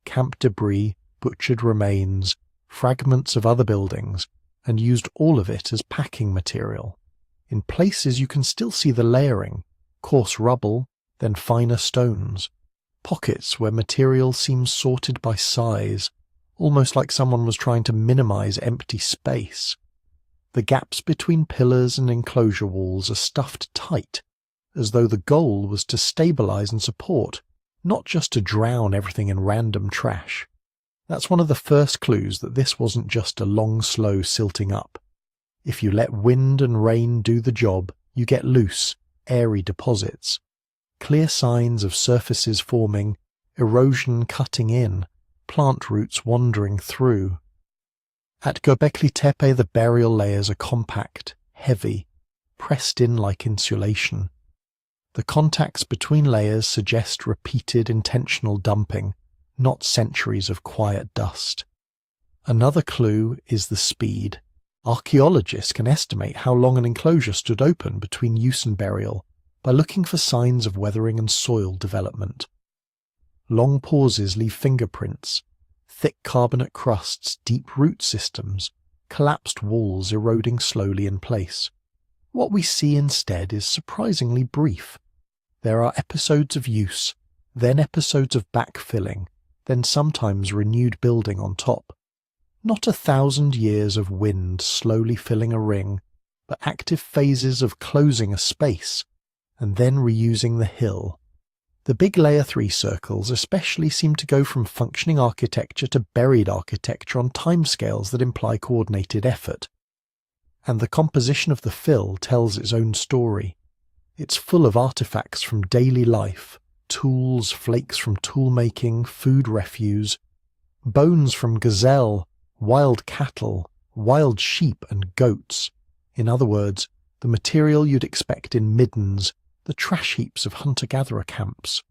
camp debris, butchered remains, fragments of other buildings, and used all of it as packing material. In places you can still see the layering, coarse rubble, then finer stones, pockets where material seems sorted by size, almost like someone was trying to minimize empty space. The gaps between pillars and enclosure walls are stuffed tight, as though the goal was to stabilize and support, not just to drown everything in random trash. That's one of the first clues that this wasn't just a long, slow silting up. If you let wind and rain do the job, you get loose, airy deposits. Clear signs of surfaces forming, erosion cutting in, plant roots wandering through. At Göbekli Tepe the burial layers are compact, heavy, pressed in like insulation. The contacts between layers suggest repeated intentional dumping, not centuries of quiet dust. Another clue is the speed. Archaeologists can estimate how long an enclosure stood open between use and burial by looking for signs of weathering and soil development. Long pauses leave fingerprints, thick carbonate crusts, deep root systems, collapsed walls eroding slowly in place. What we see instead is surprisingly brief. There are episodes of use, then episodes of backfilling, then sometimes renewed building on top. Not 1,000 years of wind slowly filling a ring, but active phases of closing a space, and then reusing the hill. The big Layer 3 circles especially seem to go from functioning architecture to buried architecture on timescales that imply coordinated effort. And the composition of the fill tells its own story. It's full of artifacts from daily life, tools, flakes from tool-making, food refuse, bones from gazelle, wild cattle, wild sheep and goats. In other words, the material you'd expect in middens, the trash heaps of hunter-gatherer camps.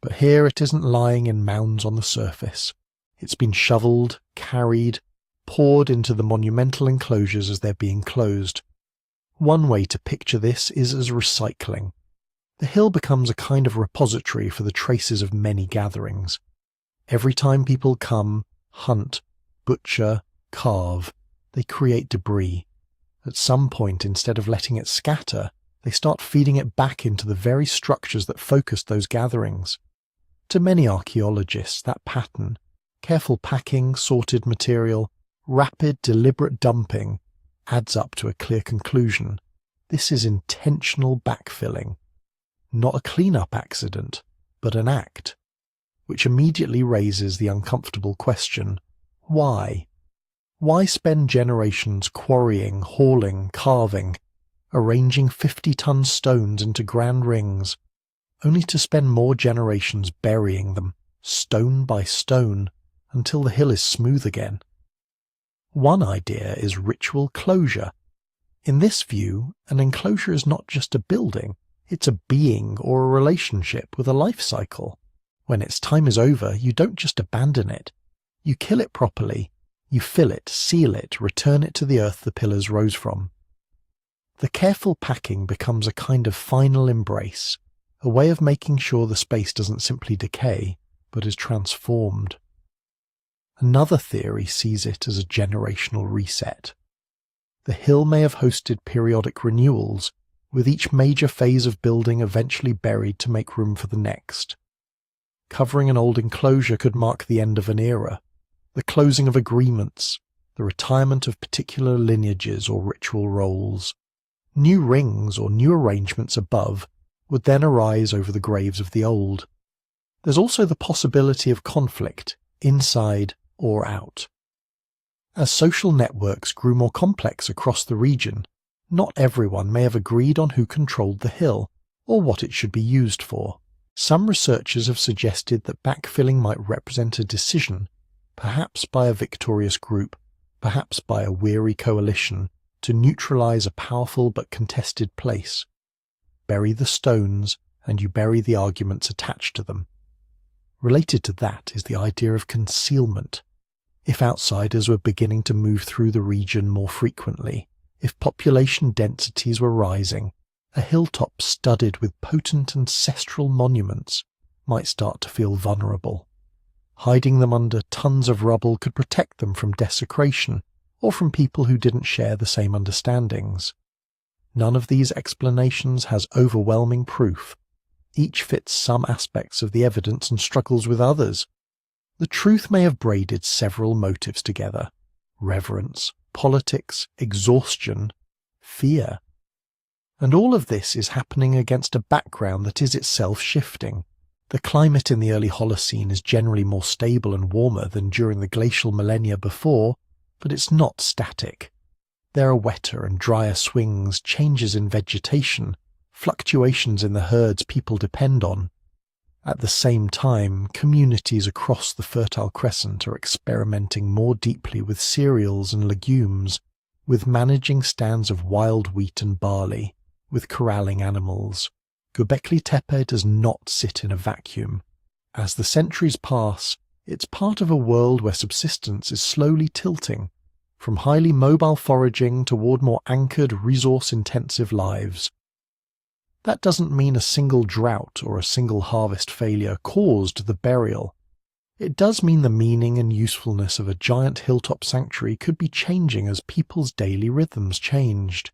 But here it isn't lying in mounds on the surface. It's been shoveled, carried, poured into the monumental enclosures as they're being closed. One way to picture this is as recycling. The hill becomes a kind of repository for the traces of many gatherings. Every time people come, hunt, butcher, carve, they create debris. At some point, instead of letting it scatter, they start feeding it back into the very structures that focused those gatherings. To many archaeologists, that pattern, careful packing, sorted material, rapid, deliberate dumping, adds up to a clear conclusion. This is intentional backfilling. Not a clean-up accident, but an act. Which immediately raises the uncomfortable question, why? Why spend generations quarrying, hauling, carving, arranging 50-ton stones into grand rings, only to spend more generations burying them, stone by stone, until the hill is smooth again? One idea is ritual closure. In this view, an enclosure is not just a building, it's a being or a relationship with a life cycle. When its time is over, you don't just abandon it. You kill it properly. You fill it, seal it, return it to the earth the pillars rose from. The careful packing becomes a kind of final embrace, a way of making sure the space doesn't simply decay, but is transformed. Another theory sees it as a generational reset. The hill may have hosted periodic renewals, with each major phase of building eventually buried to make room for the next. Covering an old enclosure could mark the end of an era, the closing of agreements, the retirement of particular lineages or ritual roles. New rings or new arrangements above would then arise over the graves of the old. There's also the possibility of conflict, inside or out. As social networks grew more complex across the region, not everyone may have agreed on who controlled the hill or what it should be used for. Some researchers have suggested that backfilling might represent a decision, perhaps by a victorious group, perhaps by a weary coalition, to neutralize a powerful but contested place. Bury the stones, and you bury the arguments attached to them. Related to that is the idea of concealment. If outsiders were beginning to move through the region more frequently, if population densities were rising, a hilltop studded with potent ancestral monuments might start to feel vulnerable. Hiding them under tons of rubble could protect them from desecration or from people who didn't share the same understandings. None of these explanations has overwhelming proof. Each fits some aspects of the evidence and struggles with others. The truth may have braided several motives together: reverence, politics, exhaustion, fear. And all of this is happening against a background that is itself shifting. The climate in the early Holocene is generally more stable and warmer than during the glacial millennia before, but it's not static. There are wetter and drier swings, changes in vegetation, fluctuations in the herds people depend on. At the same time, communities across the Fertile Crescent are experimenting more deeply with cereals and legumes, with managing stands of wild wheat and barley, with corralling animals. Göbekli Tepe does not sit in a vacuum. As the centuries pass, it's part of a world where subsistence is slowly tilting, from highly mobile foraging toward more anchored, resource-intensive lives. That doesn't mean a single drought or a single harvest failure caused the burial. It does mean the meaning and usefulness of a giant hilltop sanctuary could be changing as people's daily rhythms changed.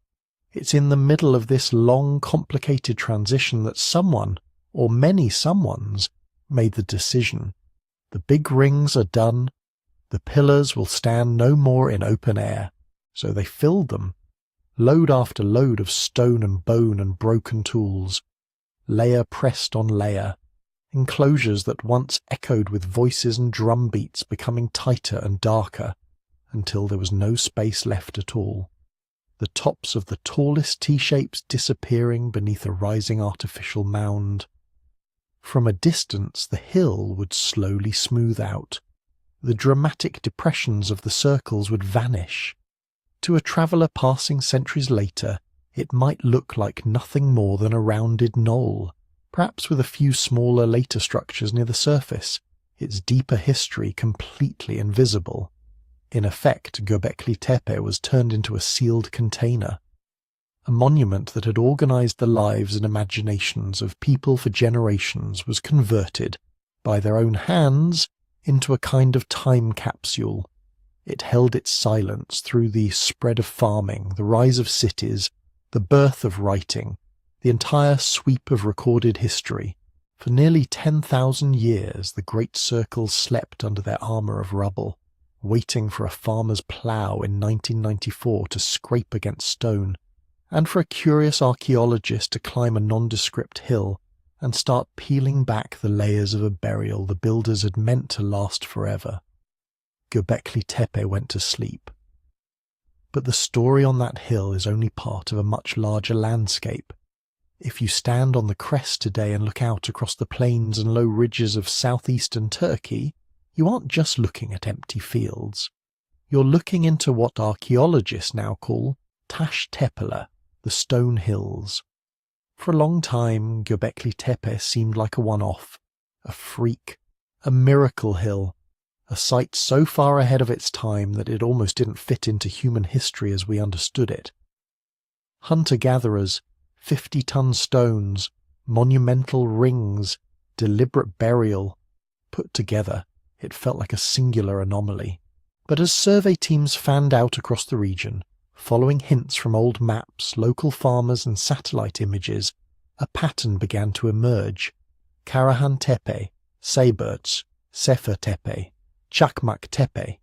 It's in the middle of this long, complicated transition that someone, or many someones, made the decision. The big rings are done. The pillars will stand no more in open air. So they filled them. Load after load of stone and bone and broken tools. Layer pressed on layer. Enclosures that once echoed with voices and drum beats becoming tighter and darker, until there was no space left at all. The tops of the tallest T-shapes disappearing beneath a rising artificial mound. From a distance, the hill would slowly smooth out. The dramatic depressions of the circles would vanish. To a traveller passing centuries later, it might look like nothing more than a rounded knoll, perhaps with a few smaller later structures near the surface, its deeper history completely invisible. In effect, Göbekli Tepe was turned into a sealed container, a monument that had organized the lives and imaginations of people for generations was converted, by their own hands, into a kind of time capsule. It held its silence through the spread of farming, the rise of cities, the birth of writing, the entire sweep of recorded history. For nearly 10,000 years the great circles slept under their armour of rubble, waiting for a farmer's plough in 1994 to scrape against stone, and for a curious archaeologist to climb a nondescript hill and start peeling back the layers of a burial the builders had meant to last forever. Göbekli Tepe went to sleep. But the story on that hill is only part of a much larger landscape. If you stand on the crest today and look out across the plains and low ridges of southeastern Turkey, you aren't just looking at empty fields. You're looking into what archaeologists now call Taş Tepeler, the stone hills. For a long time, Göbekli Tepe seemed like a one-off, a freak, a miracle hill, a site so far ahead of its time that it almost didn't fit into human history as we understood it. Hunter-gatherers, 50-ton stones, monumental rings, deliberate burial. Put together, it felt like a singular anomaly. But as survey teams fanned out across the region, following hints from old maps, local farmers and satellite images, a pattern began to emerge. Karahan Tepe, Seyberts, Sefer Tepe, Çakmak Tepe.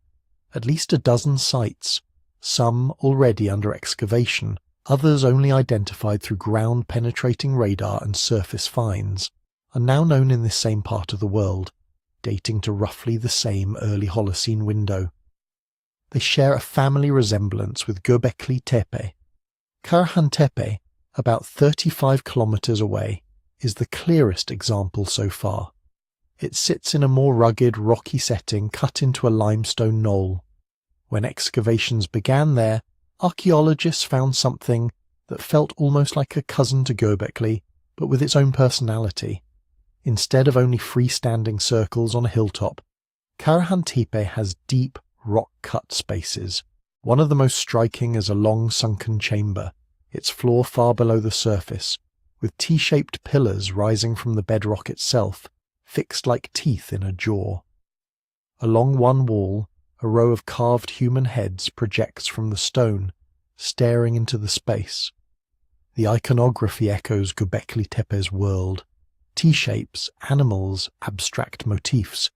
At least a dozen sites, some already under excavation, others only identified through ground-penetrating radar and surface finds, are now known in this same part of the world, dating to roughly the same early Holocene window. They share a family resemblance with Göbekli Tepe. Karahan Tepe, about 35 kilometers away, is the clearest example so far. It sits in a more rugged, rocky setting cut into a limestone knoll. When excavations began there, archaeologists found something that felt almost like a cousin to Göbekli, but with its own personality. Instead of only freestanding circles on a hilltop, Karahan Tepe has deep, rock-cut spaces. One of the most striking is a long sunken chamber, its floor far below the surface, with T-shaped pillars rising from the bedrock itself, fixed like teeth in a jaw. Along one wall, a row of carved human heads projects from the stone, staring into the space. The iconography echoes Göbekli Tepe's world. T-shapes, animals, abstract motifs,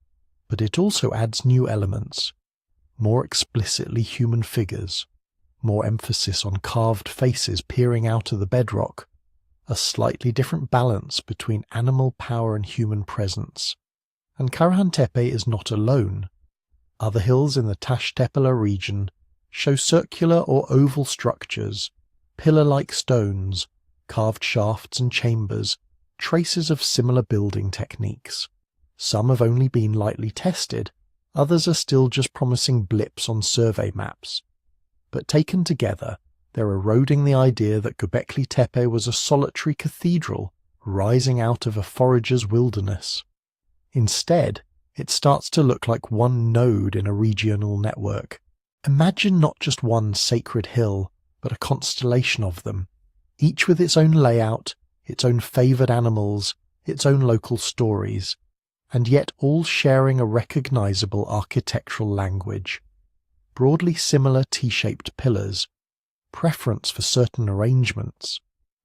but it also adds new elements. More explicitly human figures, more emphasis on carved faces peering out of the bedrock, a slightly different balance between animal power and human presence. And Karahan Tepe is not alone. Other hills in the Tash Tepele region show circular or oval structures, pillar-like stones, carved shafts and chambers, traces of similar building techniques. Some have only been lightly tested, others are still just promising blips on survey maps. But taken together, they're eroding the idea that Göbekli Tepe was a solitary cathedral rising out of a forager's wilderness. Instead, it starts to look like one node in a regional network. Imagine not just one sacred hill, but a constellation of them, each with its own layout, its own favoured animals, its own local stories, and yet all sharing a recognisable architectural language. Broadly similar T-shaped pillars, preference for certain arrangements,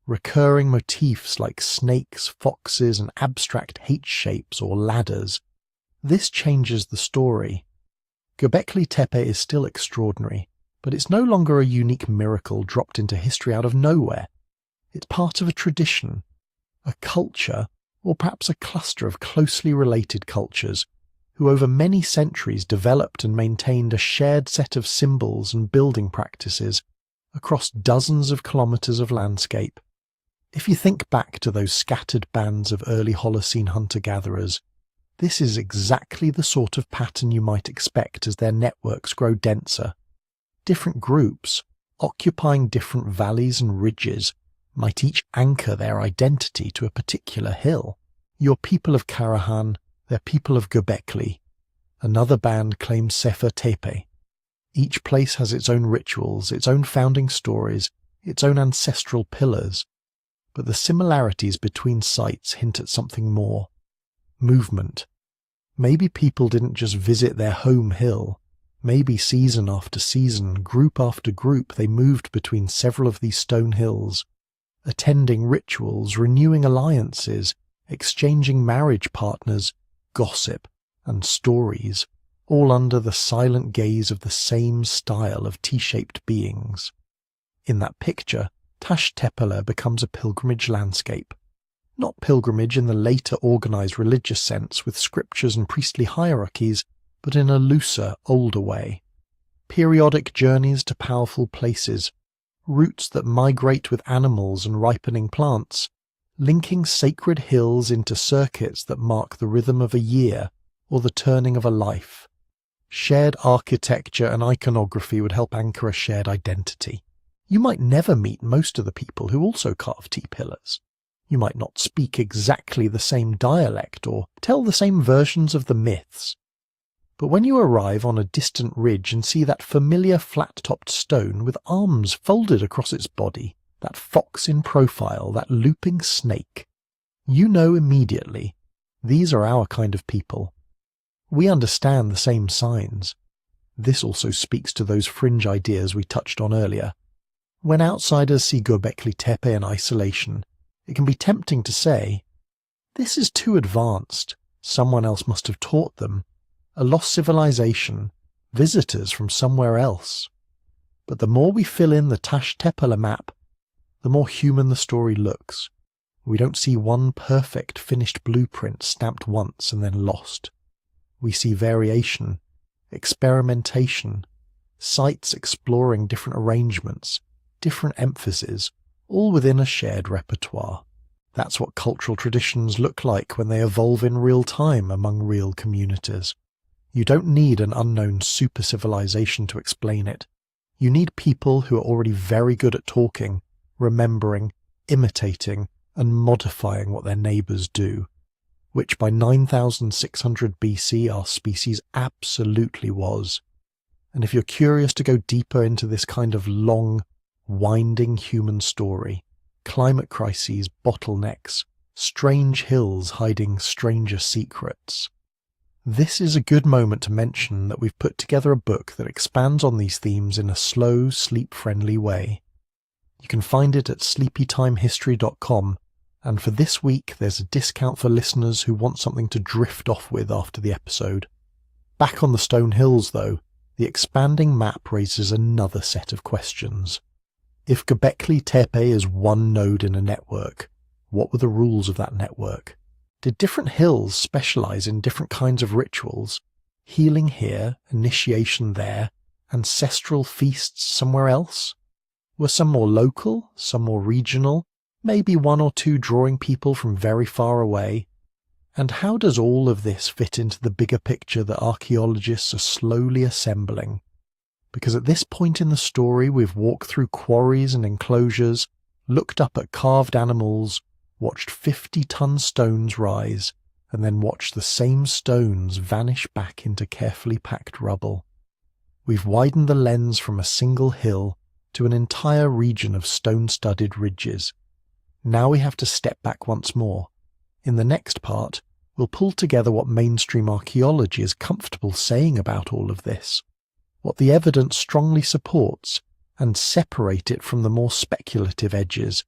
recurring motifs like snakes, foxes, and abstract H-shapes or ladders. This changes the story. Göbekli Tepe is still extraordinary, but it's no longer a unique miracle dropped into history out of nowhere. It's part of a tradition, a culture, or perhaps a cluster of closely related cultures, who over many centuries developed and maintained a shared set of symbols and building practices across dozens of kilometres of landscape. If you think back to those scattered bands of early Holocene hunter-gatherers, this is exactly the sort of pattern you might expect as their networks grow denser. Different groups, occupying different valleys and ridges, might each anchor their identity to a particular hill. You're people of Karahan, they're people of Göbekli. Another band claims Sefer Tepe. Each place has its own rituals, its own founding stories, its own ancestral pillars. But the similarities between sites hint at something more. Movement. Maybe people didn't just visit their home hill. Maybe season after season, group after group, they moved between several of these stone hills, attending rituals, renewing alliances, exchanging marriage partners, gossip, and stories, all under the silent gaze of the same style of T-shaped beings. In that picture, Tash Tepele becomes a pilgrimage landscape. Not pilgrimage in the later organised religious sense with scriptures and priestly hierarchies, but in a looser, older way. Periodic journeys to powerful places, routes that migrate with animals and ripening plants, linking sacred hills into circuits that mark the rhythm of a year or the turning of a life. Shared architecture and iconography would help anchor a shared identity. You might never meet most of the people who also carve T-pillars. You might not speak exactly the same dialect or tell the same versions of the myths. But when you arrive on a distant ridge and see that familiar flat-topped stone with arms folded across its body, that fox in profile, that looping snake, you know immediately, these are our kind of people. We understand the same signs. This also speaks to those fringe ideas we touched on earlier. When outsiders see Göbekli Tepe in isolation, it can be tempting to say, this is too advanced, someone else must have taught them, a lost civilization, visitors from somewhere else. But the more we fill in the Tash Tepele map, the more human the story looks. We don't see one perfect finished blueprint stamped once and then lost. We see variation, experimentation, sites exploring different arrangements, different emphases, all within a shared repertoire. That's what cultural traditions look like when they evolve in real time among real communities. You don't need an unknown super civilization to explain it. You need people who are already very good at talking, remembering, imitating, and modifying what their neighbours do, which by 9600 BC our species absolutely was. And if you're curious to go deeper into this kind of long, winding human story, climate crises, bottlenecks, strange hills hiding stranger secrets, this is a good moment to mention that we've put together a book that expands on these themes in a slow, sleep-friendly way. You can find it at sleepytimehistory.com, and for this week there's a discount for listeners who want something to drift off with after the episode. Back on the stone hills though, the expanding map raises another set of questions. If Göbekli Tepe is one node in a network, what were the rules of that network? Did different hills specialize in different kinds of rituals? Healing here, initiation there, ancestral feasts somewhere else? Were some more local, some more regional, maybe one or two drawing people from very far away? And how does all of this fit into the bigger picture that archaeologists are slowly assembling? Because at this point in the story we've walked through quarries and enclosures, looked up at carved animals, watched 50-ton stones rise, and then watched the same stones vanish back into carefully packed rubble. We've widened the lens from a single hill to an entire region of stone-studded ridges. Now we have to step back once more. In the next part, we'll pull together what mainstream archaeology is comfortable saying about all of this, what the evidence strongly supports, and separate it from the more speculative edges,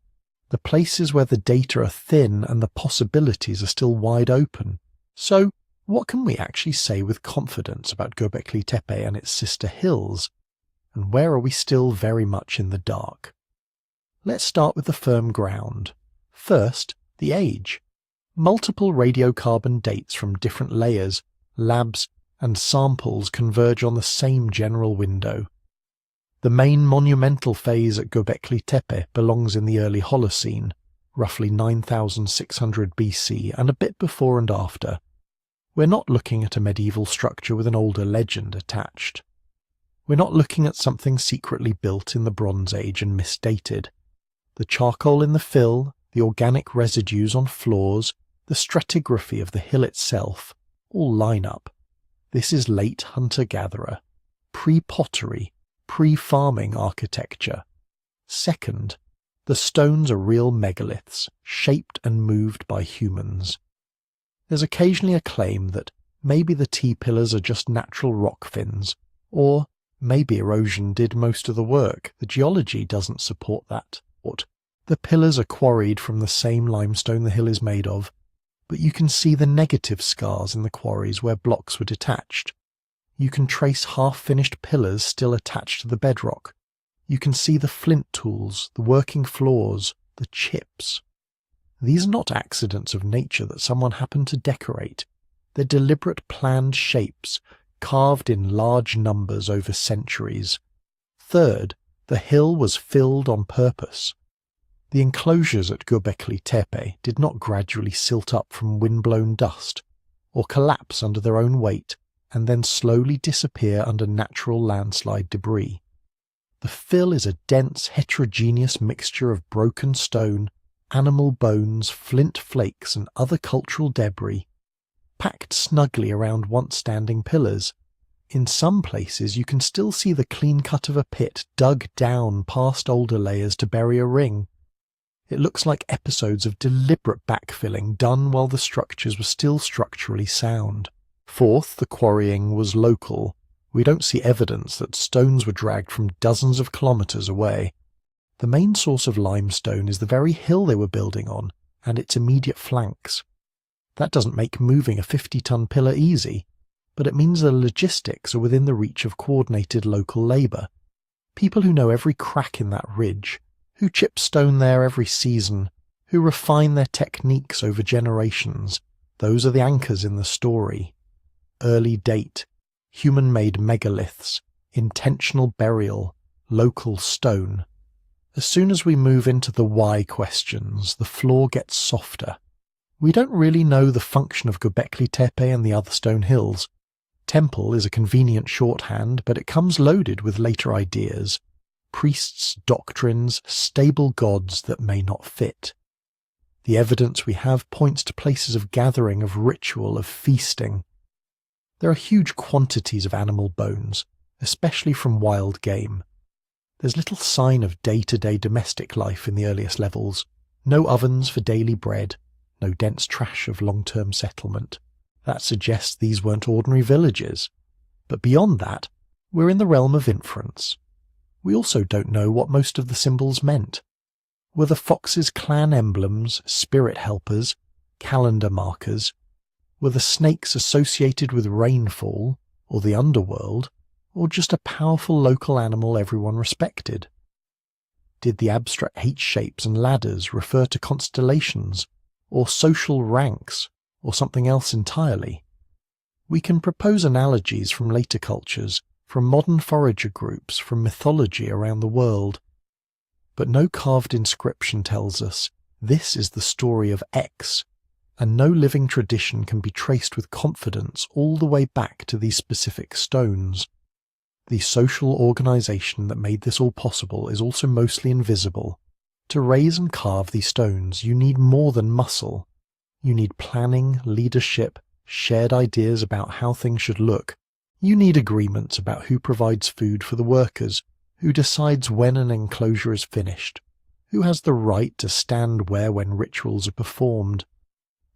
the places where the data are thin and the possibilities are still wide open. So, what can we actually say with confidence about Göbekli Tepe and its sister hills? And where are we still very much in the dark? Let's start with the firm ground. First, the age. Multiple radiocarbon dates from different layers, labs, and samples converge on the same general window. The main monumental phase at Göbekli Tepe belongs in the early Holocene, roughly 9600 BC, and a bit before and after. We're not looking at a medieval structure with an older legend attached. We're not looking at something secretly built in the Bronze Age and misdated. The charcoal in the fill, the organic residues on floors, the stratigraphy of the hill itself, all line up. This is late hunter-gatherer, pre-pottery, pre-farming architecture. Second, the stones are real megaliths, shaped and moved by humans. There's occasionally a claim that maybe the T-pillars are just natural rock fins, or maybe erosion did most of the work. The geology doesn't support that. The pillars are quarried from the same limestone the hill is made of, but you can see the negative scars in the quarries where blocks were detached. You can trace half-finished pillars still attached to the bedrock. You can see the flint tools, the working floors, the chips. These are not accidents of nature that someone happened to decorate. They're deliberate planned shapes, carved in large numbers over centuries. Third, the hill was filled on purpose. The enclosures at Göbekli Tepe did not gradually silt up from wind-blown dust, or collapse under their own weight, and then slowly disappear under natural landslide debris. The fill is a dense, heterogeneous mixture of broken stone, animal bones, flint flakes, and other cultural debris, packed snugly around once-standing pillars. In some places you can still see the clean cut of a pit dug down past older layers to bury a ring. It looks like episodes of deliberate backfilling done while the structures were still structurally sound. Fourth, the quarrying was local. We don't see evidence that stones were dragged from dozens of kilometres away. The main source of limestone is the very hill they were building on, and its immediate flanks. That doesn't make moving a 50-ton pillar easy, but it means the logistics are within the reach of coordinated local labour. People who know every crack in that ridge, who chip stone there every season, who refine their techniques over generations, those are the anchors in the story. Early date, human-made megaliths, intentional burial, local stone. As soon as we move into the why questions, the floor gets softer. We don't really know the function of Göbekli Tepe and the other stone hills. Temple is a convenient shorthand, but it comes loaded with later ideas. Priests, doctrines, stable gods that may not fit. The evidence we have points to places of gathering, of ritual, of feasting. There are huge quantities of animal bones, especially from wild game. There's little sign of day-to-day domestic life in the earliest levels. No ovens for daily bread, no dense trash of long-term settlement. That suggests these weren't ordinary villages. But beyond that, we're in the realm of inference. We also don't know what most of the symbols meant. Were the foxes clan emblems, spirit helpers, calendar markers? Were the snakes associated with rainfall, or the underworld, or just a powerful local animal everyone respected? Did the abstract H-shapes and ladders refer to constellations, or social ranks, or something else entirely? We can propose analogies from later cultures, from modern forager groups, from mythology around the world. But no carved inscription tells us this is the story of X, and no living tradition can be traced with confidence all the way back to these specific stones. The social organization that made this all possible is also mostly invisible. To raise and carve these stones, you need more than muscle. You need planning, leadership, shared ideas about how things should look. You need agreements about who provides food for the workers, who decides when an enclosure is finished, who has the right to stand where when rituals are performed.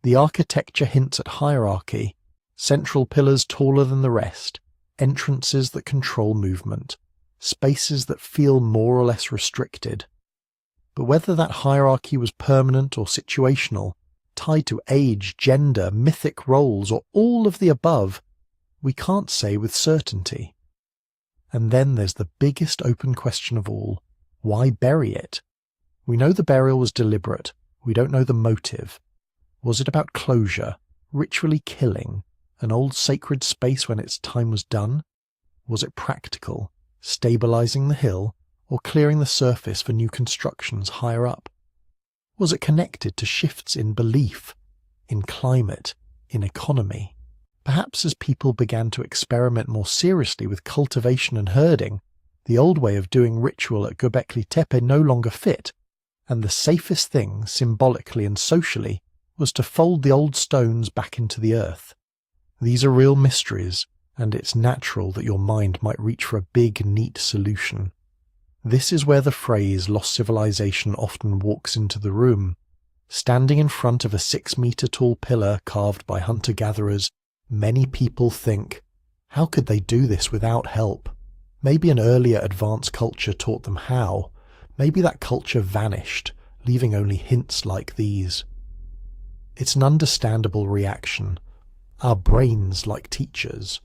The architecture hints at hierarchy, central pillars taller than the rest, entrances that control movement, spaces that feel more or less restricted. But whether that hierarchy was permanent or situational, tied to age, gender, mythic roles, or all of the above, we can't say with certainty. And then there's the biggest open question of all: why bury it? We know the burial was deliberate. We don't know the motive. Was it about closure, ritually killing, an old sacred space when its time was done? Was it practical, stabilizing the hill, or clearing the surface for new constructions higher up? Was it connected to shifts in belief, in climate, in economy? Perhaps as people began to experiment more seriously with cultivation and herding, the old way of doing ritual at Göbekli Tepe no longer fit, and the safest thing, symbolically and socially, was to fold the old stones back into the earth. These are real mysteries, and it's natural that your mind might reach for a big, neat solution. This is where the phrase lost civilization often walks into the room. Standing in front of a 6-meter-tall pillar carved by hunter-gatherers, many people think, how could they do this without help? Maybe an earlier advanced culture taught them how. Maybe that culture vanished, leaving only hints like these. It's an understandable reaction. Our brains like teachers.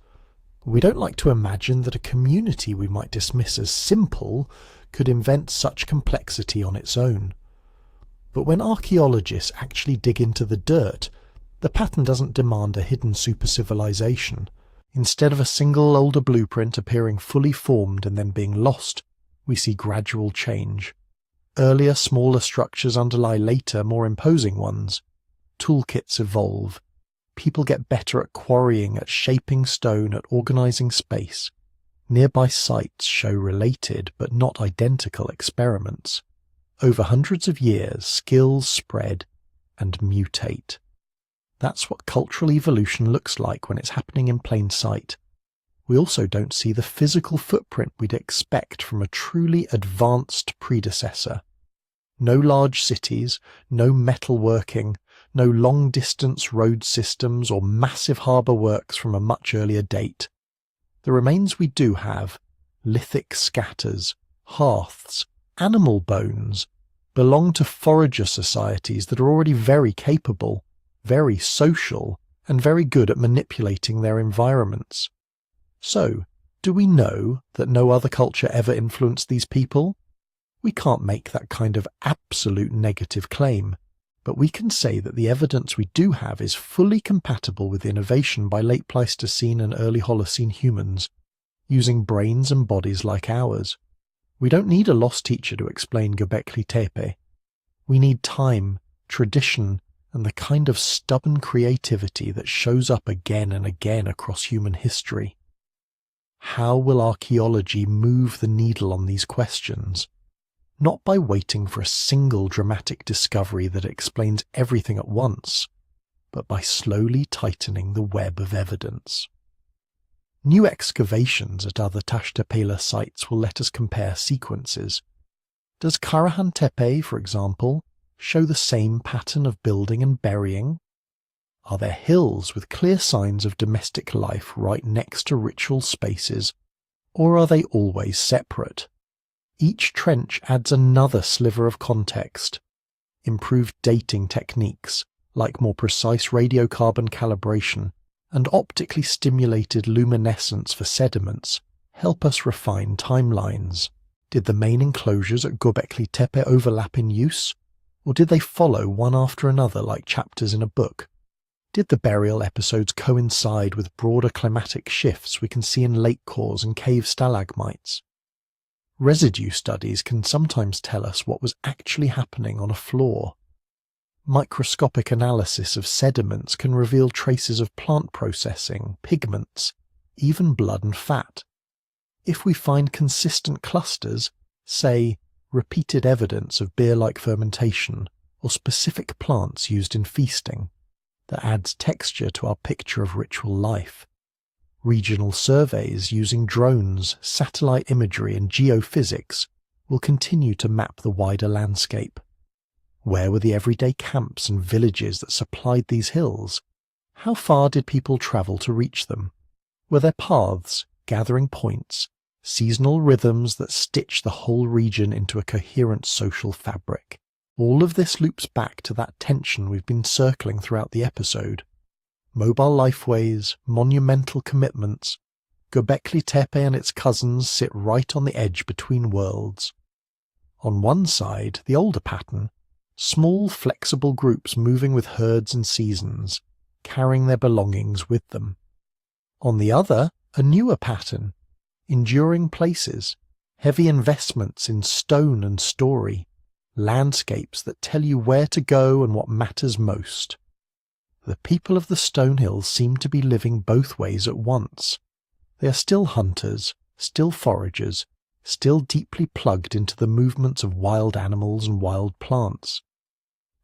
We don't like to imagine that a community we might dismiss as simple could invent such complexity on its own. But when archaeologists actually dig into the dirt, the pattern doesn't demand a hidden super-civilization. Instead of a single older blueprint appearing fully formed and then being lost, we see gradual change. Earlier, smaller structures underlie later, more imposing ones. Toolkits evolve. People get better at quarrying, at shaping stone, at organizing space. Nearby sites show related but not identical experiments. Over hundreds of years, skills spread and mutate. That's what cultural evolution looks like when it's happening in plain sight. We also don't see the physical footprint we'd expect from a truly advanced predecessor. No large cities, no metalworking, no long-distance road systems or massive harbour works from a much earlier date. The remains we do have, lithic scatters, hearths, animal bones, belong to forager societies that are already very capable, very social, and very good at manipulating their environments. So, do we know that no other culture ever influenced these people? We can't make that kind of absolute negative claim, but we can say that the evidence we do have is fully compatible with innovation by late Pleistocene and early Holocene humans. using brains and bodies like ours. We don't need a lost teacher to explain Göbekli Tepe. We need time, tradition, and the kind of stubborn creativity that shows up again and again across human history. How will archaeology move the needle on these questions? Not by waiting for a single dramatic discovery that explains everything at once, but by slowly tightening the web of evidence. New excavations at other Tashtapela sites will let us compare sequences. Does Karahan Tepe, for example, show the same pattern of building and burying? Are there hills with clear signs of domestic life right next to ritual spaces, or are they always separate? Each trench adds another sliver of context. Improved dating techniques, like more precise radiocarbon calibration and optically stimulated luminescence for sediments, help us refine timelines. Did the main enclosures at Göbekli Tepe overlap in use, or did they follow one after another like chapters in a book? Did the burial episodes coincide with broader climatic shifts we can see in lake cores and cave stalagmites? Residue studies can sometimes tell us what was actually happening on a floor. Microscopic analysis of sediments can reveal traces of plant processing, pigments, even blood and fat. If we find consistent clusters, say, repeated evidence of beer-like fermentation or specific plants used in feasting, that adds texture to our picture of ritual life. Regional surveys using drones, satellite imagery and geophysics will continue to map the wider landscape. Where were the everyday camps and villages that supplied these hills? How far did people travel to reach them? Were there paths, gathering points, seasonal rhythms that stitch the whole region into a coherent social fabric? All of this loops back to that tension we've been circling throughout the episode. Mobile lifeways, monumental commitments. Göbekli Tepe and its cousins sit right on the edge between worlds. On one side, the older pattern, small flexible groups moving with herds and seasons, carrying their belongings with them. On the other, a newer pattern, enduring places, heavy investments in stone and story, landscapes that tell you where to go and what matters most. The people of the Stone Hills seem to be living both ways at once. They are still hunters, still foragers, still deeply plugged into the movements of wild animals and wild plants.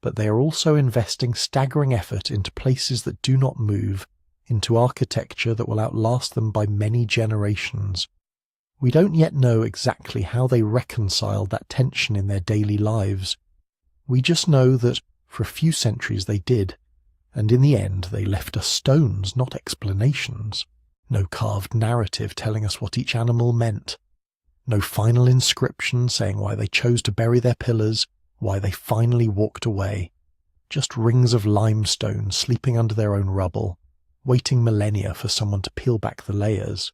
But they are also investing staggering effort into places that do not move, into architecture that will outlast them by many generations. We don't yet know exactly how they reconciled that tension in their daily lives. We just know that for a few centuries they did, and in the end they left us stones, not explanations. No carved narrative telling us what each animal meant. No final inscription saying why they chose to bury their pillars, why they finally walked away. Just rings of limestone sleeping under their own rubble, waiting millennia for someone to peel back the layers.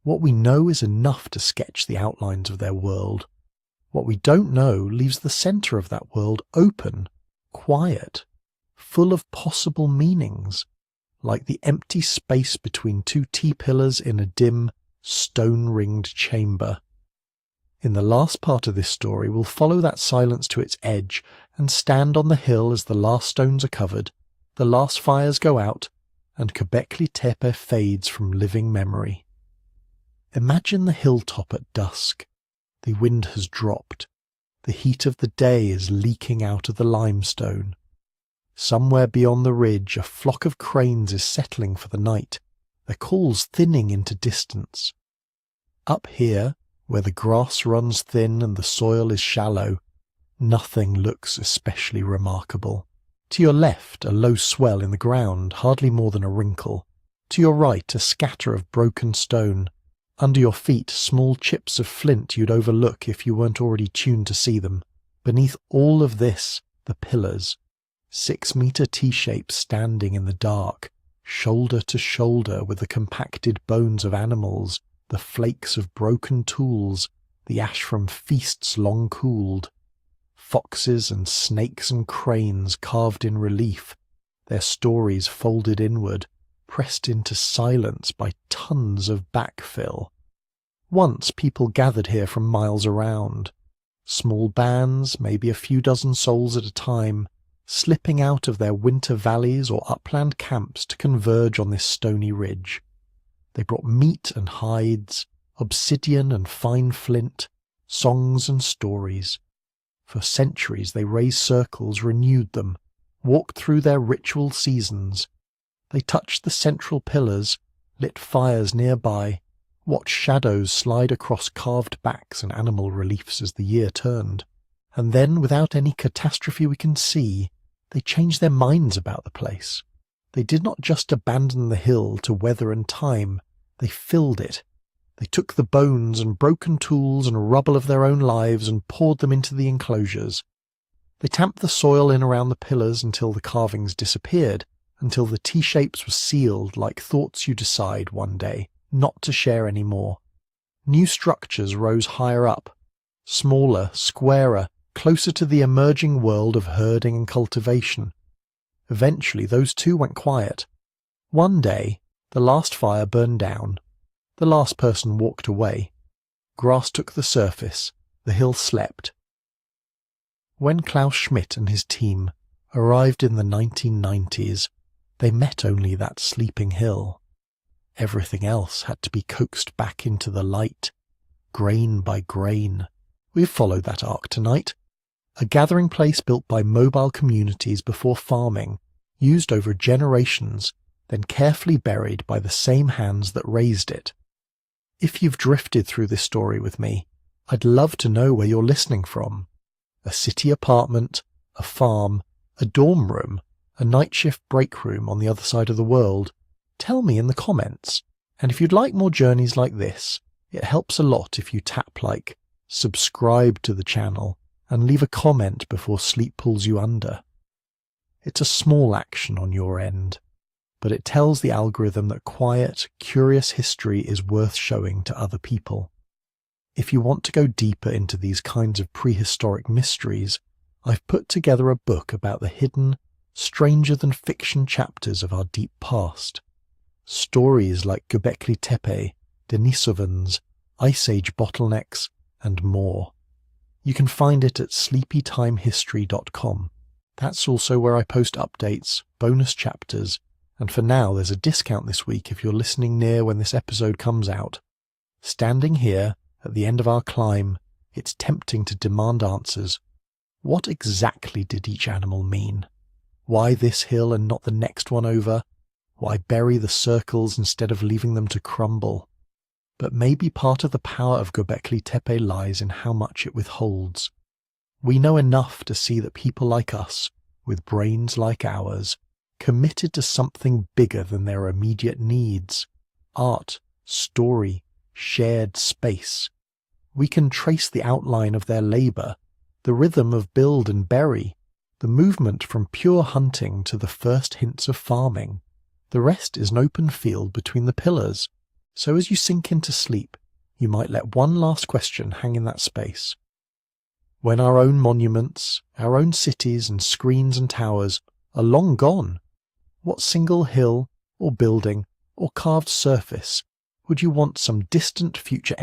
What we know is enough to sketch the outlines of their world. What we don't know leaves the centre of that world open, quiet, full of possible meanings, like the empty space between two T-pillars in a dim, stone-ringed chamber. In the last part of this story, we'll follow that silence to its edge and stand on the hill as the last stones are covered, the last fires go out, and Göbekli Tepe fades from living memory. Imagine the hilltop at dusk. The wind has dropped. The heat of the day is leaking out of the limestone. Somewhere beyond the ridge, a flock of cranes is settling for the night, their calls thinning into distance. Up here, where the grass runs thin and the soil is shallow, nothing looks especially remarkable. To your left, a low swell in the ground, hardly more than a wrinkle. To your right, a scatter of broken stone. Under your feet, small chips of flint you'd overlook if you weren't already tuned to see them. Beneath all of this, the pillars. 6-meter T-shapes standing in the dark, shoulder to shoulder with the compacted bones of animals, the flakes of broken tools, the ash from feasts long cooled. Foxes and snakes and cranes carved in relief, their stories folded inward, pressed into silence by tons of backfill. Once people gathered here from miles around. Small bands, maybe a few dozen souls at a time, slipping out of their winter valleys or upland camps to converge on this stony ridge. They brought meat and hides, obsidian and fine flint, songs and stories. For centuries they raised circles, renewed them, walked through their ritual seasons. They touched the central pillars, lit fires nearby, watched shadows slide across carved backs and animal reliefs as the year turned. And then, without any catastrophe we can see, they changed their minds about the place. They did not just abandon the hill to weather and time, they filled it. They took the bones and broken tools and rubble of their own lives and poured them into the enclosures. They tamped the soil in around the pillars until the carvings disappeared, until the T-shapes were sealed like thoughts you decide one day not to share anymore. New structures rose higher up, smaller, squarer, closer to the emerging world of herding and cultivation. Eventually those too went quiet. One day, the last fire burned down. The last person walked away. Grass took the surface. The hill slept. When Klaus Schmidt and his team arrived in the 1990s, they met only that sleeping hill. Everything else had to be coaxed back into the light, grain by grain. We've followed that arc tonight. A gathering place built by mobile communities before farming, used over generations, then carefully buried by the same hands that raised it. If you've drifted through this story with me, I'd love to know where you're listening from. A city apartment, a farm, a dorm room, a night shift break room on the other side of the world. Tell me in the comments. And if you'd like more journeys like this, it helps a lot if you tap like subscribe to the channel and leave a comment before sleep pulls you under. It's a small action on your end, but it tells the algorithm that quiet, curious history is worth showing to other people. If you want to go deeper into these kinds of prehistoric mysteries, I've put together a book about the hidden, stranger-than-fiction chapters of our deep past. Stories like Göbekli Tepe, Denisovans, Ice Age bottlenecks, and more. You can find it at sleepytimehistory.com. That's also where I post updates, bonus chapters, and for now there's a discount this week if you're listening near when this episode comes out. Standing here, at the end of our climb, it's tempting to demand answers. What exactly did each animal mean? Why this hill and not the next one over? Why bury the circles instead of leaving them to crumble? But maybe part of the power of Göbekli Tepe lies in how much it withholds. We know enough to see that people like us, with brains like ours, committed to something bigger than their immediate needs. Art, story, shared space. We can trace the outline of their labour, the rhythm of build and bury, the movement from pure hunting to the first hints of farming. The rest is an open field between the pillars, so as you sink into sleep, you might let one last question hang in that space. When our own monuments, our own cities and screens and towers are long gone, what single hill or building or carved surface would you want some distant future